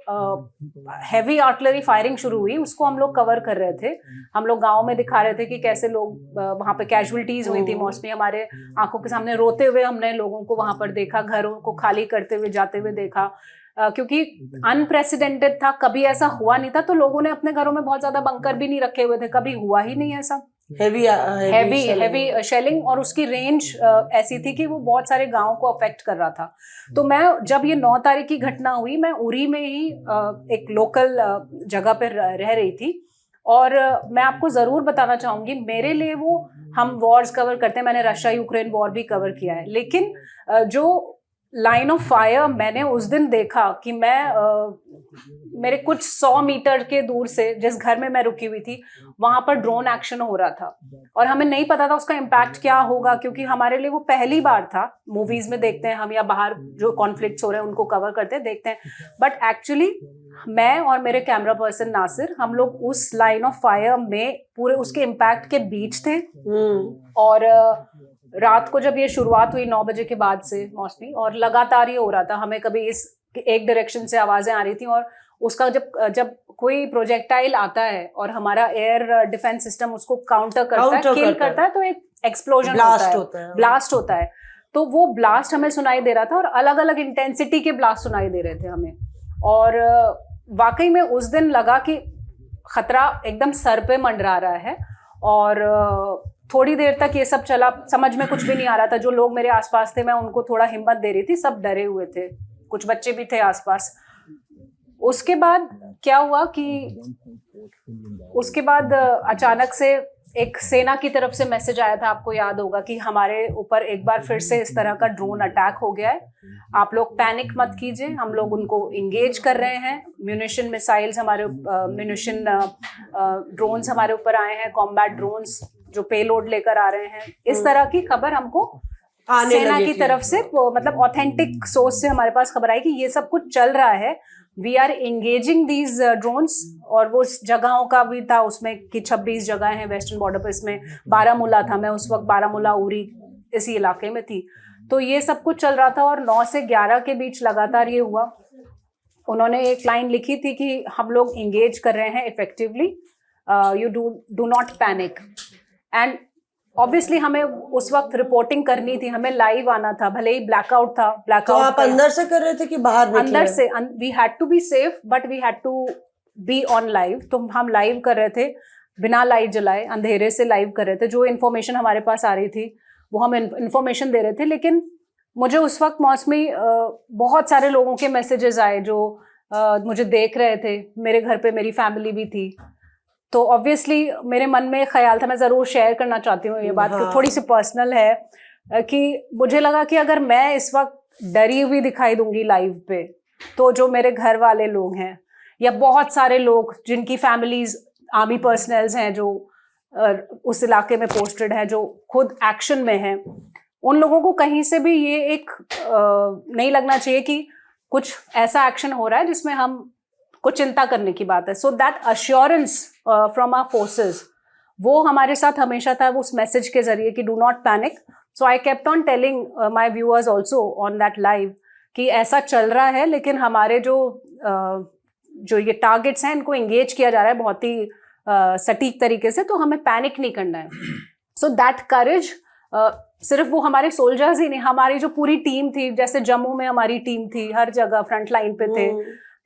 हैवी आर्टिलरी फायरिंग शुरू हुई, उसको हम लोग कवर कर रहे थे। हम लोग गांव में दिखा रहे थे कि कैसे लोग वहां पे कैजुअलिटीज हुई थी। मौसमी हमारे आंखों के सामने रोते हुए हमने लोगों को वहां पर देखा, घरों को खाली करते हुए जाते हुए देखा, क्योंकि अनप्रेसिडेंटेड था, कभी ऐसा हुआ नहीं था। तो लोगों ने अपने घरों में बहुत ज्यादा बंकर भी नहीं रखे हुए थे, कभी हुआ ही नहीं ऐसा। हैवी शेलिंग, और उसकी रेंज ऐसी थी कि वो बहुत सारे गांवों को अफेक्ट कर रहा था। तो मैं जब ये 9 तारीख की घटना हुई, मैं उरी में ही एक लोकल जगह पर रह रही थी, और मैं आपको ज़रूर बताना चाहूँगी, मेरे लिए वो, हम वॉर्स कवर करते हैं, मैंने रशिया यूक्रेन वॉर भी कवर किया है, लेकिन जो लाइन ऑफ फायर मैंने उस दिन देखा कि मेरे कुछ 100 मीटर के दूर से, जिस घर में मैं रुकी हुई थी, वहां पर ड्रोन एक्शन हो रहा था, और हमें नहीं पता था उसका इम्पैक्ट क्या होगा, क्योंकि हमारे लिए वो पहली बार था। मूवीज में देखते हैं हम, या बाहर जो कॉन्फ्लिक्ट्स हो रहे हैं उनको कवर करते हैं, देखते हैं, बट एक्चुअली मैं और मेरे कैमरा पर्सन नासिर, हम लोग उस लाइन ऑफ फायर में पूरे उसके इम्पैक्ट के बीच थे। और रात को जब ये शुरुआत हुई 9 बजे के बाद से मौसमी, और लगातार ये हो रहा था, हमें कभी इस एक डायरेक्शन से आवाजें आ रही थी, और उसका जब कोई प्रोजेक्टाइल आता है और हमारा एयर डिफेंस सिस्टम उसको काउंटर करता है, किल करता है, तो एक एक्सप्लोजन ब्लास्ट होता है। तो वो ब्लास्ट हमें सुनाई दे रहा था, और अलग अलग इंटेंसिटी के ब्लास्ट सुनाई दे रहे थे हमें, और वाकई में उस दिन लगा कि खतरा एकदम सर पे मंडरा रहा है। और थोड़ी देर तक ये सब चला, समझ में कुछ भी नहीं आ रहा था। जो लोग मेरे आसपास थे, मैं उनको थोड़ा हिम्मत दे रही थी, सब डरे हुए थे, कुछ बच्चे भी थे आसपास। उसके बाद क्या हुआ कि उसके बाद अचानक से एक सेना की तरफ से मैसेज आया था, आपको याद होगा, कि हमारे ऊपर एक बार फिर से इस तरह का ड्रोन अटैक हो गया है, आप लोग पैनिक मत कीजिए, हम लोग उनको इंगेज कर रहे हैं। म्यूनिशन मिसाइल्स हमारे म्यूनिशन ड्रोन्स हमारे ऊपर आए हैं, कॉम्बैट ड्रोन्स जो पेलोड लेकर आ रहे हैं। इस तरह की खबर हमको सेना की तरफ से, मतलब ऑथेंटिक सोर्स से हमारे पास खबर आई कि ये सब कुछ चल रहा है, we are engaging these drones. और वो जगहों का भी था उसमें कि 26 जगह हैं वेस्टर्न बॉर्डर पर, इसमें बारामूला था, मैं उस वक्त बारामूला उरी इसी इलाके में थी। तो ये सब कुछ चल रहा था, और 9 से 11 के बीच लगातार ये हुआ। उन्होंने एक लाइन लिखी थी कि हम लोग इंगेज कर रहे हैं effectively, you do not panic. And obviously हमें उस वक्त रिपोर्टिंग करनी थी, हमें लाइव आना था, भले ही ब्लैकआउट था। तो आप अंदर से कर रहे थे कि बाहर निकले? अंदर से, we had to be safe but we had to be on live. तो हम लाइव कर रहे थे, बिना लाइट जलाए, अंधेरे से लाइव कर रहे थे। जो इन्फॉर्मेशन हमारे पास आ रही थी वो हम इन्फॉर्मेशन दे रहे थे। लेकिन मुझे उस वक्त मौसमी बहुत सारे लोगों के मैसेजेस आए जो मुझे देख रहे थे, मेरे घर पे मेरी फैमिली भी थी। तो ऑब्वियसली मेरे मन में ख्याल था, मैं ज़रूर शेयर करना चाहती हूँ ये बात, थोड़ी सी पर्सनल है, कि मुझे लगा कि अगर मैं इस वक्त डरी हुई दिखाई दूंगी लाइव पे, तो जो मेरे घर वाले लोग हैं, या बहुत सारे लोग जिनकी फैमिलीज आर्मी पर्सनल्स हैं, जो उस इलाके में पोस्टेड हैं, जो खुद एक्शन में हैं, उन लोगों को कहीं से भी ये एक नहीं लगना चाहिए कि कुछ ऐसा एक्शन हो रहा है जिसमें हम कुछ चिंता करने की बात है। So that assurance from our forces, वो हमारे साथ हमेशा था, उस मैसेज के जरिए कि do not panic. So I kept on telling my viewers also on that live कि ऐसा चल रहा है, लेकिन हमारे जो ये टारगेट्स हैं, इनको एंगेज किया जा रहा है बहुत ही सटीक तरीके से, तो हमें पैनिक नहीं करना है। सो दैट करेज, सिर्फ वो हमारे सोल्जर्स ही नहीं, हमारी जो पूरी टीम थी, जैसे जम्मू में हमारी टीम थी, हर जगह फ्रंट लाइन पे थे,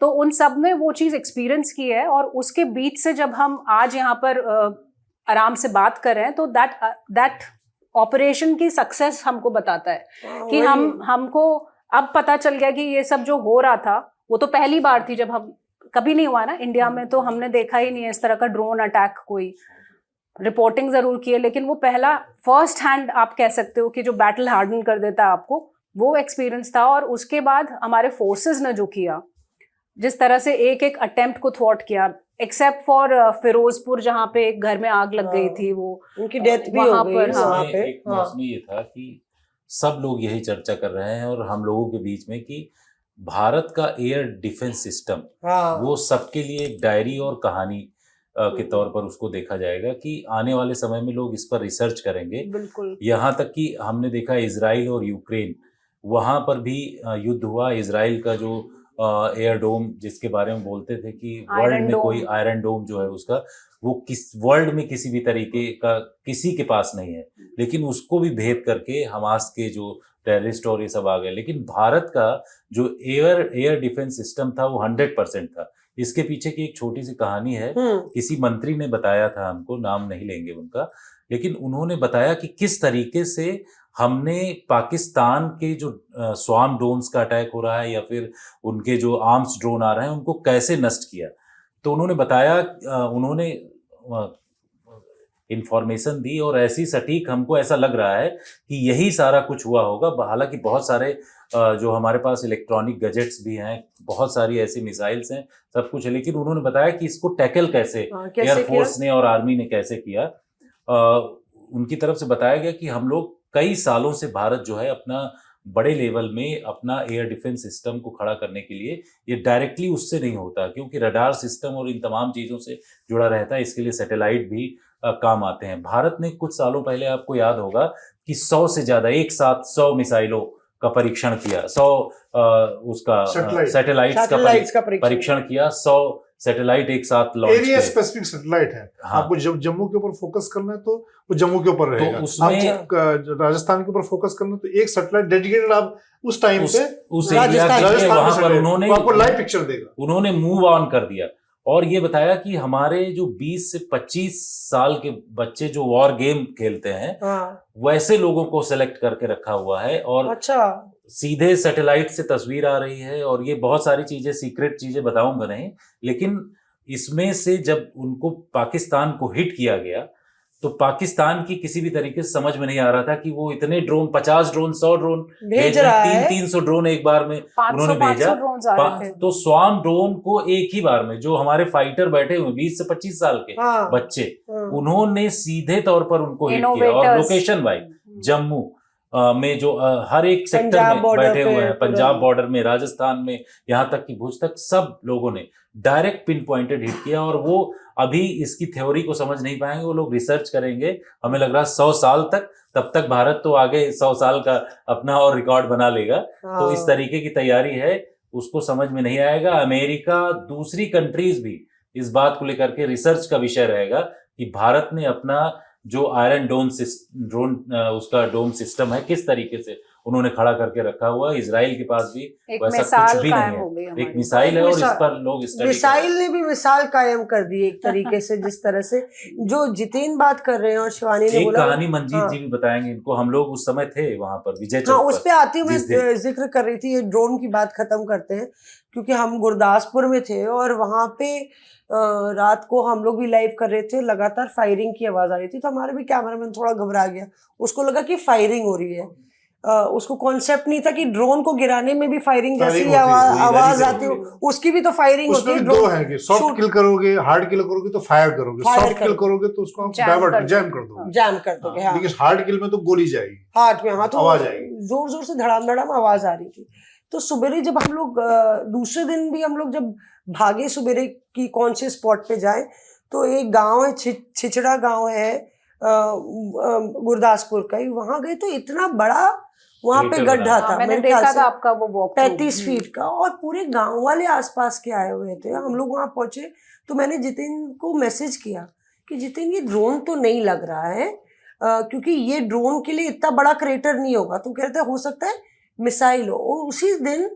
तो उन सब ने वो चीज़ एक्सपीरियंस की है। और उसके बीच से जब हम आज यहाँ पर आराम से बात कर रहे हैं, तो दैट ऑपरेशन की सक्सेस हमको बताता है कि हमको अब पता चल गया कि ये सब जो हो रहा था, वो तो पहली बार थी, जब हम, कभी नहीं हुआ ना इंडिया में, तो हमने देखा ही नहीं है इस तरह का ड्रोन अटैक। कोई रिपोर्टिंग जरूर की है, लेकिन वो पहला फर्स्ट हैंड आप कह सकते हो कि जो बैटल हार्डन कर देता है आपको, वो एक्सपीरियंस था। और उसके बाद हमारे फोर्सेस ने जो किया, जिस तरह से एक एक अटेम्प्ट को थ्वॉट किया, एक्सेप्ट फॉर फिरोजपुर जहाँ पे एक घर में आग लग गई थी, वो उनकी डेथ भी हो गई वहाँ पे। एक मौसमी ये था कि सब लोग यही चर्चा कर रहे हैं और हम लोगों के बीच में कि भारत का एयर डिफेंस सिस्टम, वो सबके लिए एक डायरी और कहानी के तौर पर उसको देखा जाएगा कि आने वाले समय में लोग इस पर रिसर्च करेंगे। बिल्कुल। यहाँ तक कि हमने देखा इजराइल और यूक्रेन, वहाँ पर भी युद्ध हुआ। इजराइल का जो एयर डोम जिसके बारे में बोलते थे कि वर्ल्ड में कोई आयरन डोम जो है उसका, वो किस वर्ल्ड में किसी भी तरीके का किसी के पास नहीं है, लेकिन उसको भी भेद करके हमास के जो टेररिस्ट और ये सब आ गए। लेकिन भारत का जो एयर डिफेंस सिस्टम था वो 100% था। इसके पीछे की एक छोटी सी कहानी है, किसी मंत्री ने बताया था हमको, नाम नहीं लेंगे उनका, लेकिन उन्होंने बताया कि किस तरीके से हमने पाकिस्तान के जो स्वार्म ड्रोन्स का अटैक हो रहा है या फिर उनके जो आर्म्स ड्रोन आ रहे हैं उनको कैसे नष्ट किया। तो उन्होंने बताया, उन्होंने इंफॉर्मेशन दी और ऐसी सटीक हमको ऐसा लग रहा है कि यही सारा कुछ हुआ होगा। हालांकि बहुत सारे जो हमारे पास इलेक्ट्रॉनिक गैजेट्स भी हैं, बहुत सारी ऐसी मिसाइल्स हैं, सब कुछ है, लेकिन उन्होंने बताया कि इसको टैकल कैसे एयरफोर्स ने और आर्मी ने कैसे किया। उनकी तरफ से बताया गया कि हम लोग कई सालों से भारत जो है अपना बड़े लेवल में अपना एयर डिफेंस सिस्टम को खड़ा करने के लिए, ये डायरेक्टली उससे नहीं होता क्योंकि रडार सिस्टम और इन तमाम चीज़ों से जुड़ा रहता है, इसके लिए सैटेलाइट भी काम आते हैं। भारत ने कुछ सालों पहले, आपको याद होगा कि 100 से ज़्यादा, एक साथ 100 मिसाइलों का परीक्षण किया, 100 उसका सैटेलाइट्स का परीक्षण किया, 100 सैटेलाइट एक साथ लॉन्च एरिया स्पेसिफिक सैटेलाइट है। हाँ। आपको जब जम्मू के ऊपर फोकस करना है तो वो जम्मू के ऊपर रहेगा, तो उसमें आप राजस्थान के ऊपर फोकस करना है तो एक सैटेलाइट डेडिकेटेड आप उस टाइम पे उस एरिया के वहां पर उन्होंने आपको लाइव पिक्चर देगा। उन्होंने मूव ऑन कर दिया और ये बताया कि हमारे जो 20 से 25 साल के बच्चे जो वॉर गेम खेलते हैं, वैसे लोगों को सेलेक्ट करके रखा हुआ है और अच्छा, सीधे सैटेलाइट से तस्वीर आ रही है। और ये बहुत सारी चीजें, सीक्रेट चीजें बताऊंगा नहीं, लेकिन इसमें से जब उनको पाकिस्तान को हिट किया गया तो पाकिस्तान की किसी भी तरीके से समझ में नहीं आ रहा था कि वो इतने ड्रोन, 50 ड्रोन, 100 ड्रोन भेज रहा है, 300 ड्रोन एक बार में उन्होंने भेजा। तो स्वार्म ड्रोन को एक ही बार में, जो हमारे फाइटर बैठे हुए 20 से 25 साल के बच्चे, उन्होंने सीधे तौर पर उनको हिट किया और लोकेशन वाइज जम्मू में जो हर एक सेक्टर में बैठे हुए हैं, पंजाब बॉर्डर में, राजस्थान में, यहाँ तक कि भुज तक, सब लोगों ने डायरेक्ट पिन पॉइंटेड हिट किया। और वो अभी इसकी थ्योरी को समझ नहीं पाएंगे, वो लोग रिसर्च करेंगे, हमें लग रहा है 100 साल तक, तब तक भारत तो आगे 100 साल का अपना और रिकॉर्ड बना लेगा। तो इस तरीके की तैयारी है, उसको समझ में नहीं आएगा। अमेरिका, दूसरी कंट्रीज भी इस बात को लेकर के रिसर्च का विषय रहेगा कि भारत ने अपना जो आयरन ड्रोन उसका डोम सिस्टम है, किस तरीके से उन्होंने खड़ा करके रखा हुआ है। इजराइल के पास भी वैसा कुछ भी नहीं है, एक मिसाइल है और इस पर लोग मिसाइल ने भी मिसाल कायम कर दी एक तरीके से। जिस तरह से जो जितेन बात कर रहे हैं और शिवानी ने बोला, कहानी मंजीत जी भी बताएंगे इनको, हम लोग उस समय थे वहां पर विजय चौक उस पे आती हूँ मैं, जिक्र कर रही थी, ये ड्रोन की बात खत्म करते हैं क्योंकि हम गुरदासपुर में थे और वहां पे रात को हम लोग भी लाइव कर रहे थे, लगातार फायरिंग की आवाज आ रही थी, तो हमारे भी कैमरामैन थोड़ा घबरा गया, उसको लगा कि फायरिंग हो रही है। उसको कॉन्सेप्ट नहीं था कि ड्रोन को गिराने में भी फायरिंग जैसी आवाज आती हो, उसकी भी तो फायरिंग होती है। दो है कि सॉफ्ट किल करोगे, हार्ड किल करोगे तो फायर करोगे, सॉफ्ट किल करोगे तो उसको डाइवर्ट, जैम कर दोगे। लेकिन हार्ड किल में तो गोली जाएगी, हार्ट में, हाँ, तो आवाज आएगी, जोर जोर से धड़ाम धड़ाम आवाज आ रही थी। तो सुबेरे जब हम लोग दूसरे दिन भी हम लोग जब भागे सुबेरे की कौन से स्पॉट पे जाए, तो एक गांव है, छिछड़ा गांव है गुरदासपुर का ही, वहां गए तो इतना बड़ा वहां पे गड्ढा था, मैंने देखा था आपका वो वॉक 35 फीट का, और पूरे गांव वाले आसपास के आए हुए थे। हम लोग वहां पहुंचे तो मैंने जितिन को मैसेज किया कि जितिन ये ड्रोन तो नहीं लग रहा है, क्योंकि ये ड्रोन के लिए इतना बड़ा क्रेटर नहीं होगा। तो कहते हो सकता है मिसाइल हो। और उसी दिन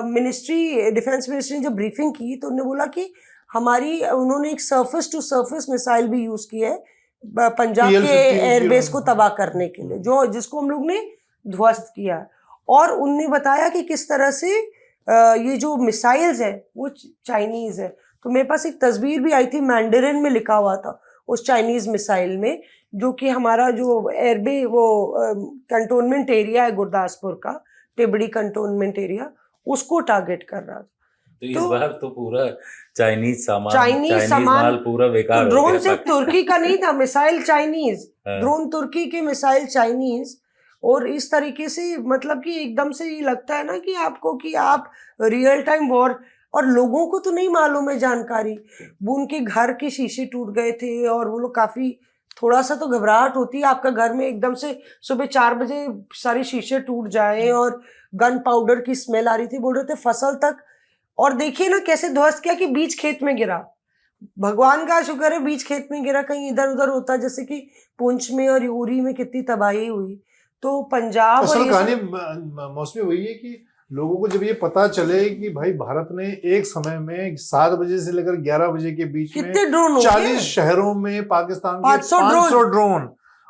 मिनिस्ट्री, डिफेंस मिनिस्ट्री ने जब ब्रीफिंग की तो उन्होंने बोला कि उन्होंने एक सरफेस टू सरफेस मिसाइल भी यूज की है पंजाब के एयरबेस को तबाह करने के लिए, जिसको हम लोग ने ध्वस्त किया। और उनने बताया कि किस तरह से ये जो मिसाइल्स है वो चाइनीज है। तो मेरे पास एक तस्वीर भी आई थी, मैंडरिन में लिखा हुआ था उस चाइनीज मिसाइल में, जो कि हमारा जो एयरबे वो कंटोनमेंट एरिया है गुरदासपुर का, टिबड़ी कंटोनमेंट एरिया, उसको टारगेट कर रहा था। तो इस बार तो पूरा चाइनीज सामान पूरा बेकार हो गया। ड्रोन सिर्फ तुर्की का नहीं था, मिसाइल चाइनीज, ड्रोन तुर्की के, मिसाइल चाइनीज। और इस तरीके से मतलब कि एकदम से ये लगता है ना कि आपको कि आप रियल टाइम वॉर, और लोगों को तो नहीं मालूम है जानकारी, वो उनके घर के शीशे टूट गए थे और वो लोग काफी, थोड़ा सा तो घबराहट होती है आपका घर में एकदम से सुबह 4 बजे सारे शीशे टूट जाए, और गन पाउडर की स्मेल आ रही थी, बोल रहे थे फसल तक। और देखिए ना कैसे ध्वस्त किया कि बीच खेत में गिरा, भगवान का शुक्र है बीच खेत में गिरा, कहीं इधर उधर होता, जैसे कि पुंछ में और उरी में कितनी तबाही हुई। तो पंजाब असल कहानी मौसमी वही है कि लोगों को जब ये पता चले कि भाई भारत ने एक समय में 7 बजे से लेकर 11 बजे के बीच में कितने ड्रोन 40 शहरों में पाकिस्तान के 500 ड्रोन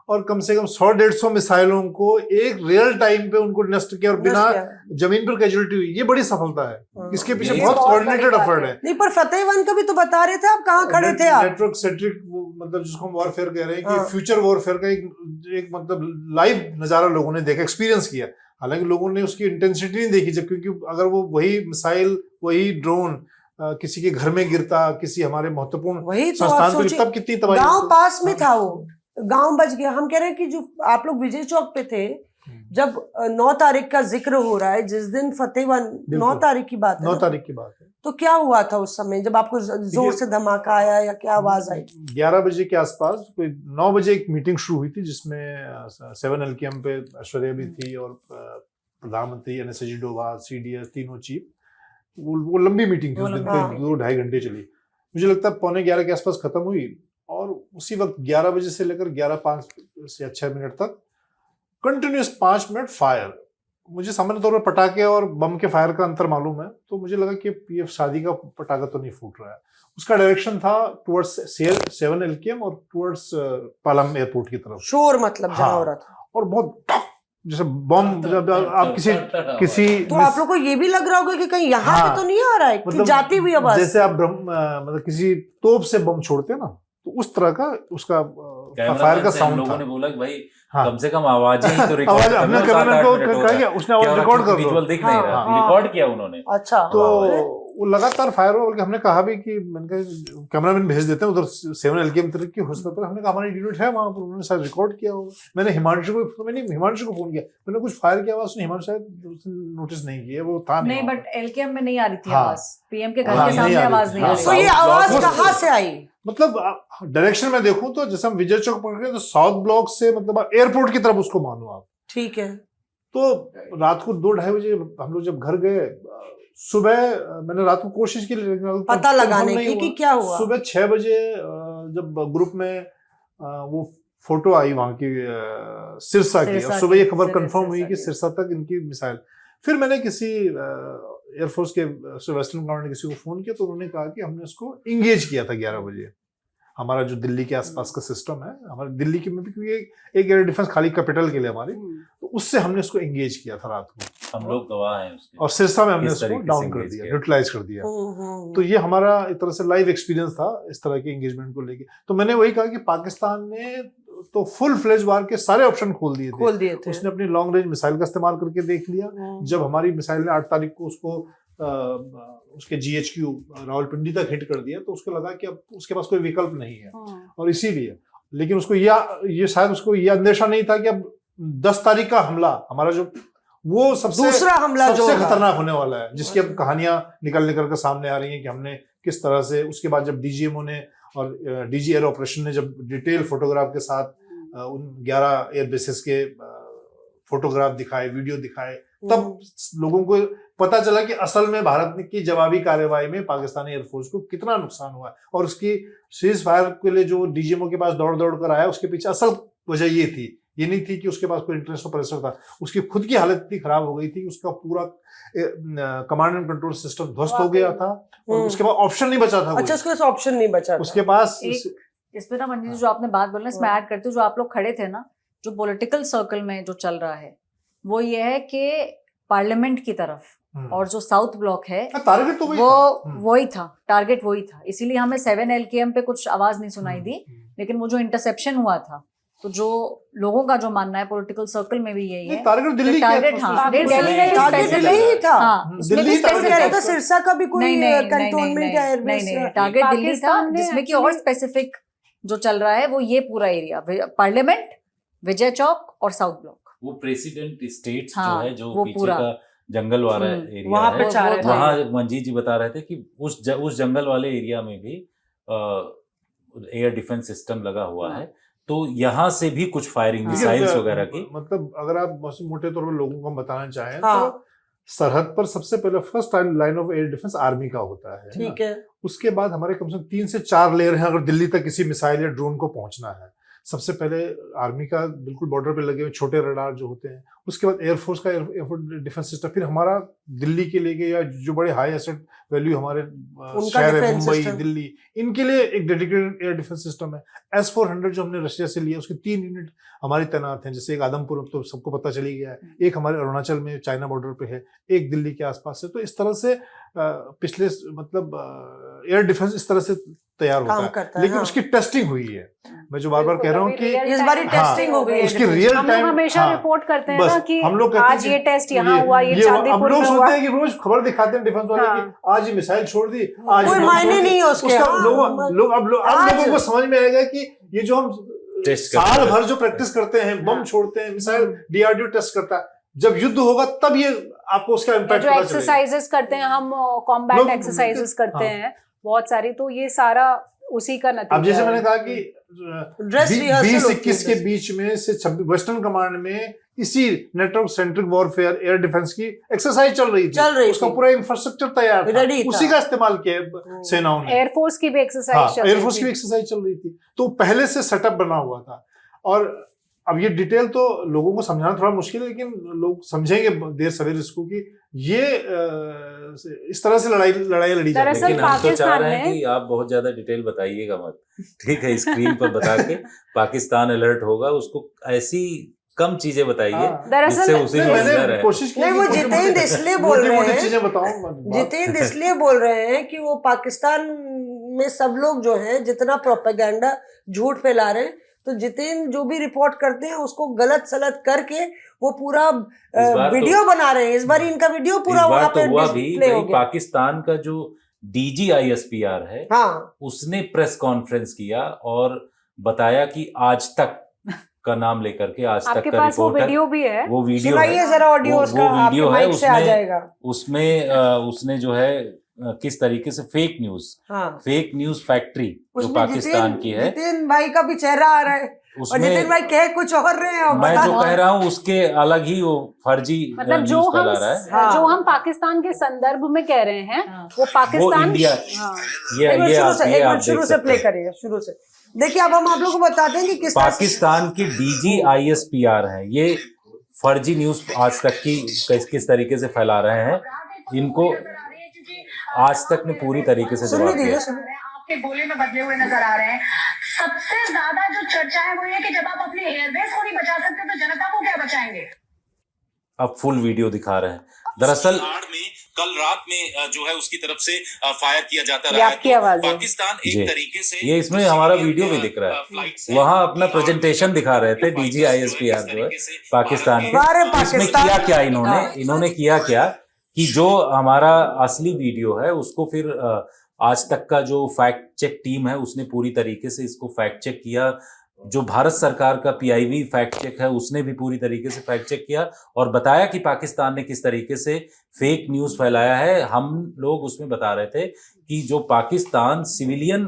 और कम से कम 100-150 मिसाइलों को एक रियल टाइम पे उनको नष्ट किया और बिना जमीन पर कैजुअलिटी हुई, ये बड़ी सफलता है। इसके पीछे बहुत कोऑर्डिनेटेड एफर्ट है। नहीं, पर फतेह 1 का भी तो बता रहे थे आप, कहाँ खड़े थे आप? नेटवर्क सेंट्रिक, मतलब जिसको हम वॉरफेयर कह रहे हैं कि फ्यूचर वॉरफेयर का एक मतलब लाइव नजारा लोगों ने देखा, एक्सपीरियंस किया। हालांकि लोगों ने उसकी इंटेंसिटी नहीं देखी, जब क्योंकि अगर वो वही मिसाइल वही ड्रोन किसी के घर में गिरता, किसी हमारे महत्वपूर्ण संस्थान पर, तब कितनी तबाही। गांव पास में था, वो गांव बच गया। हम कह रहे हैं कि जो आप लोग विजय चौक पे थे जब 9 तारीख का जिक्र हो रहा है, जिस दिन फतेह 1 9 तारीख की बात है, 9 तारीख की बात है, तो क्या हुआ था उस समय जब आपको जोर से धमाका आया या क्या आवाज आई? 11 बजे के आसपास, कोई 9 बजे एक मीटिंग शुरू हुई थी जिसमें 7 LKM पे ऐश्वर्या भी थी और प्रधानमंत्री NSG डोभाल, CDS, तीनों चीफ। वो लंबी मीटिंग थी, उस दिन 2-2.5 घंटे चली। मुझे लगता है 11:15 के आसपास खत्म हुई और उसी वक्त 11 बजे से लेकर 11:05 या 6 मिनट तक कंटिन्यूस 5 मिनट फायर। मुझे सामान्य तौर पर पटाखे और बम के फायर का अंतर मालूम है, तो मुझे लगा कि ये शादी का पटाखा तो नहीं फूट रहा है। उसका डायरेक्शन था टुवर्ड्स 7 LKM और टुवर्ड्स पालम एयरपोर्ट की तरफ। शोर मतलब जहाँ हो रहा था, और बहुत जैसे बम, जब आप किसी तो आप लोग को ये भी लग रहा होगा कि कहीं यहाँ पे तो नहीं आ रहा है, मतलब जाती हुई आवाज, जैसे आप मतलब किसी तोप से बम छोड़ते हैं ना, तो उस तरह का उसका फायर का साउंड था। लोगों ने बोला कि भाई कम से कम आवाज ही तो रिकॉर्ड कर लो। उसने आवाज रिकॉर्ड कर विजुअल दिख नहीं रहा, रिकॉर्ड किया उन्होंने। अच्छा, तो वो लगातार फायर हुआ। बल्कि हमने कहा भी कि मैंने कैमरामैन भेज देते हैं उधर 7 LKM तरफ की होस्ट पर। हमने कहा हमारी यूनिट है वहां पर, उन्होंने शायद रिकॉर्ड किया होगा। मैंने हिमांशु को फोन किया, मैंने कुछ फायर की आवाज, उसने हिमांशु शायद नोटिस नहीं किया, वो था नहीं। बट LKM में नहीं आ रही थी आवाज, PM के घर के सामने आवाज नहीं आ रही। तो ये आवाज कहाँ से आई? मतलब डायरेक्शन में देखूं तो जैसे हम विजय चौक पकड़ गए तो साउथ ब्लॉक से, मतलब एयरपोर्ट की तरफ उसको मानो आप। ठीक है। तो रात को 2-2:30 बजे हम लोग जब घर गए, सुबह मैंने रात को कोशिश की पता लगाने की कि क्या हुआ। सुबह 6 बजे जब ग्रुप में वो फोटो आई वहां की सिरसा की, और सुबह ये खबर कंफर्म हुई कि सिरसा तक इनकी मिसाइल। फिर मैंने किसी एयरफोर्स के वेस्टर्न कमांड किसी को फोन किया, तो उन्होंने कहा कि हमने उसको इंगेज किया था 11 बजे। हमारा जो दिल्ली के आसपास का सिस्टम है, हमारे दिल्ली की में भी, क्योंकि एक एयर डिफेंस खाली कैपिटल के लिए हमारी, तो उससे हमने उसको एंगेज किया था रात को। हम लोग गवाह हैं उसके। और सिरसा में हमने उसको डाउन कर दिया, न्यूट्रलाइज कर दिया। तो ये हमारा एक तरह से लाइव एक्सपीरियंस था इस तरह के एंगेजमेंट को लेके। तो मैंने वही कहा कि पाकिस्तान ने तो फुल फ्लेज वार के सारे ऑप्शन खोल दिए थे। उसने अपनी लॉन्ग रेंज मिसाइल का इस्तेमाल करके देख लिया। जब हमारी मिसाइल ने 8 तारीख को उसको उसके GHQ रावलपिंडी तक हिट कर दिया, तो उसको लगा कि अब उसके पास कोई विकल्प नहीं है। और इसीलिए, लेकिन उसको ये शायद उसको ये अंदेशा नहीं था कि अब 10 तारीख का हमला हमारा जो वो सबसे दूसरा हमला सबसे खतरनाक होने वाला है, जिसकी अब कहानियां निकल कर सामने आ रही हैं कि हमने किस तरह से, उसके बाद जब DGMO ने और DG एयर ऑपरेशन ने जब डिटेल फोटोग्राफ के साथ उन 11 एयर बेसेस के फोटोग्राफ दिखाए, वीडियो दिखाए, तब लोगों को पता चला कि असल में भारत की जवाबी कार्रवाई में पाकिस्तानी एयरफोर्स को कितना नुकसान हुआ है। और उसकी सीज फायर के लिए जो DGMO के पास दौड़ कर आया, उसके पीछे असल वजह ये थी, ये नहीं थी कि उसके पास कोई इंटरनेशनल प्रेशर था। उसकी खुद की हालत इतनी खराब हो गई थी कि उसका पूरा कमांड एंड कंट्रोल सिस्टम ध्वस्त हो गया था, और उसके पास ऑप्शन नहीं बचा था। अच्छा, उसके पास ऑप्शन नहीं बचा उसके पास। इसमें ना मंजी, जो आपने बात बोला, इसमें ऐड करते, जो आप लोग खड़े थे ना, जो पॉलिटिकल सर्कल में जो चल रहा है वो ये है कि पार्लियामेंट की तरफ और जो साउथ ब्लॉक है, टारगेट तो वही था, टारगेट वही था। इसीलिए हमें 7 LKM पे कुछ आवाज नहीं सुनाई दी। लेकिन वो जो इंटरसेप्शन हुआ था, तो जो लोगों का जो मानना है पॉलिटिकल सर्कल में भी यही है, टारगेट दिल्ली था। सिरसा का भी कोई कंटोनमेंट या एयरबेस नहीं, टारगेट दिल्ली था, जिसमें कि और स्पेसिफिक जो चल रहा है वो ये पूरा एरिया, पार्लियामेंट, विजय चौक और साउथ ब्लॉक। वो प्रेसिडेंट स्टेट्स जो है, जो वो पीछे का जंगल वाला एरिया वहां पे वहाँ मंजीत जी बता रहे थे कि उस जंगल वाले एरिया में भी एयर डिफेंस सिस्टम लगा हुआ है। तो यहाँ से भी कुछ फायरिंग मिसाइल्स वगैरह की, मतलब अगर आप मोटे तौर पर लोगों को हम बताना चाहें, तो सरहद पर सबसे पहले first line of air defence army का होता है। ठीक है। उसके बाद हमारे कम से कम 3 से 4 लेयर हैं अगर दिल्ली तक किसी मिसाइल या ड्रोन को पहुंचना है। सबसे पहले आर्मी का बिल्कुल बॉर्डर पे लगे हुए छोटे रडार जो होते हैं, उसके बाद एयरफोर्स का एयरफोर्स डिफेंस सिस्टम, फिर हमारा दिल्ली के लिए या जो बड़े हाई एसेट वैल्यू हमारे शहर है मुंबई दिल्ली, इनके लिए एक डेडिकेटेड एयर डिफेंस सिस्टम है। S-400 जो हमने रशिया से लिया, उसके 3 यूनिट हमारी तैनात हैं, जैसे एक आदमपुर तो सबको पता चली गया है, एक हमारे अरुणाचल में चाइना बॉर्डर पे है, एक दिल्ली के आसपास है। तो इस तरह से पिछले मतलब एयर डिफेंस इस तरह से तैयार होता है, लेकिन उसकी टेस्टिंग हुई है। मैं जो बार बार कह रहा हूँ कि इस बार टेस्टिंग हो गई है, उसकी रियल हम टाइम लोग हमेशा रिपोर्ट करते हैं ना कि हम लोग आज ये टेस्ट यहाँ हुआ, ये चांदीपुर में हुआ। सुनते हैं कि रोज खबर दिखाते हैं डिफेंस वाले कि आज ये मिसाइल छोड़ दी, आज कोई मायने नहीं है उसके। अब लोगों को समझ में आएगा कि ये जो हम साल भर जो प्रैक्टिस करते हैं, बम छोड़ते हैं, मिसाइल DRDO टेस्ट करता है, जब युद्ध होगा तब ये आपको उसका इम्पैक्ट जो एक्सरसाइजेस करते हैं हम, कॉम्बैट एक्सरसाइजेस करते हैं बहुत सारी, तो ये सारा उसी का नतीजा। अब जैसे मैंने कहा कि 20-21 के बीच में से 26 वेस्टर्न कमांड में इसी network centric warfare air defence की एक्सरसाइज चल रही थी, उसका पूरा इंफ्रास्ट्रक्चर तैयार था, उसी का इस्तेमाल किया सेनाओं ने। एयरफोर्स की भी एक्सरसाइज एयरफोर्स की भी एक्सरसाइज चल रही थी, तो पहले से सेटअप बना हुआ था। और अब ये डिटेल तो लोगों को समझाना थोड़ा मुश्किल है, लेकिन लोग समझेंगे देर सवेर इसको कि ये इस तरह से लड़ाई लड़ी जाती है। लेकिन हम तो चाह रहे हैं कि आप बहुत ज्यादा डिटेल बताइएगा मत, ठीक है? स्क्रीन पर बता के पाकिस्तान अलर्ट होगा, उसको ऐसी कम चीजें बताइए जिससे उसे मैंने कोशिश की। नहीं, वो जितेंद्र इसलिए बोल रहे हैं, चीजें बताऊं, जितेंद्र इसलिए बोल रहे हैं कि वो पाकिस्तान में सब लोग जो हैं जितना प्रोपेगेंडा झूठ फैला रहे हैं, तो जितेंद्र जो भी रिपोर्ट करते हैं उसको गलत सलत करके वो पूरा वीडियो बना रहे हैं। इस बार इनका वीडियो पूरा वहां पे डिस्प्ले हो गया। पाकिस्तान का जो DG ISPR है, उसने प्रेस कॉन्फ्रेंस किया और बताया कि आज तक का नाम लेकर के, आज तक का रिपोर्टर, वो वीडियो भी है, वो वीडियो है जरा ऑडियो उसका, वो वीडियो है, उसमें उसने जो है किस तरीके से फेक न्यूज फैक्ट्री जो पाकिस्तान की है, जितेंद्र भाई का भी चेहरा आ रहा है और जितेंद्र भाई कह कुछ और रहे हैं, मैं जो कह रहा हूँ उसके अलग ही वो फर्जी मतलब जो हम पाकिस्तान के संदर्भ में कह रहे हैं, वो पाकिस्तान, वो इंडिया। ये शुरू से प्ले करिए, शुरू से देखिए। अब हम आप लोगों को बताते हैं कि किस पाकिस्तान की DG ISPR है, ये फर्जी न्यूज आज तक की किस तरीके से फैला रहे हैं, इनको आज तक ने पूरी तरीके से जवाब दिया। आपके बोले में बदले हुए नजर आ रहे हैं। सबसे ज्यादा जो चर्चा है वो ये कि जब आप अपने एयरबेस को नहीं बचा सकते तो जनता को क्या बचाएंगे? अब फुल वीडियो दिखा रहे हैं। दरअसल कल रात में जो है उसकी तरफ से फायर किया जाता रहा है, तो पाकिस्तान एक तरीके से, ये इसमें हमारा वीडियो भी दिख रहा है, वहां अपना प्रेजेंटेशन दिखा रहे थे DG ISPR जो है पाकिस्तान के। इसमें किया क्या इन्होंने किया क्या कि जो हमारा असली वीडियो है उसको फिर आज तक का जो फैक्ट चेक टीम है उसने पूरी तरीके से इसको फैक्ट चेक किया। जो भारत सरकार का PIV फैक्ट चेक है उसने भी पूरी तरीके से फैक्ट चेक किया और बताया कि पाकिस्तान ने किस तरीके से फेक न्यूज फैलाया है। हम लोग उसमें बता रहे थे कि जो पाकिस्तान सिविलियन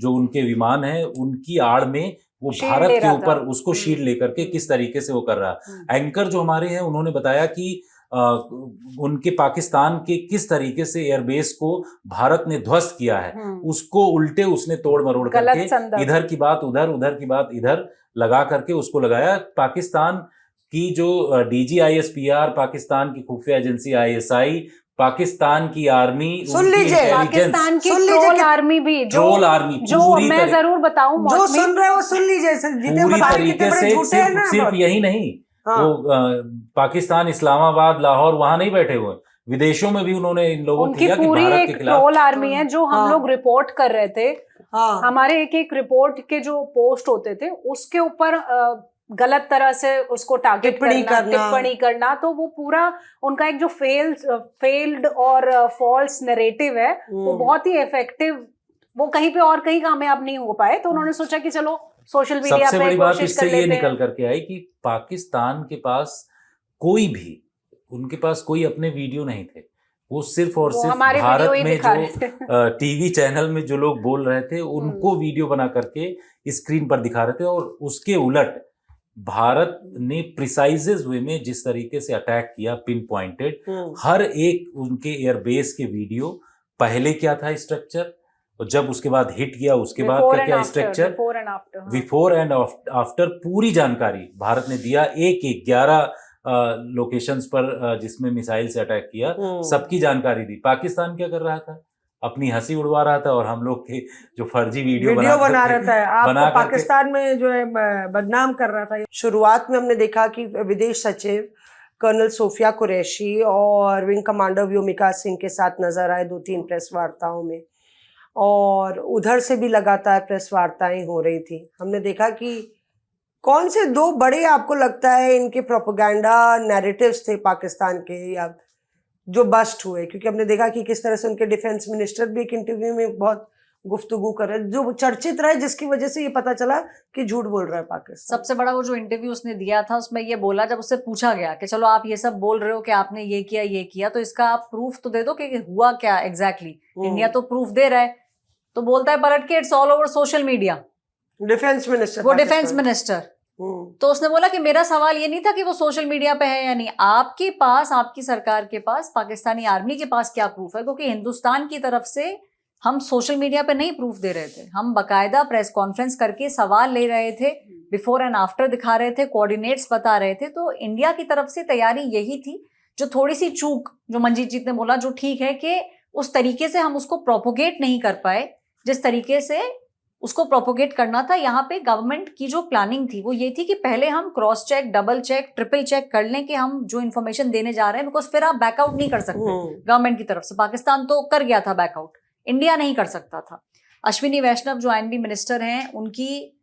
जो उनके विमान है उनकी आड़ में वो भारत के ऊपर उसको शील्ड लेकर के किस तरीके से वो कर रहा है। एंकर जो हमारे हैं उन्होंने बताया कि उनके पाकिस्तान के किस तरीके से एयरबेस को भारत ने ध्वस्त किया है, उसको उल्टे उसने तोड़ मरोड़ करके इधर की बात उधर, उधर की बात इधर लगा करके उसको लगाया। पाकिस्तान की जो DG ISPR, पाकिस्तान की खुफिया एजेंसी ISI, पाकिस्तान की आर्मी, सुन लीजिए, पाकिस्तान की ट्रोल आर्मी भी, ट्रोल आर्मी जो मैं जरूर बताऊं, जो सुन रहे हो सुन लीजिए, पूरी तरीके से सिर्फ यही नहीं, वो पाकिस्तान, इस्लामाबाद, लाहौर वहां नहीं बैठे हुए, विदेशों में भी उन्होंने इन लोगों को किया कि भारत के खिलाफ ट्रोल आर्मी है। जो हम लोग रिपोर्ट कर रहे थे, हमारे एक रिपोर्ट के जो पोस्ट होते थे उसके ऊपर गलत तरह से उसको टारगेट टिप्पणी करना, तो वो पूरा उनका एक जो फेल्ड और फॉल्स नैरेटिव है वो बहुत ही इफेक्टिव, वो कहीं पे और कहीं कामयाब नहीं हो पाए, तो उन्होंने सोचा कि चलो सोशल मीडिया पे सबसे बड़ी बात इससे ये निकल हैं। करके आई कि पाकिस्तान के पास उनके पास कोई अपने वीडियो नहीं थे, वो सिर्फ और सिर्फ भारत में जो टीवी चैनल में जो लोग बोल रहे थे उनको वीडियो बना करके स्क्रीन पर दिखा रहे थे। और उसके उलट भारत ने प्रिसाइजेस वे में जिस तरीके से अटैक किया, पिन पॉइंटेड, हर एक उनके एयरबेस के वीडियो, पहले क्या था स्ट्रक्चर, और जब उसके बाद हिट किया उसके बाद का क्या स्ट्रक्चर, बिफोर एंड आफ्टर पूरी जानकारी भारत ने दिया। 11 लोकेशंस पर जिसमें मिसाइल से अटैक किया, सबकी जानकारी दी। पाकिस्तान क्या कर रहा था, अपनी हंसी उड़वा रहा था और हम लोग के जो फर्जी वीडियो बना रहा था, आपको पाकिस्तान में जो है बदनाम कर रहा था। शुरुआत में हमने देखा कि विदेश सचिव कर्नल सोफिया कुरैशी और विंग कमांडर व्योमिका सिंह के साथ नजर आए 2-3 प्रेस वार्ताओं में, और उधर से भी लगातार प्रेस वार्ताएं हो रही थी। हमने देखा कि कौन से 2 बड़े आपको लगता है इनके प्रोपेगेंडा नैरेटिव्स थे पाकिस्तान के, या जो बस्ट हुए? क्योंकि हमने देखा कि किस तरह से उनके डिफेंस मिनिस्टर भी एक इंटरव्यू में बहुत गुफ्तगू कर रहे, जो चर्चित रहे, जिसकी वजह से ये पता चला कि झूठ बोल रहा है पाकिस्तान। सबसे बड़ा वो जो इंटरव्यू उसने दिया था उसमें ये बोला, जब उससे पूछा गया कि चलो आप ये सब बोल रहे हो कि आपने ये किया, तो इसका आप प्रूफ तो दे दो कि हुआ क्या एग्जैक्टली। इंडिया तो प्रूफ दे रहा है, तो बोलता है पलट के it's all over social media. Defence minister, वो डिफेंस मिनिस्टर। तो उसने बोला कि मेरा सवाल ये नहीं था कि वो सोशल मीडिया पे है या नहीं, आपके पास, आपकी सरकार के पास, पाकिस्तानी आर्मी के पास क्या प्रूफ है? क्योंकि हिंदुस्तान की तरफ से हम सोशल मीडिया पे नहीं प्रूफ दे रहे थे, हम बकायदा प्रेस कॉन्फ्रेंस करके सवाल ले रहे थे, बिफोर एंड आफ्टर दिखा रहे थे, कोऑर्डिनेट्स बता रहे थे। तो इंडिया की तरफ से तैयारी यही थी। जो थोड़ी सी चूक, जो मंजीत जी ने बोला, जो ठीक है कि उस तरीके से हम उसको प्रोपोगेट नहीं कर पाए जिस तरीके से उसको प्रोपोगेट करना था। यहाँ पे गवर्नमेंट की जो प्लानिंग थी वो ये थी कि पहले हम cross check, double check, triple check कर लें कि हम जो इन्फॉर्मेशन देने जा रहे हैं, बिकॉज फिर आप बैकआउट नहीं कर सकते गवर्नमेंट की तरफ से। पाकिस्तान तो कर गया था बैकआउट, इंडिया नहीं कर सकता था। अश्विनी वैष्णव जो आईएनबी मिनिस्टर हैं, उनकी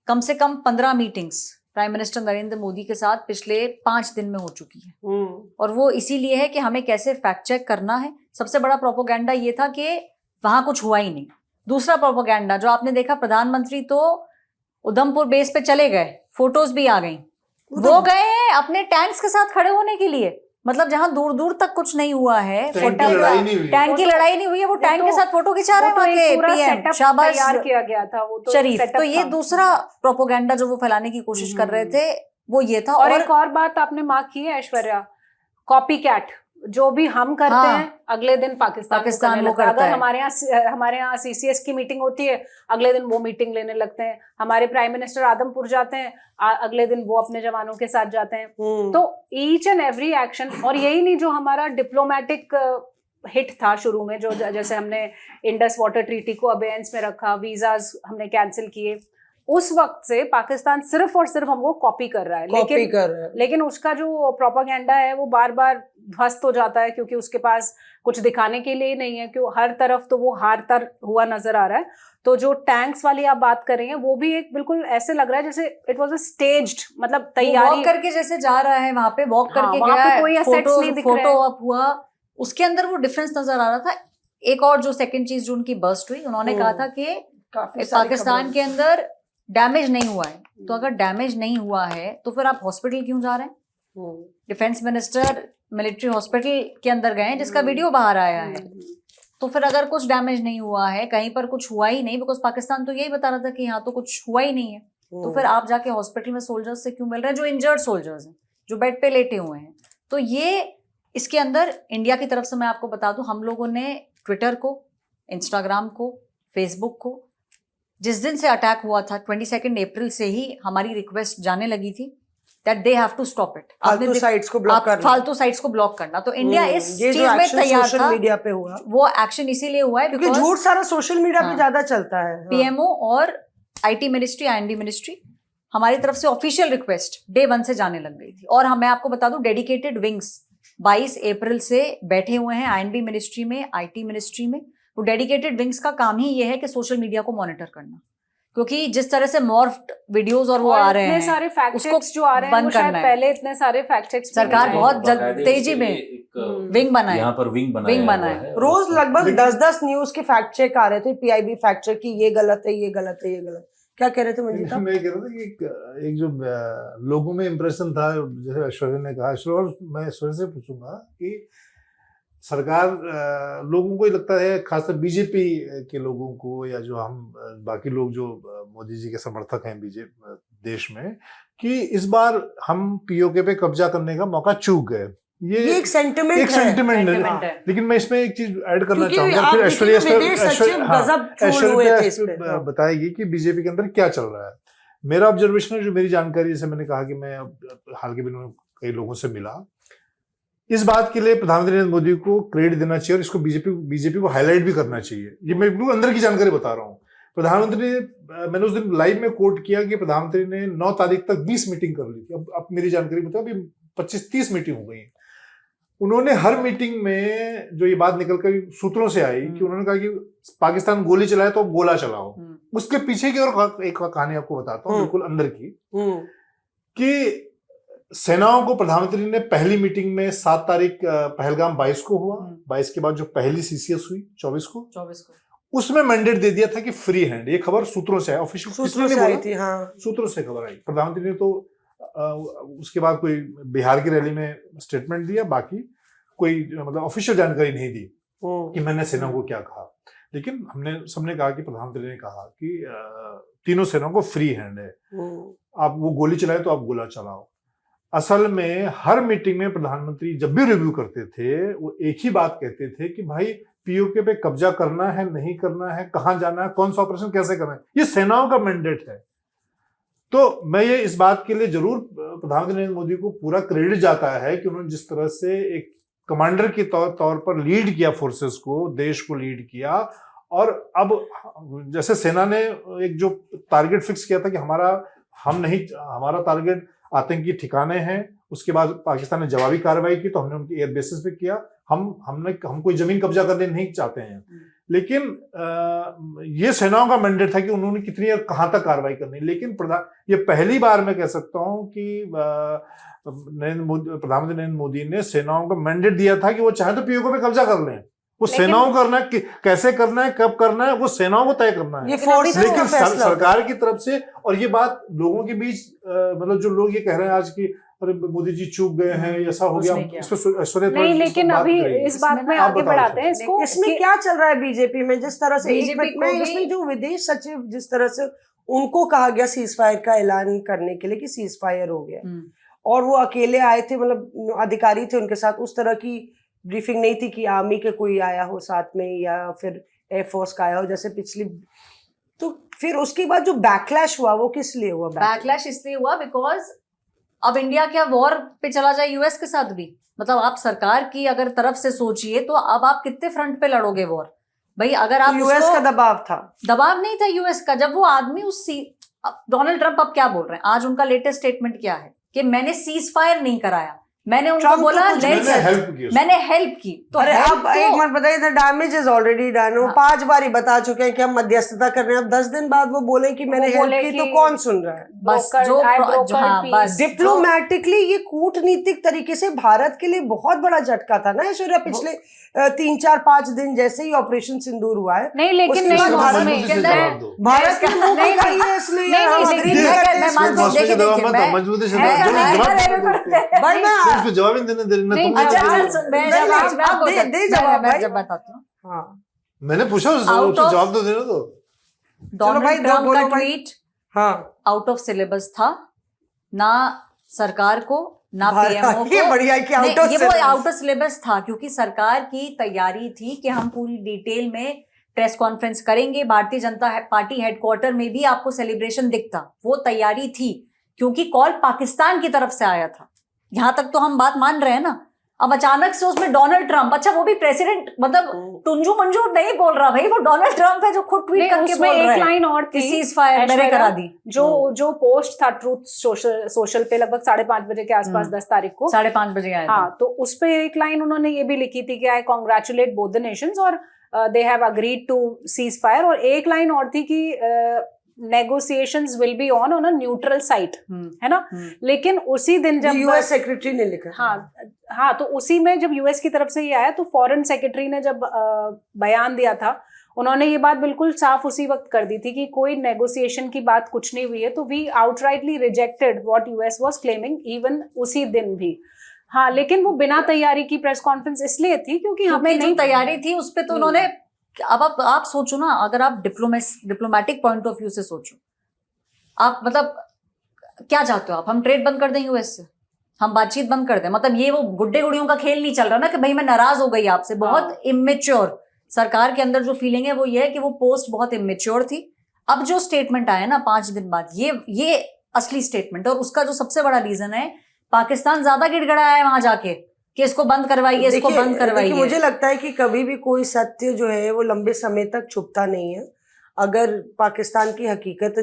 कम से कम 15 meetings prime minister Narendra Modi के साथ पिछले 5 दिन में हो चुकी है, और वो इसीलिए है कि हमें कैसे फैक्ट चेक करना है। सबसे बड़ा प्रोपोगेंडा ये था कि वहां कुछ हुआ ही नहीं। दूसरा प्रोपोगेंडा जो आपने देखा, प्रधानमंत्री तो उधमपुर बेस पे चले गए, फोटोज भी आ गई, वो गए हैं अपने टैंक्स के साथ खड़े होने के लिए। मतलब जहां दूर दूर तक कुछ नहीं हुआ है, टैंक की लड़ाई नहीं हुई है, वो टैंक के साथ फोटो खिंचा रहे हैं वहां के पीएम शाहबाज तैयार किया गया था वो तो शरीफ। तो ये दूसरा प्रोपोगेंडा जो वो फैलाने की कोशिश कर रहे थे वो ये था। और एक और बात आपने मार्क की है ऐश्वर्या, कॉपी कैट, जो भी हम करते हैं अगले दिन पाकिस्तान वो करता है। अगर हमारे यहाँ सीसीएस की मीटिंग होती है, अगले दिन वो मीटिंग लेने लगते हैं। हमारे प्राइम मिनिस्टर आदमपुर जाते हैं, अगले दिन वो अपने जवानों के साथ जाते हैं। तो ईच एंड एवरी एक्शन, और यही नहीं, जो हमारा डिप्लोमेटिक हिट था शुरू में, जो जैसे हमने इंडस वाटर ट्रीटी को अबेयंस में रखा, वीजाज हमने कैंसिल किए, उस वक्त से पाकिस्तान सिर्फ और सिर्फ हमको कॉपी कर रहा है। लेकिन उसका जो प्रोपेगेंडा है वो बार बार ध्वस्त हो जाता है, क्योंकि उसके पास कुछ दिखाने के लिए नहीं है, क्यों हर तरफ तो वो हारता हुआ नजर आ रहा है। तो जो टैंक्स वाली आप बात कर रही हैं, वो भी एक बिल्कुल ऐसे लग रहा है जैसे इट वाज अ स्टेज्ड, मतलब तैयारी वॉक करके जैसे जा रहा है, वहां पे वॉक करके गया है, कोई एसेट्स नहीं दिख रहे, फोटो अप हुआ, उसके अंदर वो डिफरेंस नजर आ रहा था। एक और जो सेकंड चीज जो उनकी बर्स्ट हुई, उन्होंने कहा था कि पाकिस्तान के अंदर डैमेज नहीं हुआ है। तो अगर डैमेज नहीं हुआ है तो फिर आप हॉस्पिटल क्यों जा रहे हैं? डिफेंस मिनिस्टर मिलिट्री हॉस्पिटल के अंदर गए हैं, जिसका वीडियो बाहर आया है। तो फिर अगर कुछ डैमेज नहीं हुआ है, कहीं पर कुछ हुआ ही नहीं, बिकॉज पाकिस्तान तो यही बता रहा था कि यहाँ तो कुछ हुआ ही नहीं है, तो फिर आप जाके हॉस्पिटल में सोल्जर्स से क्यों मिल रहे हैं, जो इंजर्ड सोल्जर्स हैं, जो बेड पे लेटे हुए हैं? तो ये इसके अंदर इंडिया की तरफ से मैं आपको बता दूं, हम लोगों ने ट्विटर को, इंस्टाग्राम को, फेसबुक को, जिस दिन से अटैक हुआ था 22 अप्रैल से ही हमारी रिक्वेस्ट जाने लगी थी that they have to stop it, फालतू साइट्स को ब्लॉक करना। तो इंडिया इस चीज में तैयार था। मीडिया पे हुआ वो एक्शन इसीलिए हुआ है क्योंकि झूठ सारा सोशल मीडिया पे ज्यादा चलता है। पीएमओ और आईटी मिनिस्ट्री, आईएनडी मिनिस्ट्री, हमारी तरफ से ऑफिशियल रिक्वेस्ट डे 1 से जाने लग गई थी। और मैं आपको बता दूं, डेडिकेटेड विंग्स 22 अप्रैल से बैठे हुए हैं आईएनडी मिनिस्ट्री में, आईटी मिनिस्ट्री में। वो डेडिकेटेड विंग्स का काम ही ये है कि सोशल मीडिया को मॉनिटर करना, क्योंकि जिस तरह से मॉर्फ्ड वीडियोस और वो आ रहे हैं, इतने सारे फैक्ट चेक्स जो आ रहे हैं, वो शायद पहले इतने सारे फैक्ट चेक्स सरकार बहुत तेजी में विंग बनाए, यहाँ पर विंग बनाए। रोज लगभग 10-10 न्यूज के फैक्ट चेक आ रहे थे, पीआईबी फैक्ट चेक की ये गलत है, ये गलत है, ये गलत। क्या कह रहे थे मंजीत? मैं कह रहा था कि एक जो लोगों में इंप्रेशन था, जैसे ऐश्वर्या ने कहा, मैं ऐश्वर्या से पूछूंगा कि सरकार, लोगों को ही लगता है, खासकर बीजेपी के लोगों को, या जो हम बाकी लोग जो मोदी जी के समर्थक हैं बीजेपी देश में, कि इस बार हम पीओके पे कब्जा करने का मौका चूक गए। ये एक सेंटिमेंट है। लेकिन मैं इसमें एक चीज ऐड करना चाहूंगा, फिर ऐश्वर्या बताएगी कि बीजेपी के अंदर क्या चल रहा है। मेरा ऑब्जर्वेशन है, जो मेरी जानकारी, जैसे मैंने कहा कि मैं हाल के दिनों में कई लोगों से मिला, इस बात के लिए प्रधानमंत्री नरेंद्र मोदी को क्रेडिट देना चाहिए और इसको बीजेपी को हाईलाइट भी करना चाहिए। ये मैं बिल्कुल अंदर की जानकारी बता रहा हूँ। प्रधानमंत्री ने, मैंने उस दिन लाइव में कोट किया कि प्रधानमंत्री ने 9 तारीख तक 20 मीटिंग कर ली थी। अब मेरी जानकारी बताओ, अभी 25-30 मीटिंग हो गई। उन्होंने हर मीटिंग में जो ये बात निकल कर सूत्रों से आई कि उन्होंने कहा कि पाकिस्तान गोली चलाए तो गोला चलाओ। उसके पीछे की और एक कहानी आपको बताता हूँ, बिल्कुल अंदर की, कि सेनाओं को प्रधानमंत्री ने पहली मीटिंग में 7 तारीख पहलगाम 22 को हुआ, 22 के बाद जो पहली सीसीएस हुई 24 को, उसमें मैंडेट दे दिया था कि फ्री हैंड। ये खबर सूत्रों से आई, ऑफिशियल सूत्रों से आई थी, हाँ, सूत्रों से खबर आई। प्रधानमंत्री ने तो उसके बाद कोई बिहार की रैली में स्टेटमेंट दिया, बाकी कोई मतलब ऑफिशियल जानकारी नहीं दी कि मैंने सेना को क्या कहा। लेकिन सबने कहा कि प्रधानमंत्री ने कहा कि तीनों सेनाओं को फ्री हैंड है, आप वो गोली चलाए तो आप गोला चलाओ। असल में हर मीटिंग में प्रधानमंत्री जब भी रिव्यू करते थे, वो एक ही बात कहते थे कि भाई पीओके पे कब्जा करना है, नहीं करना है, कहां जाना है, कौन सा ऑपरेशन कैसे करना है, ये सेनाओं का मैंडेट है। तो मैं ये इस बात के लिए जरूर प्रधानमंत्री नरेंद्र मोदी को पूरा क्रेडिट जाता है कि उन्होंने जिस तरह से एक कमांडर के तौर पर लीड किया फोर्सेस को, देश को लीड किया। और अब जैसे सेना ने एक जो टारगेट फिक्स किया था कि हमारा टारगेट आतंकी ठिकाने हैं, उसके बाद पाकिस्तान ने जवाबी कार्रवाई की तो हमने उनके एयर बेसिस पे किया। हम कोई जमीन कब्जा करने नहीं चाहते हैं, लेकिन ये सेनाओं का मैंडेट था कि उन्होंने कितनी और कहां तक कार्रवाई करनी। लेकिन ये पहली बार मैं कह सकता हूं कि प्रधानमंत्री नरेंद्र मोदी ने सेनाओं को मैंडेट दिया था कि वो चाहे तो पीओके पे कब्जा कर लें, वो सेनाओं करना है, कैसे करना है, कब करना है, वो सेनाओं को तय करना है। लेकिन सरकार की तरफ से, और ये बात लोगों के बीच मतलब जो लोग ये कह रहे हैं आज की अरे मोदी जी चूक गए हैं, ऐसा हो गया, नहीं, लेकिन अभी इस बात में आगे बढ़ाते हैं इसको। इसमें क्या चल रहा है बीजेपी में, जिस तरह से इसमें जो विदेश सचिव, जिस तरह से उनको कहा गया सीज फायर का ऐलान करने के लिए कि सीज फायर हो गया, और वो अकेले आए थे, मतलब अधिकारी थे उनके साथ, उस तरह की ब्रीफिंग नहीं थी कि आर्मी के कोई आया हो साथ में या फिर एयरफोर्स का आया हो जैसे पिछली। तो फिर उसके बाद जो बैकलैश हुआ वो किस लिए हुआ? बैकलैश इसलिए हुआ बिकॉज अब इंडिया क्या वॉर पे चला जाए यूएस के साथ भी। मतलब आप सरकार की अगर तरफ से सोचिए तो अब आप कितने फ्रंट पे लड़ोगे वॉर भाई? अगर आप यूएस का दबाव था, दबाव नहीं था यूएस का। जब वो आदमी डोनाल्ड ट्रंप अब क्या बोल रहे हैं, आज उनका लेटेस्ट स्टेटमेंट क्या है कि मैंने सीज फायर नहीं कराया, मैंने उनको बोला मैंने हेल्प की। तो अरे आप एक बार बताइए, the damage is already done. वो 5 बार ही बता चुके हैं कि हम मध्यस्थता कर रहे हैं। अब 10 दिन बाद वो बोले कि मैंने हेल्प की, तो कौन सुन रहा है? बस डिप्लोमेटिकली ये कूटनीतिक तरीके से भारत के लिए बहुत बड़ा झटका था ना ऐश्वर्या। पिछले 3-4-5 दिन जैसे ही ऑपरेशन सिंदूर हुआ है, नहीं, लेकिन भारत जवाब मैंने पूछा, जवाब तो देना। तो डोनाल्ड ट्रंप का ट्वीट आउट ऑफ सिलेबस था, ना सरकार को ना पीएमओ को। ये वो आउट ऑफ सिलेबस था क्योंकि सरकार की तैयारी थी कि हम पूरी डिटेल में प्रेस कॉन्फ्रेंस करेंगे, भारतीय जनता पार्टी हेडक्वार्टर में भी आपको सेलिब्रेशन दिखता, वो तैयारी थी क्योंकि कॉल पाकिस्तान की तरफ से आया था। यहां तक तो हम बात मान रहे हैं ना। अब अचानक से उसमें डोनाल्ड ट्रंप, अच्छा वो भी प्रेसिडेंट, मतलब टुंजू मंजू नहीं बोल रहा भाई, वो डोनाल्ड ट्रंप है जो खुद ट्वीट करके बोल रहा है। एक लाइन और थी, सीज फायर मैंने करा दी। जो पोस्ट था ट्रूथ सोशल पे लगभग 5:30 बजे के आसपास 10 तारीख को 5:30 बजे आया। हाँ, तो उस पे एक लाइन उन्होंने ये भी लिखी थी कि I congratulate both the nations और they have agreed to ceasefire. और एक लाइन और थी कि negotiations will be on a neutral site, है ना। लेकिन उसी दिन जब यूएस सेक्रेटरी ने लिखा, हाँ, तो उसी में जब यूएस की तरफ से ये आया तो फॉरेन सेक्रेटरी ने जब बयान दिया था, उन्होंने ये बात बिल्कुल साफ उसी वक्त कर दी थी कि कोई नेगोशिएशन की बात कुछ नहीं हुई है। तो we outrightly rejected what US was claiming even उसी दिन भी। हाँ, लेकिन वो बिना तैयारी की प्रेस कॉन्फ्रेंस इसलिए थी क्योंकि हमें नहीं तैयारी थी उस पर। तो उन्होंने, अब आप सोचो ना, अगर आप डिप्लोमेटिक पॉइंट ऑफ व्यू से सोचो, आप मतलब क्या चाहते हो आप? हम ट्रेड बंद कर दें यूएस से? हम बातचीत बंद कर दें, मतलब ये वो गुड्डे गुड़ियों का खेल नहीं चल रहा ना कि भाई मैं नाराज हो गई आपसे, बहुत इमेच्योर सरकार के अंदर जो फीलिंग है वो ये है कि वो पोस्ट बहुत इमेच्योर थी। अब जो स्टेटमेंट आया ना 5 दिन बाद, ये असली स्टेटमेंट, और उसका जो सबसे बड़ा रीजन है पाकिस्तान ज्यादा गिड़गड़ाया है वहां जाके कि इसको बंद करवाइए, इसको बंद करवाइए। मुझे लगता है कि कभी भी कोई सत्य जो है वो लंबे समय तक छुपता नहीं है। अगर पाकिस्तान की हकीकत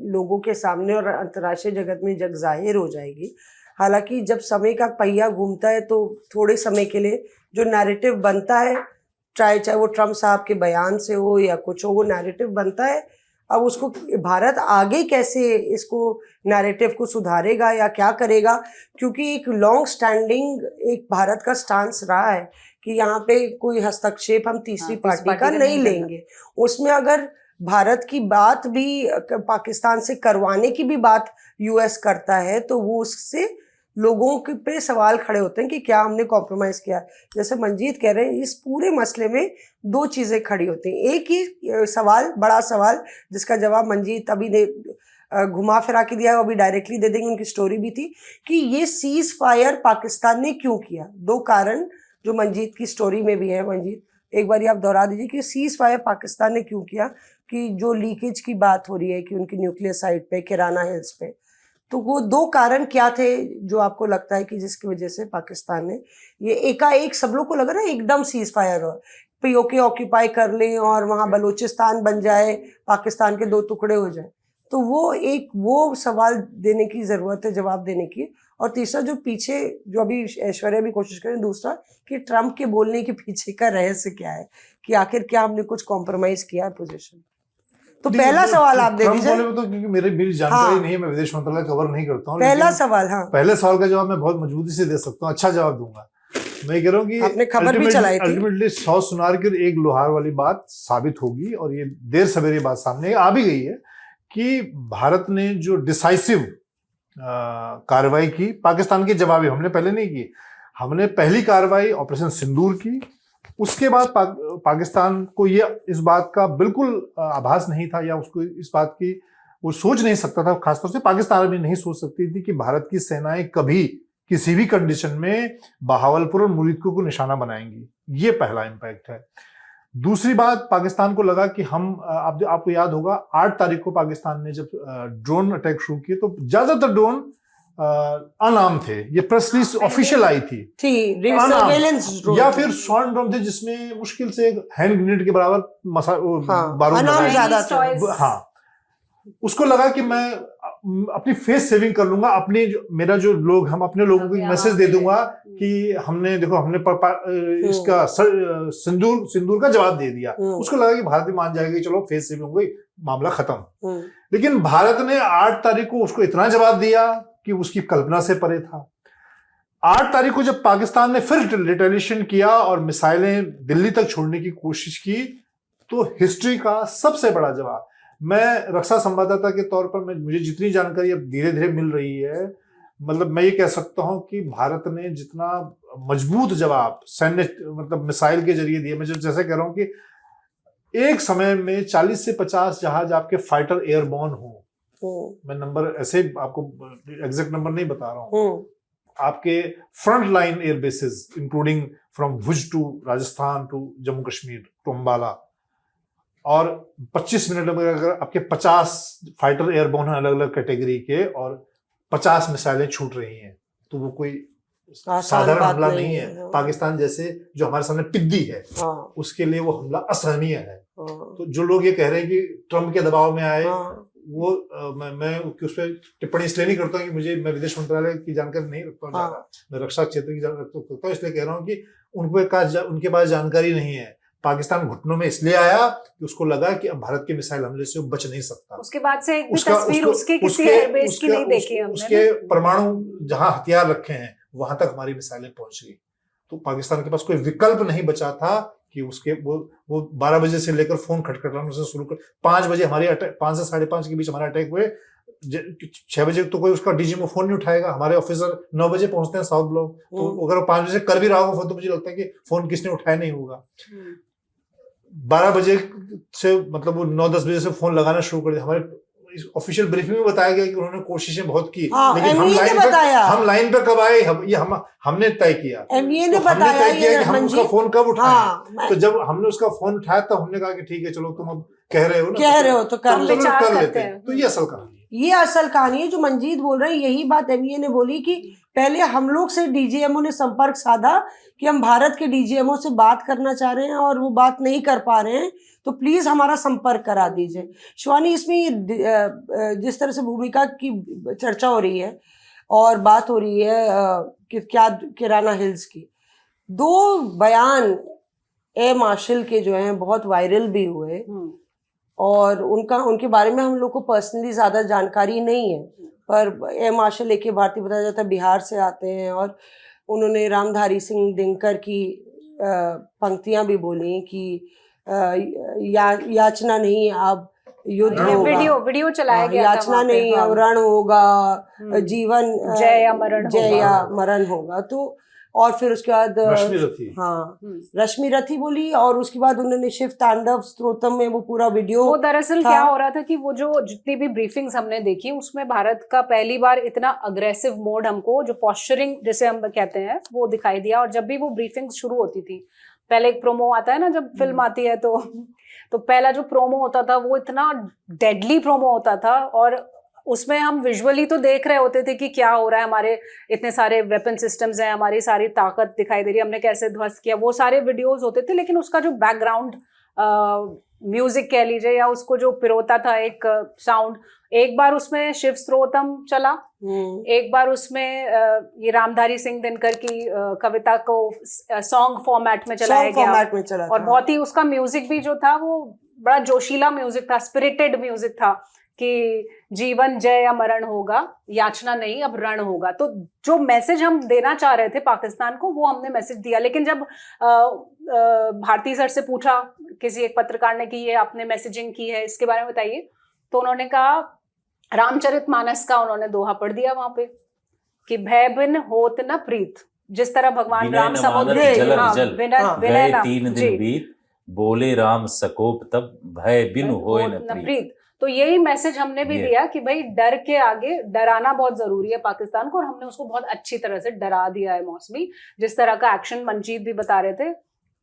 लोगों के सामने और अंतर्राष्ट्रीय जगत में जग जाहिर हो जाएगी, हालांकि जब समय का पहिया घूमता है तो थोड़े समय के लिए जो नैरेटिव बनता है, चाहे वो ट्रम्प साहब के बयान से हो या कुछ हो, वो नैरेटिव बनता है। अब उसको भारत आगे कैसे इसको नैरेटिव को सुधारेगा या क्या करेगा, क्योंकि एक लॉन्ग स्टैंडिंग एक भारत का स्टांस रहा है कि यहाँ पे कोई हस्तक्षेप हम तीसरी पार्टी का नहीं लेंगे। उसमें अगर भारत की बात भी पाकिस्तान से करवाने की भी बात यूएस करता है तो वो उससे लोगों के पे सवाल खड़े होते हैं कि क्या हमने कॉम्प्रोमाइज किया। जैसे मंजीत कह रहे हैं, इस पूरे मसले में 2 चीजें खड़ी होती हैं। एक ही सवाल, बड़ा सवाल जिसका जवाब मंजीत अभी ने घुमा फिरा के दिया है, वो अभी डायरेक्टली दे देंगे, उनकी स्टोरी भी थी कि ये सीज फायर पाकिस्तान ने क्यों किया। 2 कारण जो मंजीत की स्टोरी में भी है। मंजीत एक बार आप दोहरा दीजिए कि सीज फायर पाकिस्तान ने क्यों किया, कि जो लीकेज की बात हो रही है कि उनकी न्यूक्लियर साइट पे किराना हिल्स पे, तो वो 2 कारण क्या थे जो आपको लगता है कि जिसकी वजह से पाकिस्तान ने ये एकाएक, सब लोग को लग रहा है एकदम सीज फायर हो, पीओके ऑक्यूपाई कर लें और वहाँ बलूचिस्तान बन जाए, पाकिस्तान के 2 टुकड़े हो जाए। तो वो सवाल देने की ज़रूरत है, जवाब देने की। और तीसरा जो पीछे, जो अभी ऐश्वर्या भी कोशिश करें, दूसरा कि ट्रम्प के बोलने के पीछे का रहस्य क्या है, कि आखिर क्या हमने कुछ कॉम्प्रोमाइज़ किया है पोजीशन। तो पहला सवाल आप दे दीजिए। तो क्योंकि मेरी जानकारी नहीं है, मैं विदेश मंत्रालय कवर नहीं करता हूँ। पहला सवाल, हाँ, पहले सवाल का जवाब मैं बहुत मजबूती से दे सकता हूँ, अच्छा जवाब दूंगा। मैं कह रहा हूँ कि आपने खबर भी चलाई थी, अल्टीमेटली 100 सुनार की एक लोहार वाली बात साबित होगी, और ये देर सवेरे बात सामने आ भी गई है कि भारत ने जो डिसाइसिव कार्रवाई की पाकिस्तान के जवाबी, हमने पहले नहीं की। हमने पहली कार्रवाई ऑपरेशन सिंदूर की, उसके बाद पाकिस्तान को ये इस बात का बिल्कुल आभास नहीं था, या उसको इस बात की वो सोच नहीं सकता था, खासतौर से पाकिस्तान भी नहीं सोच सकती थी कि भारत की सेनाएं कभी किसी भी कंडीशन में बहावलपुर और मुरीदको को निशाना बनाएंगी। ये पहला इम्पैक्ट है। दूसरी बात, पाकिस्तान को लगा कि हम, आपको याद होगा 8 तारीख को पाकिस्तान ने जब ड्रोन अटैक शुरू किए तो ज्यादातर ड्रोन अनाम थे, ये प्रेस रिलीज ऑफिशियल आई थी या फिर स्वर्ण ड्रोन थे जिसमें मुश्किल से हैंड ग्रेनेड के बराबर बारूद ज्यादा था। हाँ, उसको लगा कि मैं अपनी फेस सेविंग कर लूंगा, मेरा जो लोग, हम अपने लोगों को मैसेज दे दूंगा कि हमने, देखो हमने इसका सिंदूर का जवाब दे दिया। उसको लगा कि भारत भी मान जाएगा कि चलो फेस सेविंग हो गई, मामला खत्म। लेकिन भारत ने 8 तारीख को उसको इतना जवाब दिया कि उसकी कल्पना से परे था। 8 तारीख को जब पाकिस्तान ने फिर रिटेलिएशन किया और मिसाइलें दिल्ली तक छोड़ने की कोशिश की, तो हिस्ट्री का सबसे बड़ा जवाब, मैं रक्षा संवाददाता के तौर पर मुझे जितनी जानकारी अब धीरे धीरे मिल रही है, मतलब मैं ये कह सकता हूं कि भारत ने जितना मजबूत जवाब सैन्य, मतलब मिसाइल के जरिए दिए, मैं जैसे कह रहा हूं कि एक समय में 40 से 50 जहाज आपके फाइटर एयरबॉर्न हो, मैं नंबर ऐसे आपको एग्जैक्ट नंबर नहीं बता रहा हूँ, आपके front line air bases including from Bhuj to Rajasthan to Jammu Kashmir to Ambala, और 25 मिनट में अगर आपके 50 फाइटर एयरबॉर्न अलग अलग कैटेगरी के और 50 मिसाइलें छूट रही हैं, तो वो कोई साधारण हमला नहीं है। पाकिस्तान जैसे जो हमारे सामने पिद्दी है, उसके लिए वो हमला असहनीय है। तो जो लोग ये कह रहे हैं कि ट्रम्प के दबाव में आए, वो मैं उस पर टिप्पणी इसलिए नहीं करता हूँ कि मैं विदेश मंत्रालय की जानकारी नहीं रखता हूँ, मैं रक्षा क्षेत्र की जानकारी रखता हूँ, इसलिए कह रहा हूँ कि उनके पास जानकारी नहीं है। पाकिस्तान घुटनों में इसलिए आया कि उसको लगा कि अब भारत के मिसाइल हमले से बच नहीं सकता। उसके बाद से एक भी तस्वीर उसके किसी एयरबेस की नहीं देखी हमने। उसके परमाणु जहां हथियार रखे हैं वहां तक हमारी मिसाइलें पहुंच गई, तो पाकिस्तान के पास कोई विकल्प नहीं बचा था कि उसके वो 12 बजे से लेकर फोन खटखटाने से शुरू कर 5 बजे हमारे अटैक, 5 से 5:30 के बीच हमारे अटैक हुए। 6 बजे तो कोई उसका डीजी में फोन नहीं उठाएगा, हमारे ऑफिसर 9 बजे पहुंचते हैं साउथ ब्लॉक, तो अगर 5 बजे कर भी रहा होगा फोन, तो मुझे लगता है कि फोन किसने उठाया नहीं होगा। 12 बजे से मतलब वो 9-10 बजे से फोन लगाना शुरू कर दिया। हमारे ऑफिशियल ब्रीफिंग में बताया गया कि उन्होंने कोशिशें बहुत की, हाँ, लेकिन हम लाइन पर कब आए, ये हमने तय किया। MBA ने तो हमने बताया तय किया कि हम उसका फोन कब उठाएं। हाँ, तो जब हमने उसका फोन उठाया तो हमने कहा कि ठीक है चलो तुम अब कह रहे हो तो कर लेते हैं। तो ये असल कहानी है, ये असल कहानी है जो मंजीत बोल रहे हैं। यही बात MBA ने बोली कि पहले हम लोग से DGMO ने संपर्क साधा कि हम भारत के DGMO से बात करना चाह रहे हैं और वो बात नहीं कर पा रहे हैं, तो प्लीज हमारा संपर्क करा दीजिए। शिवानी, इसमें ये जिस तरह से भूमिका की चर्चा हो रही है और बात हो रही है कि क्या किराना हिल्स की, 2 बयान एयर मार्शल के जो हैं बहुत वायरल भी हुए और उनके बारे में हम लोग को पर्सनली ज़्यादा जानकारी नहीं है, पर एयर मार्शल AK भारती बताया जाता है बिहार से आते हैं और उन्होंने रामधारी सिंह दिनकर की पंक्तियां भी बोली कि याचना नहीं अब युद्ध होगा, वीडियो चलाया गया था याचना नहीं अब रण होगा, जीवन जय या मरण होगा। तो और फिर उसके बाद रश्मि रथी बोली और उसके बाद उन्होंने शिव तांडव स्तोत्रम में वो पूरा वीडियो। वो दरअसल क्या हो रहा था कि वो जो जितनी भी ब्रीफिंग्स हमने देखी उसमें भारत का पहली बार इतना अग्रेसिव मोड हमको, जो पोस्चरिंग जिसे हम कहते हैं, वो दिखाई दिया। और जब भी वो ब्रीफिंग शुरू होती थी, पहले एक प्रोमो आता है ना, जब फिल्म आती है तो पहला जो प्रोमो होता था वो इतना डेडली प्रोमो होता था और उसमें हम विजुअली तो देख रहे होते थे कि क्या हो रहा है, हमारे इतने सारे वेपन सिस्टम्स हैं, हमारी सारी ताकत दिखाई दे रही है, हमने कैसे ध्वस्त किया, वो सारे वीडियोस होते थे। लेकिन उसका जो बैकग्राउंड म्यूजिक कह लीजिए या उसको जो पिरोता था एक साउंड, एक बार उसमें शिव स्त्रोतम चला, एक बार उसमें ये रामधारी सिंह दिनकर की कविता को सॉन्ग फॉर्मेट में चलाया गया और बहुत ही उसका म्यूजिक भी जो था वो बड़ा जोशीला म्यूजिक था, स्पिरिटेड म्यूजिक था कि जीवन जय या मरण होगा, याचना नहीं अब रण होगा। तो जो मैसेज हम देना चाह रहे थे पाकिस्तान को वो हमने मैसेज दिया। लेकिन जब भारती सर से पूछा किसी एक पत्रकार ने कि ये आपने मैसेजिंग की है, इसके बारे में बताइए, तो उन्होंने कहा रामचरितमानस का उन्होंने दोहा पढ़ दिया वहां पे कि भय बिन होत न प्रीत, जिस तरह भगवान राम समुद्र विनय 3 दिन बीत, बोले राम सकोप तब भय बिन होए न प्रीत। तो यही मैसेज हमने भी दिया कि भाई डर के आगे डराना बहुत जरूरी है पाकिस्तान को, और हमने उसको बहुत अच्छी तरह से डरा दिया है। मौसमी जिस तरह का एक्शन मंजीत भी बता रहे थे,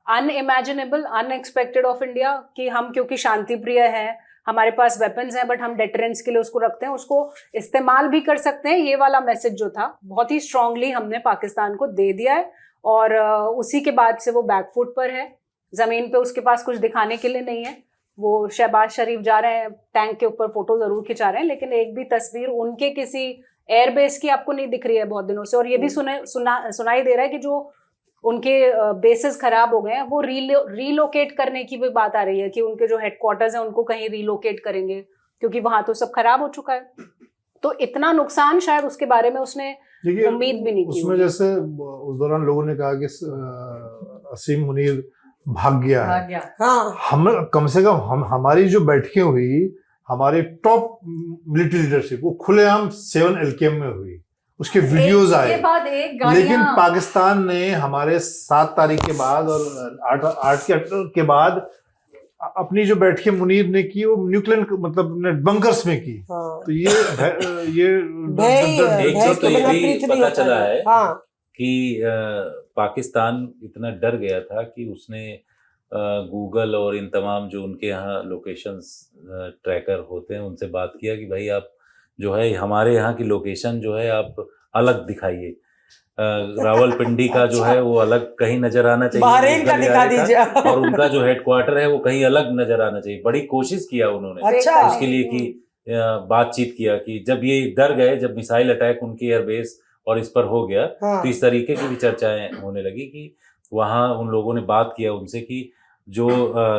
अनइमेजिनेबल, अनएक्सपेक्टेड ऑफ इंडिया, कि हम क्योंकि शांति प्रिय हैं, हमारे पास वेपन्स हैं, बट हम डेटरेंस के लिए उसको रखते हैं, उसको इस्तेमाल भी कर सकते हैं। ये वाला मैसेज जो था बहुत ही स्ट्रांगली हमने पाकिस्तान को दे दिया है और उसी के बाद से वो बैकफुट पर है, जमीन पे उसके पास कुछ दिखाने के लिए नहीं है। वो शहबाज शरीफ जा रहे हैं, टैंक के ऊपर फोटो जरूर खिंचा रहे हैं, लेकिन एक भी तस्वीर उनके किसी एयरबेस की आपको नहीं दिख रही है बहुत दिनों से। और ये भी सुनाई दे रहा है कि जो उनके बेसिस खराब हो गए हैं वो रीलोकेट करने की भी बात आ रही है कि उनके जो हेडक्वार्टर्स हैं उनको कहीं रीलोकेट करेंगे, क्योंकि वहां तो सब खराब हो चुका है। तो इतना नुकसान शायद उसके बारे में उसने उम्मीद भी नहीं की। उसमें जैसे उस दौरान लोगों ने कहा कि असीम मुनीर भाग गया है। हाँ। हम कम से कम हमारी जो बैठकें हुई, हमारे टॉप मिलिट्री लीडरशिप वो खुलेआम 7 LKM में हुई, उसके वीडियोस आए। लेकिन पाकिस्तान ने हमारे 7 तारीख के बाद और 8 के बाद अपनी जो बैठकें मुनीर ने की वो न्यूक्लियर मतलब बंकर्स में की। हाँ। तो ये एक चीज तो ये भी पता चला है कि पाकिस्तान इतना डर गया था कि उसने गूगल और इन तमाम जो उनके यहाँ लोकेशंस ट्रैकर होते हैं उनसे बात किया कि भाई आप जो है हमारे यहाँ की लोकेशन जो है आप अलग दिखाइए, रावलपिंडी का जो है वो अलग कहीं नजर आना चाहिए, बहरीन का दिखा दीजिए, और उनका जो हेडक्वार्टर है वो कहीं अलग नजर आना चाहिए। बड़ी कोशिश किया उन्होंने उसके लिए कि बातचीत किया कि जब ये डर गए, जब मिसाइल अटैक उनकी एयरबेस और इस पर हो गया, तो इस तरीके की भी चर्चाएं होने लगी कि वहां उन लोगों ने बात किया उनसे कि जो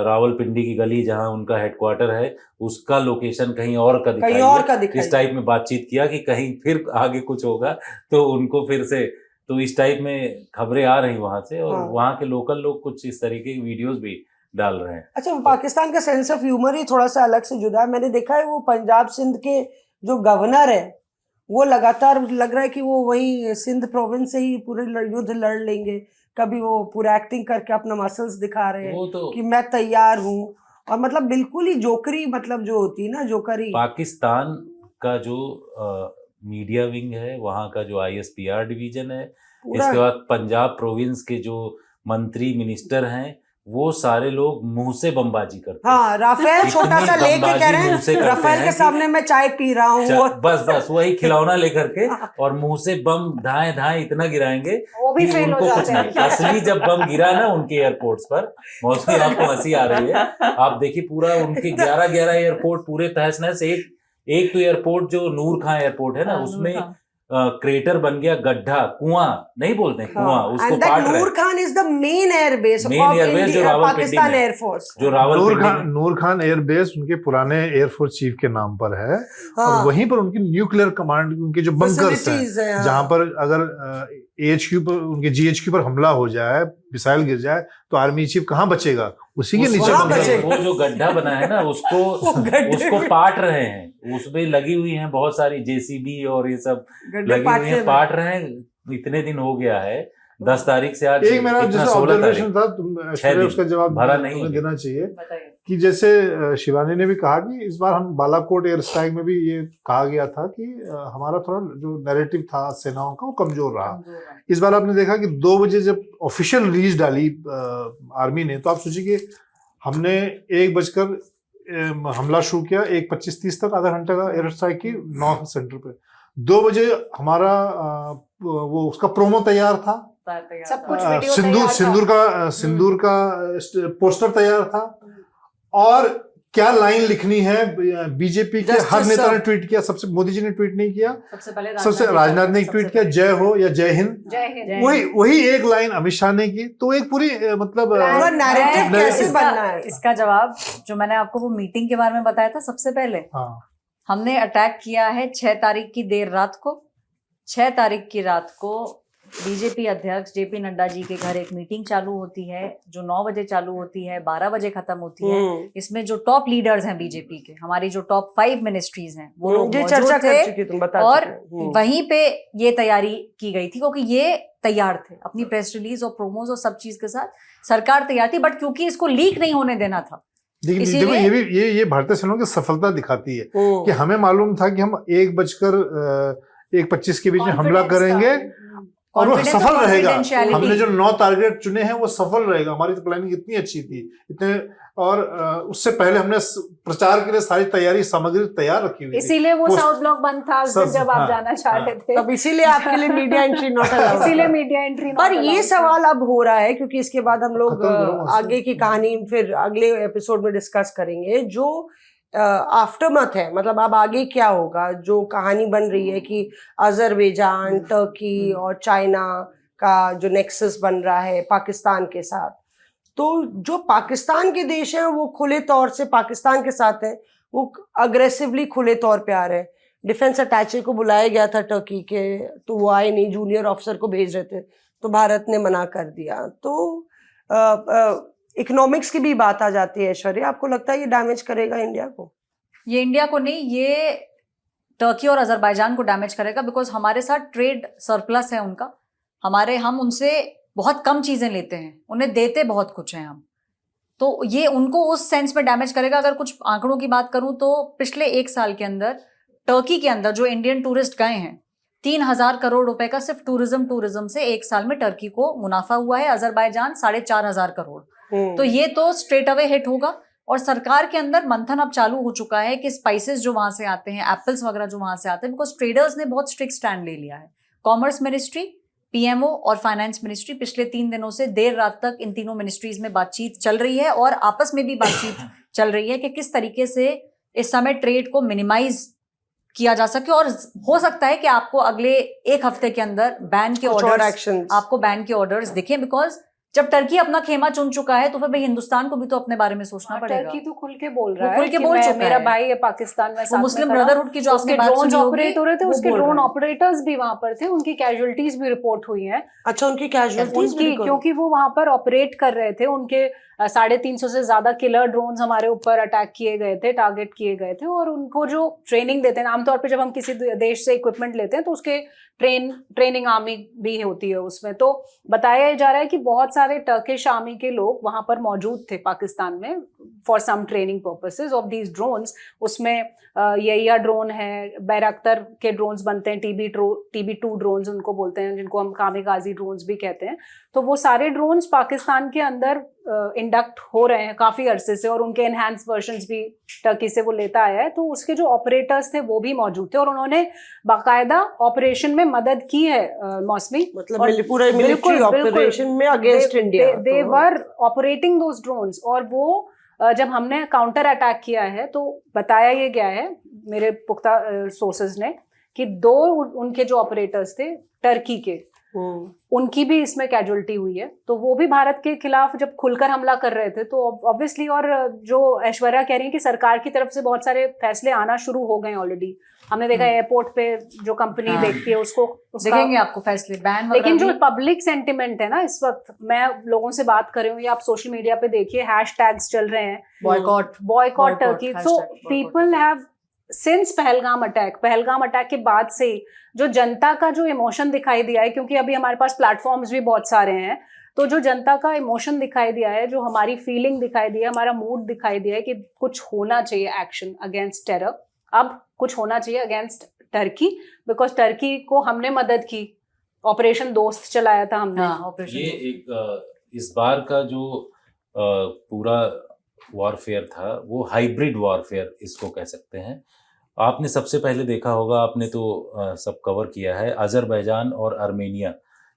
रावलपिंडी की गली जहां उनका हेडक्वार्टर है उसका लोकेशन कहीं और का दिखाइए। इस टाइप में बातचीत किया कि कहीं फिर आगे कुछ होगा तो उनको फिर से, तो इस टाइप में खबरें आ रही वहां से, और वहां के लोकल लोग कुछ इस तरीके की वीडियोस भी डाल रहे हैं। अच्छा, पाकिस्तान का सेंस ऑफ ह्यूमर ही थोड़ा सा अलग से जुदा है। मैंने देखा है वो पंजाब सिंध के जो गवर्नर है वो लगातार लग रहा है कि वो वही सिंध प्रोविंस से ही पूरे युद्ध लड़ लेंगे। कभी वो पूरा एक्टिंग करके अपना मसल्स दिखा रहे हैं कि मैं तैयार हूँ, और मतलब बिल्कुल ही जोकरी, मतलब जो होती है ना जोकरी। पाकिस्तान का जो मीडिया विंग है, वहाँ का जो ISPR डिवीजन है, इसके बाद पंजाब प्रोविंस के जो मंत्री मिनिस्टर हैं, वो सारे लोग मुंह से बमबाजी करते हैं। हाँ, राफेल छोटा सा लेके कह रहे हैं राफेल के सामने मैं चाय पी रहा हूँ, बस वही खिलौना लेकर के, और मुंह से बम धाए धाए इतना गिराएंगे वो भी फेल हो जाते हैं। असली जब बम गिरा ना उनके एयरपोर्ट्स पर, मौसमी आपको हंसी आ रही है, आप देखिए पूरा उनके 11 एयरपोर्ट पूरे तहस नहस। एक तो एयरपोर्ट जो नूर खां एयरपोर्ट है ना, उसमें क्रेटर बन गया, गड्ढा, कुआं नहीं बोलते हैं, कुआं, उसको काट रहे हैं। Noor Khan is the main airbase of Pakistan air force, जो नूर खान एयरबेस उनके पुराने एयरफोर्स चीफ के नाम पर है। और वहीं पर उनकी न्यूक्लियर कमांड, उनके जो बंकर्स हैं, जहां पर अगर AHQ पर, उनके GHQ पर हमला हो जाए, मिसाइल गिर जाए, तो आर्मी चीफ कहाँ बचेगा? उसी के नीचे वो जो गड्ढा बना है ना, उसको पाट रहे हैं, उसमें लगी हुई हैं बहुत सारी JCB और ये सब लगी हुई हैं, पाट रहे हैं। इतने दिन हो गया है, 10 तारीख से आज एक मेरा जैसे ऑब्जर्वेशन था, उसका जवाब भरा नहीं देना चाहिए कि जैसे शिवानी ने भी कहा कि इस बार हम बालाकोट एयर स्ट्राइक में भी ये कहा गया था कि हमारा थोड़ा जो नैरेटिव था सेनाओं का वो कमजोर रहा। इस बार आपने देखा कि 2 बजे जब ऑफिशियल रिलीज डाली आर्मी ने, तो आप सोचिए कि हमने 1 बजकर हमला शुरू किया, 1:25-30 तक आधा घंटे का एयर स्ट्राइक की 9 सेंटर पे। 2 बजे हमारा वो उसका प्रोमो तैयार था, सब कुछ सिंदूर का पोस्टर तैयार था, और क्या लाइन लिखनी है बीजेपी के हर नेता ने ट्वीट किया, सबसे मोदी जी ने ट्वीट नहीं किया, सबसे राजनाथ ने ट्वीट किया, जय हो या जय हिंद, वही एक लाइन अमित शाह ने की। तो एक पूरी मतलब नैरेटिव कैसे बनना है, इसका जवाब जो मैंने आपको वो मीटिंग के बारे में बताया था सबसे पहले, हमने अटैक किया है 6 तारीख की देर रात को। 6 तारीख की रात को बीजेपी अध्यक्ष JP नड्डा जी के घर एक मीटिंग चालू होती है, जो 9 बजे चालू होती है, 12 बजे खत्म होती है। इसमें जो टॉप लीडर्स हैं बीजेपी के, हमारी जो टॉप 5 मिनिस्ट्रीज हैं, वो लोग मौजूद थे, और वहीं पे ये तैयारी की गई थी, क्योंकि ये तैयार थे अपनी प्रेस रिलीज और प्रोमोज और सब चीज के साथ, सरकार तैयार थी, बट क्योंकि इसको लीक नहीं होने देना था। देखो ये भारतीय सेना की सफलता दिखाती है कि हमें मालूम था कि हम 1:25 के बीच में हमला करेंगे और वो सफल रहेगा। हमने जो 9 टारगेट चुने हैं वो सफल रहेगा, हमारी तो प्लानिंग इतनी अच्छी थी, इतने, और उससे पहले हमने प्रचार के लिए सारी तैयारी सामग्री तैयार रखी हुई थी, इसीलिए वो साउथ ब्लॉक बंद था जब आप जाना चाहते थे, तब इसीलिए आपके लिए मीडिया एंट्री नॉट अलाउड, इसीलिए मीडिया एंट्री। पर ये सवाल अब हो रहा है, क्योंकि इसके बाद हम लोग आगे की कहानी फिर अगले एपिसोड में डिस्कस करेंगे, जो आफ्टरमैथ है, मतलब अब आगे क्या होगा, जो कहानी बन रही है कि अजरबैजान, टर्की और चाइना का जो नेक्सस बन रहा है पाकिस्तान के साथ। तो जो पाकिस्तान के देश हैं वो खुले तौर से पाकिस्तान के साथ हैं, वो अग्रेसिवली खुले तौर पे आ रहे हैं। डिफेंस अटैचे को बुलाया गया था टर्की के, तो वो आए नहीं, जूनियर ऑफिसर को भेज रहे थे, तो भारत ने मना कर दिया। तो इकोनॉमिक्स की भी बात आ जाती है। ऐश्वर्या, आपको लगता है ये डैमेज करेगा इंडिया को? ये इंडिया को नहीं, ये टर्की और अजरबैजान को डैमेज करेगा, बिकॉज हमारे साथ ट्रेड सरप्लस है उनका, हम उनसे बहुत कम चीजें लेते हैं, उन्हें देते बहुत कुछ है हम, तो ये उनको उस सेंस में डैमेज करेगा। अगर कुछ आंकड़ों की बात करूं तो पिछले 1 साल के अंदर टर्की के अंदर जो इंडियन टूरिस्ट गए हैं, 3,000 करोड़ रुपए का सिर्फ टूरिज्म से 1 साल में टर्की को मुनाफा हुआ है। अजरबैजान 4,500 करोड़। तो ये तो स्ट्रेट अवे हिट होगा। और सरकार के अंदर मंथन अब चालू हो चुका है कि स्पाइसेस जो वहां से आते हैं, एप्पल्स वगैरह जो वहां से आते हैं, बिकॉज ट्रेडर्स ने बहुत स्ट्रिक्ट स्टैंड ले लिया है। कॉमर्स मिनिस्ट्री, PMO और फाइनेंस मिनिस्ट्री पिछले 3 दिनों से देर रात तक इन तीनों मिनिस्ट्रीज में बातचीत चल रही है, और आपस में भी बातचीत चल रही है कि किस तरीके से इस समय ट्रेड को मिनिमाइज किया जा सके। और हो सकता है कि आपको अगले 1 हफ्ते के अंदर बैन के ऑर्डर्स, आपको बैन के ऑर्डर्स दिखें, बिकॉज जब टर्की अपना खेमा चुन चुका है तो फिर भाई हिंदुस्तान को भी तो अपने बारे में सोचना पड़ेगा। टर्की तो खुल के बोल रहा है कि मेरा भाई है पाकिस्तान में, वो मुस्लिम ब्रदरहुड की जो उसके ड्रोन ऑपरेट हो रहे थे, उसके ड्रोन ऑपरेटर्स भी वहां पर थे, उनकी कैजुअलिटीज भी रिपोर्ट हुई हैं। अच्छा, उनकी कैजुअलिटीज भी, क्योंकि वो वहां पर ऑपरेट कर रहे थे, उनके 350 से ज्यादा किलर ड्रोन्स हमारे ऊपर अटैक किए गए थे, टारगेट किए गए थे। और उनको जो ट्रेनिंग देते हैं, आमतौर पे जब हम किसी देश से इक्विपमेंट लेते हैं तो उसके ट्रेनिंग आर्मी भी होती है उसमें। तो बताया जा रहा है कि बहुत सारे सारे टर्किश आर्मी के लोग वहां पर मौजूद थे पाकिस्तान में for some training purposes of these drones. उसमें यहिया ड्रोन है, बैरक्तर के ड्रोन्स बनते हैं, TB2 ड्रोन्स उनको बोलते हैं, जिनको हम कामिकाजी ड्रोन्स भी कहते हैं। तो वो सारे ड्रोन्स पाकिस्तान के अंदर इंडक्ट हो रहे हैं काफी अरसे से, और उनके एनहांस वर्जन्स भी टर्की से वो लेता आया है। तो उसके जो ऑपरेटर्स थे वो भी मौजूद थे, और उन्होंने बाकायदा ऑपरेशन में मदद की है मौसमी, मतलब पूरा मिलिट्री ऑपरेशन में अगेंस्ट इंडिया दे वर ऑपरेटिंग दोस ड्रोन्स। और वो जब हमने काउंटर अटैक किया है तो बताया ये गया है मेरे पुख्ता सोर्सेज ने कि 2 उनके जो ऑपरेटर्स थे टर्की के, उनकी भी इसमें कैजुअलिटी हुई है। तो वो भी भारत के खिलाफ जब खुलकर हमला कर रहे थे तो ऑब्वियसली, और जो ऐश्वर्या कह रही है कि सरकार की तरफ से बहुत सारे फैसले आना शुरू हो गए ऑलरेडी। हमने देखा एयरपोर्ट पे जो कंपनी देखती है उसको देखेंगे आपको फैसले बैन। लेकिन जो पब्लिक सेंटिमेंट है ना इस वक्त, मैं लोगों से बात कर रही हूँ, या आप सोशल मीडिया पे देखिए हैशटैग्स चल रहे हैं, boycott Turkey. So people have since Pahalgam attack के बाद से जो जनता का जो इमोशन दिखाई दिया है, क्योंकि अभी हमारे पास प्लेटफॉर्म्स भी बहुत सारे हैं, तो जो जनता का इमोशन दिखाई दिया है, जो हमारी फीलिंग दिखाई दी है, हमारा मूड दिखाई दिया है कि कुछ होना चाहिए एक्शन अगेंस्ट टेरर। अब कुछ होना चाहिए अगेंस्ट टर्की, बिकॉज टर्की को हमने मदद की, ऑपरेशन दोस्त चलाया था हमने। ये एक इस बार का जो पूरा वॉरफेयर था वो हाइब्रिड वॉरफेयर इसको कह सकते हैं। आपने सबसे पहले देखा होगा, आपने तो सब कवर किया है, अजरबैजान और आर्मेनिया,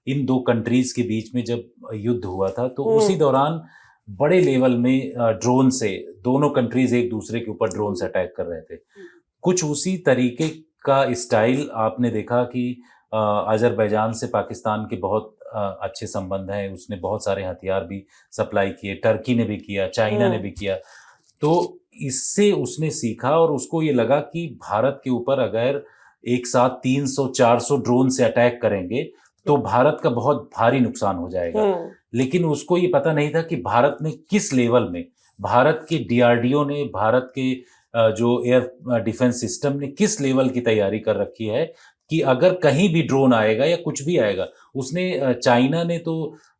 इन 2 कंट्रीज के बीच में जब युद्ध हुआ था तो उसी दौरान बड़े लेवल में ड्रोन से दोनों कंट्रीज एक दूसरे के ऊपर ड्रोन से अटैक कर रहे थे। कुछ उसी तरीके का स्टाइल आपने देखा कि अजरबैजान से पाकिस्तान के बहुत अच्छे संबंध हैं, उसने बहुत सारे हथियार भी सप्लाई किए, टर्की ने भी किया, चाइना ने भी किया। तो इससे उसने सीखा और उसको ये लगा कि भारत के ऊपर अगर एक साथ 300-400 ड्रोन से अटैक करेंगे तो भारत का बहुत भारी नुकसान हो जाएगा। लेकिन उसको ये पता नहीं था कि भारत ने किस लेवल में, भारत के DRDO ने, भारत के जो एयर डिफेंस सिस्टम ने किस लेवल की तैयारी कर रखी है कि अगर कहीं भी ड्रोन आएगा या कुछ भी आएगा। उसने चाइना ने तो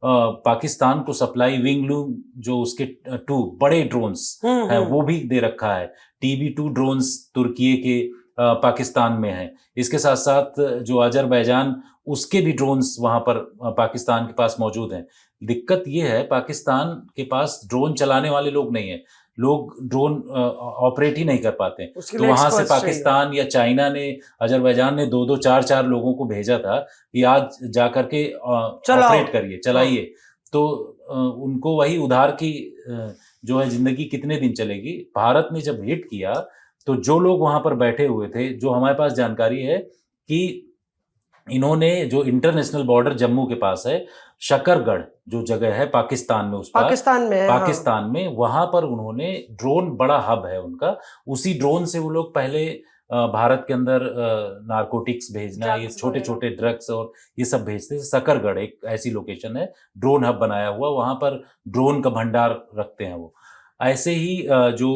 पाकिस्तान को सप्लाई विंगलूम, जो उसके 2 बड़े ड्रोन्स हैं वो भी दे रखा है। TB2 ड्रोन्स तुर्की के पाकिस्तान में हैं। इसके साथ साथ जो अजरबैजान, उसके भी ड्रोन्स वहां पर पाकिस्तान के पास मौजूद हैं। दिक्कत ये है पाकिस्तान के पास ड्रोन चलाने वाले लोग नहीं है, लोग ड्रोन ऑपरेट ही नहीं कर पाते। तो वहां से पाकिस्तान या चाइना ने, अजरबैजान ने 2-2, 4-4 लोगों को भेजा था कि आज जाकर के ऑपरेट करिए, चलाइए। तो उनको वही उधार की जो है जिंदगी कितने दिन चलेगी। भारत ने जब हिट किया तो जो लोग वहां पर बैठे हुए थे, जो हमारे पास जानकारी है कि इन्होंने जो इंटरनेशनल बॉर्डर जम्मू के पास है, शकरगढ़ जो जगह है पाकिस्तान में, उस पाकिस्तान में वहां पर उन्होंने ड्रोन, बड़ा हब है उनका, उसी ड्रोन से वो लोग पहले भारत के अंदर नारकोटिक्स भेजना, ये छोटे छोटे ड्रग्स और ये सब भेजते थे। शकरगढ़ एक ऐसी लोकेशन है, ड्रोन हब बनाया हुआ, वहां पर ड्रोन का भंडार रखते हैं वो। ऐसे ही जो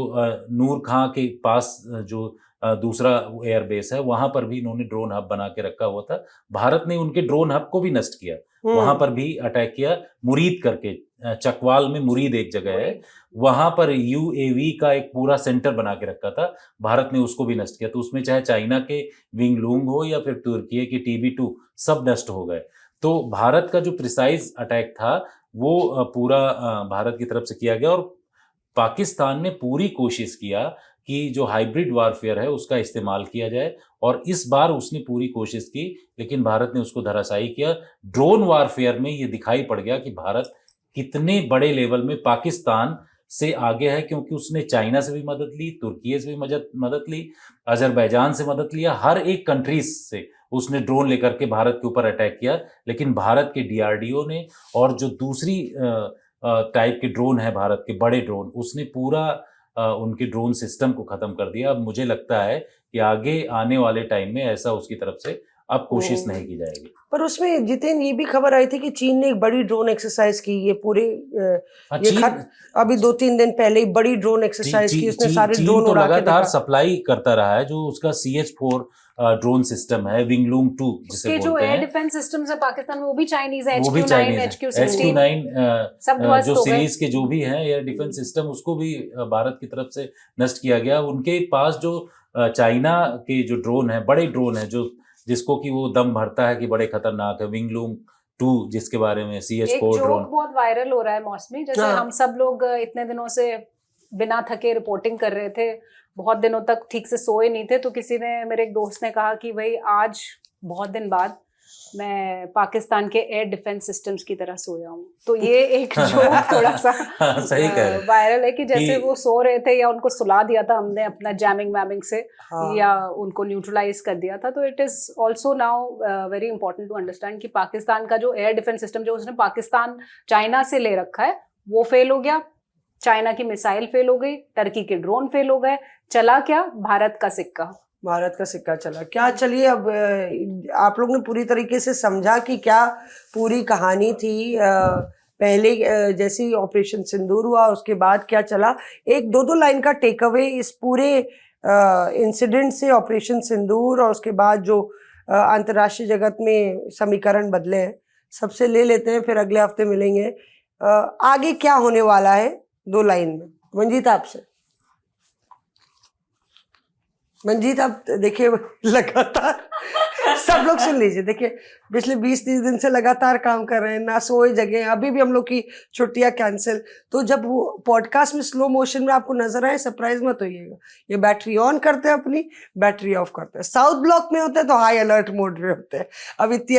नूर खां के पास जो दूसरा एयरबेस है, वहां पर भी इन्होंने ड्रोन हब बना के रखा हुआ था। भारत ने उनके ड्रोन हब को भी नष्ट किया, वहां पर भी अटैक किया। मुरीद करके, चकवाल में मुरीद एक जगह है, वहां पर UAV का एक पूरा सेंटर बना के रखा था, भारत ने उसको भी नष्ट किया। तो उसमें चाहे चाइना के विंगलूंग हो या फिर तुर्की की TB2, सब नष्ट हो गए। तो भारत का जो प्रिसाइज अटैक था वो पूरा भारत की तरफ से किया गया, और पाकिस्तान ने पूरी कोशिश किया कि जो हाइब्रिड वारफेयर है उसका इस्तेमाल किया जाए, और इस बार उसने पूरी कोशिश की, लेकिन भारत ने उसको धराशायी किया। ड्रोन वारफेयर में ये दिखाई पड़ गया कि भारत कितने बड़े लेवल में पाकिस्तान से आगे है, क्योंकि उसने चाइना से भी मदद ली, तुर्की से भी मदद ली, अजरबैजान से मदद लिया, हर एक कंट्रीज से उसने ड्रोन लेकर के भारत के ऊपर अटैक किया। लेकिन भारत के DRDO ने, और जो दूसरी टाइप के ड्रोन है भारत के बड़े ड्रोन, उसने पूरा उनके ड्रोन सिस्टम को खत्म कर दिया। अब मुझे लगता है कि आगे आने वाले टाइम में ऐसा उसकी तरफ से अब कोशिश नहीं की जाएगी। पर उसमें जितेन, ये भी खबर आई थी कि चीन ने एक बड़ी ड्रोन एक्सरसाइज की, ये पूरे अभी 2-3 दिन पहले ही बड़ी ड्रोन एक्सरसाइज की, उसने सारे ड्रोन तो लगातार सप्लाई करता रहा है। जो उसका CH-4 ड्रोन सिस्टम है, विंगलूम 2 जिसे उसके जो बोलते एयर हैं, डिफेंस सिस्टम्स है पाकिस्तान में वो भी चाइनीज है, वो भी HQ9, चाइनीज है। HQ16 HQ9 सब ध्वस्त जो हो गए। सीरीज के जो भी हैं एयर डिफेंस सिस्टम, उसको भी भारत की तरफ से नष्ट किया गया। उनके पास जो चाइना के जो ड्रोन है, बड़े ड्रोन है, जो जिसको कि वो दम भरता है कि बड़े खतरनाक है, विंगलूम 2 जिसके बारे में CH4 एक जोक ड्रोन। बहुत वायरल हो रहा है मौसमी, जैसे हाँ। हम सब लोग इतने दिनों से बिना थके रिपोर्टिंग कर रहे थे, बहुत दिनों तक ठीक से सोए नहीं थे, तो किसी ने, मेरे एक दोस्त ने कहा कि भाई आज बहुत दिन बाद मैं पाकिस्तान के एयर डिफेंस सिस्टम्स की तरह सोया हूँ। तो ये एक जोक थोड़ा सा सही कह रहे हैं। वायरल है कि जैसे कि- वो सो रहे थे या उनको सुला दिया था हमने अपना जैमिंग वैमिंग से, हाँ। या उनको न्यूट्रलाइज कर दिया था। तो it is also now very important to understand कि पाकिस्तान का जो एयर डिफेंस सिस्टम जो उसने पाकिस्तान चाइना से ले रखा है वो फेल हो गया, चाइना की मिसाइल फेल हो गई, टर्की के ड्रोन फेल हो गए, चला क्या? भारत का सिक्का। भारत का सिक्का चला क्या। चलिए अब आप लोग ने पूरी तरीके से समझा कि क्या पूरी कहानी थी। पहले जैसे ऑपरेशन सिंदूर हुआ उसके बाद क्या चला, एक दो लाइन का टेक अवे इस पूरे इंसिडेंट से, ऑपरेशन सिंदूर और उसके बाद जो अंतर्राष्ट्रीय जगत में समीकरण बदले हैं, सबसे ले लेते हैं, फिर अगले हफ्ते मिलेंगे। आगे क्या होने वाला है 2 लाइन में। मंजीत आपसे। मंजीत आप देखिए लगातार सब लोग सुन लीजिए, देखिए पिछले 20-30 दिन से लगातार काम कर रहे हैं, ना सोए जगह, अभी भी हम लोग की छुट्टियां कैंसिल। तो जब वो पॉडकास्ट में स्लो मोशन में आपको नजर आए, सरप्राइज मत होइएगा। ये बैटरी ऑन करते हैं अपनी, बैटरी ऑफ करते हैं। साउथ ब्लॉक में होते हैं तो हाई अलर्ट मोड में होते हैं। अब इतनी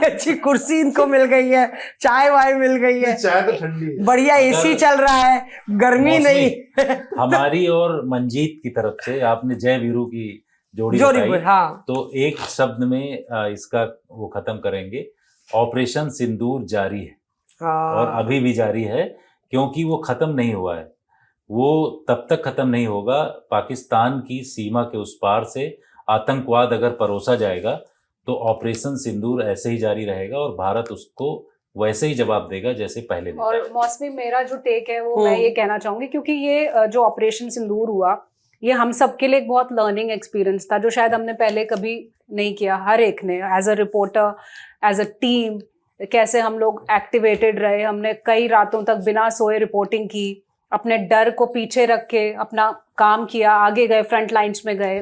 अच्छी कुर्सी इनको मिल गई है, चाय वाय मिल गई है, चाय तो ठंडी है, बढ़िया AC चल रहा है, गर्मी नहीं। हमारी और मंजीत की तरफ से आपने जय वीरू की जोड़ी बताई, हाँ। तो एक शब्द में इसका वो खत्म करेंगे, ऑपरेशन सिंदूर जारी है। हाँ। और अभी भी जारी है, क्योंकि वो खत्म नहीं हुआ है। वो तब तक खत्म नहीं होगा, पाकिस्तान की सीमा के उस पार से आतंकवाद अगर परोसा जाएगा तो ऑपरेशन सिंदूर ऐसे ही जारी रहेगा और भारत उसको वैसे ही जवाब देगा जैसे पहले देता और है। मौसमी, मेरा जो टेक है वो मैं ये कहना चाहूंगी, क्योंकि ये जो ऑपरेशन सिंदूर हुआ ये हम सबके लिए एक बहुत लर्निंग एक्सपीरियंस था, जो शायद हमने पहले कभी नहीं किया। हर एक ने as a reporter, as a team, कैसे हम लोग एक्टिवेटेड रहे। हमने कई रातों तक बिना सोए रिपोर्टिंग की, अपने डर को पीछे रख के अपना काम किया, आगे गए, फ्रंट लाइन्स में गए।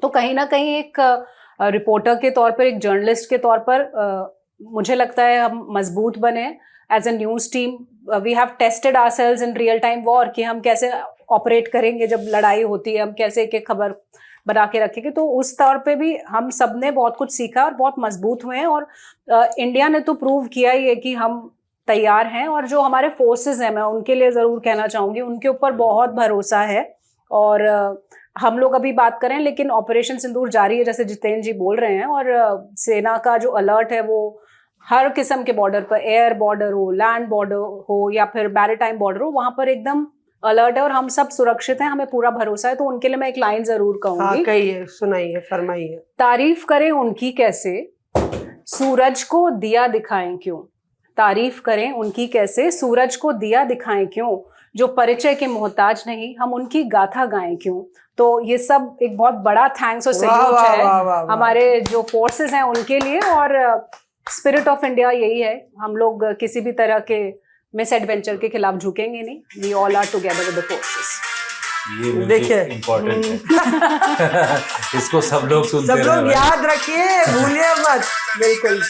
तो कहीं ना कहीं एक रिपोर्टर के तौर पर, एक जर्नलिस्ट के तौर पर मुझे लगता है हम मजबूत बने। As a news team we have tested ourselves in real time war कि हम कैसे ऑपरेट करेंगे जब लड़ाई होती है, हम कैसे एक खबर बना के रखेंगे। तो उस तौर पे भी हम सब ने बहुत कुछ सीखा और बहुत मजबूत हुए हैं। और इंडिया ने तो प्रूव किया ही है कि हम तैयार हैं। और जो हमारे फोर्सेस हैं, मैं उनके लिए ज़रूर कहना चाहूँगी, उनके ऊपर बहुत भरोसा है। और हम लोग अभी बात करें, लेकिन ऑपरेशन सिंदूर जारी है, जैसे जितेंद्र जी बोल रहे हैं। और सेना का जो अलर्ट है वो हर किस्म के बॉर्डर पर, एयर बॉर्डर हो, लैंड बॉर्डर हो या फिर मैरीटाइम बॉर्डर हो, वहां पर एकदम अलर्ट है और हम सब सुरक्षित हैं, हमें पूरा भरोसा है। तो उनके लिए मैं एक लाइन जरूर कहूंगी। हाँ, कहिए, सुनाइए, फरमाइए। तारीफ करें उनकी कैसे, सूरज को दिया दिखाएं क्यों। तारीफ करें उनकी कैसे, सूरज को दिया दिखाएं क्यों। जो परिचय के मोहताज नहीं, हम उनकी गाथा गाएं क्यों। तो ये सब एक बहुत बड़ा थैंक्स और सैल्यूट है हमारे जो फोर्सेस हैं उनके लिए। और स्पिरिट ऑफ इंडिया यही है, हम लोग किसी भी तरह के मिस एडवेंचर के खिलाफ झुकेंगे नहीं। We all are together with the forces. ये देखिए इम्पोर्टेंट है। इसको सब लोग सुनते सब लोग रहे। याद रखिए, भूलिए मत। बिल्कुल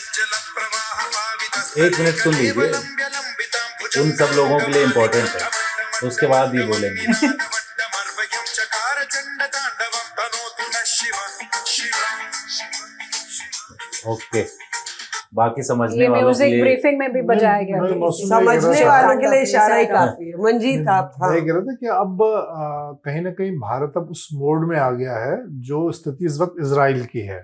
1 मिनट सुन लीजिए, उन सब लोगों के लिए इम्पोर्टेंट है, उसके बाद ही बोलेंगे। ओके, बाकी समझने ये वालों के म्यूजिक लिए ब्रीफिंग में भी बजाया गया था। समझने वालों के लिए इशारा ही काफी है। मंजीत आप। हाँ, मैं कह रहा था कि अब कहीं ना कहीं भारत अब उस मोड में आ गया है जो स्थिति इस वक्त इजराइल की है।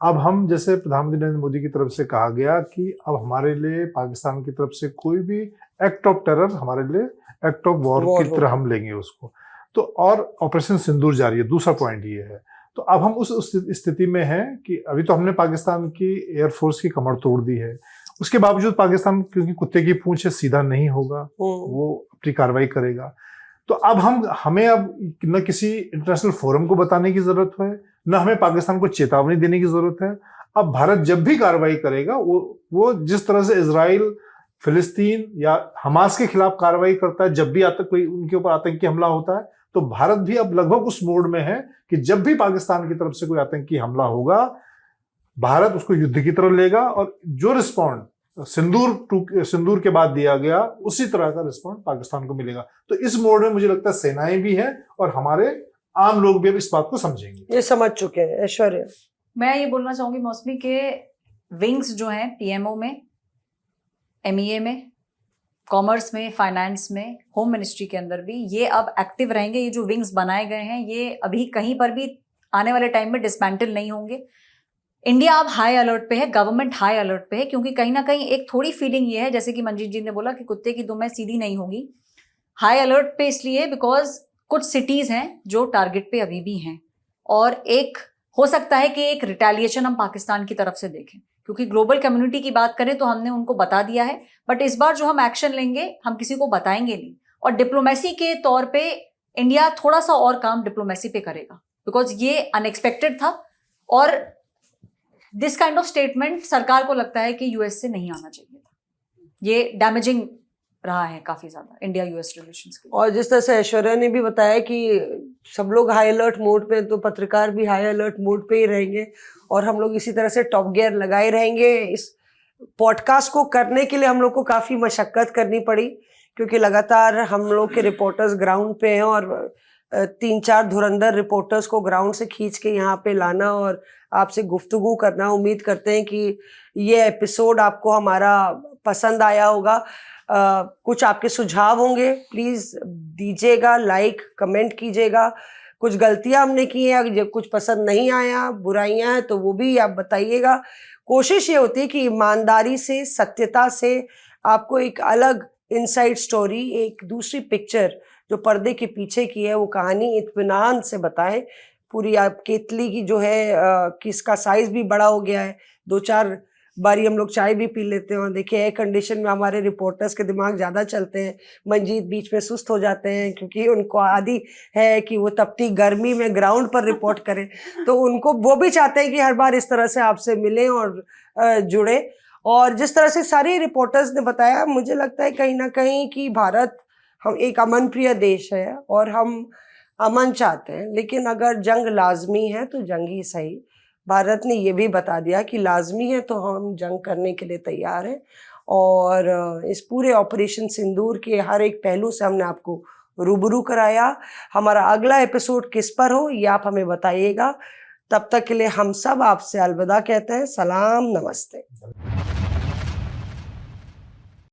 अब हम, जैसे प्रधानमंत्री नरेंद्र मोदी की तरफ से कहा गया कि अब हमारे लिए पाकिस्तान की तरफ से कोई भी एक्ट ऑफ टेरर, हमारे लिए एक्ट ऑफ वॉर की तरह हम लेंगे उसको। तो और ऑपरेशन सिंदूर जारी है, दूसरा पॉइंट ये है। तो अब हम उस स्थिति में हैं कि अभी तो हमने पाकिस्तान की एयरफोर्स की कमर तोड़ दी है, उसके बावजूद पाकिस्तान, क्योंकि कुत्ते की पूंछ सीधा नहीं होगा, वो अपनी कार्रवाई करेगा। तो अब हमें अब न किसी इंटरनेशनल फोरम को बताने की जरूरत है, न हमें पाकिस्तान को चेतावनी देने की जरूरत है। अब भारत जब भी कार्रवाई करेगा वो जिस तरह से इजराइल, फिलिस्तीन या हमास के खिलाफ कार्रवाई करता है, जब भी कोई उनके ऊपर आतंकी हमला होता है, तो भारत भी अब लगभग उस मोड में है कि जब भी पाकिस्तान की तरफ से कोई आतंकी हमला होगा, भारत उसको युद्ध की तरह लेगा और जो रिस्पॉन्ड सिंदूर के बाद दिया गया उसी तरह का रिस्पॉन्ड पाकिस्तान को मिलेगा। तो इस मोड में मुझे लगता है सेनाएं भी हैं और हमारे आम लोग भी अब इस बात को समझेंगे, ये समझ चुके हैं। ऐश्वर्या, मैं ये बोलना चाहूंगी मौसमी के विंग्स जो हैं पीएमओ में, एमईए में, कॉमर्स में, फाइनेंस में, होम मिनिस्ट्री के अंदर भी ये अब एक्टिव रहेंगे। ये जो विंग्स बनाए गए हैं ये अभी कहीं पर भी आने वाले टाइम में डिसमेंटल नहीं होंगे। इंडिया अब हाई अलर्ट पे है, गवर्नमेंट हाई अलर्ट पे है, क्योंकि कहीं ना कहीं एक थोड़ी फीलिंग ये है, जैसे कि मंजीत जी ने बोला कि कुत्ते की दुम सीधी नहीं होगी। हाई अलर्ट पे इसलिए बिकॉज कुछ सिटीज हैं जो टारगेट पे अभी भी हैं और एक हो सकता है कि एक रिटेलिएशन हम पाकिस्तान की तरफ से देखें, क्योंकि ग्लोबल कम्युनिटी की बात करें तो हमने उनको बता दिया है, बट इस बार जो हम एक्शन लेंगे हम किसी को बताएंगे नहीं। और डिप्लोमेसी के तौर पे इंडिया थोड़ा सा और काम डिप्लोमेसी पे करेगा, बिकॉज ये अनएक्सपेक्टेड था और दिस काइंड ऑफ स्टेटमेंट सरकार को लगता है कि यूएस से नहीं आना चाहिए था। ये डैमेजिंग रहा है काफी ज्यादा इंडिया यूएस रिलेशंस के। और जिस तरह से ऐश्वर्या ने भी बताया कि सब लोग हाई अलर्ट मोड पे, तो पत्रकार भी हाई अलर्ट मोड पे ही रहेंगे और हम लोग इसी तरह से टॉप गियर लगाए रहेंगे। इस पॉडकास्ट को करने के लिए हम लोग को काफ़ी मशक्क़त करनी पड़ी, क्योंकि लगातार हम लोग के रिपोर्टर्स ग्राउंड पे हैं और 3-4 धुरंधर रिपोर्टर्स को ग्राउंड से खींच के यहाँ पे लाना और आपसे गुफ्तगू करना। उम्मीद करते हैं कि ये एपिसोड आपको हमारा पसंद आया होगा। कुछ आपके सुझाव होंगे, प्लीज़ दीजिएगा, लाइक कमेंट कीजिएगा। कुछ गलतियां हमने की हैं, जब कुछ पसंद नहीं आया, बुराइयां हैं, तो वो भी आप बताइएगा। कोशिश ये होती है कि ईमानदारी से, सत्यता से आपको एक अलग इनसाइड स्टोरी, एक दूसरी पिक्चर जो पर्दे के पीछे की है वो कहानी इत्मीनान से बताएं। पूरी आप केतली की जो है कि इसका साइज़ भी बड़ा हो गया है, 2-4 बारी हम लोग चाय भी पी लेते हैं। और देखिए एयर कंडीशन में हमारे रिपोर्टर्स के दिमाग ज़्यादा चलते हैं, मंजीत बीच में सुस्त हो जाते हैं क्योंकि उनको आदी है कि वो तपती गर्मी में ग्राउंड पर रिपोर्ट करें। तो उनको वो भी चाहते हैं कि हर बार इस तरह से आपसे मिलें और जुड़े। और जिस तरह से सारे रिपोर्टर्स ने बताया, मुझे लगता है कहीं ना कहीं कि भारत हम एक अमन प्रिय देश है और हम अमन चाहते हैं, लेकिन अगर जंग लाजमी है तो जंग ही सही। भारत ने ये भी बता दिया कि लाजमी है तो हम जंग करने के लिए तैयार हैं। और इस पूरे ऑपरेशन सिंदूर के हर एक पहलू से हमने आपको रूबरू कराया। हमारा अगला एपिसोड किस पर हो ये आप हमें बताइएगा। तब तक के लिए हम सब आपसे अलविदा कहते हैं। सलाम, नमस्ते।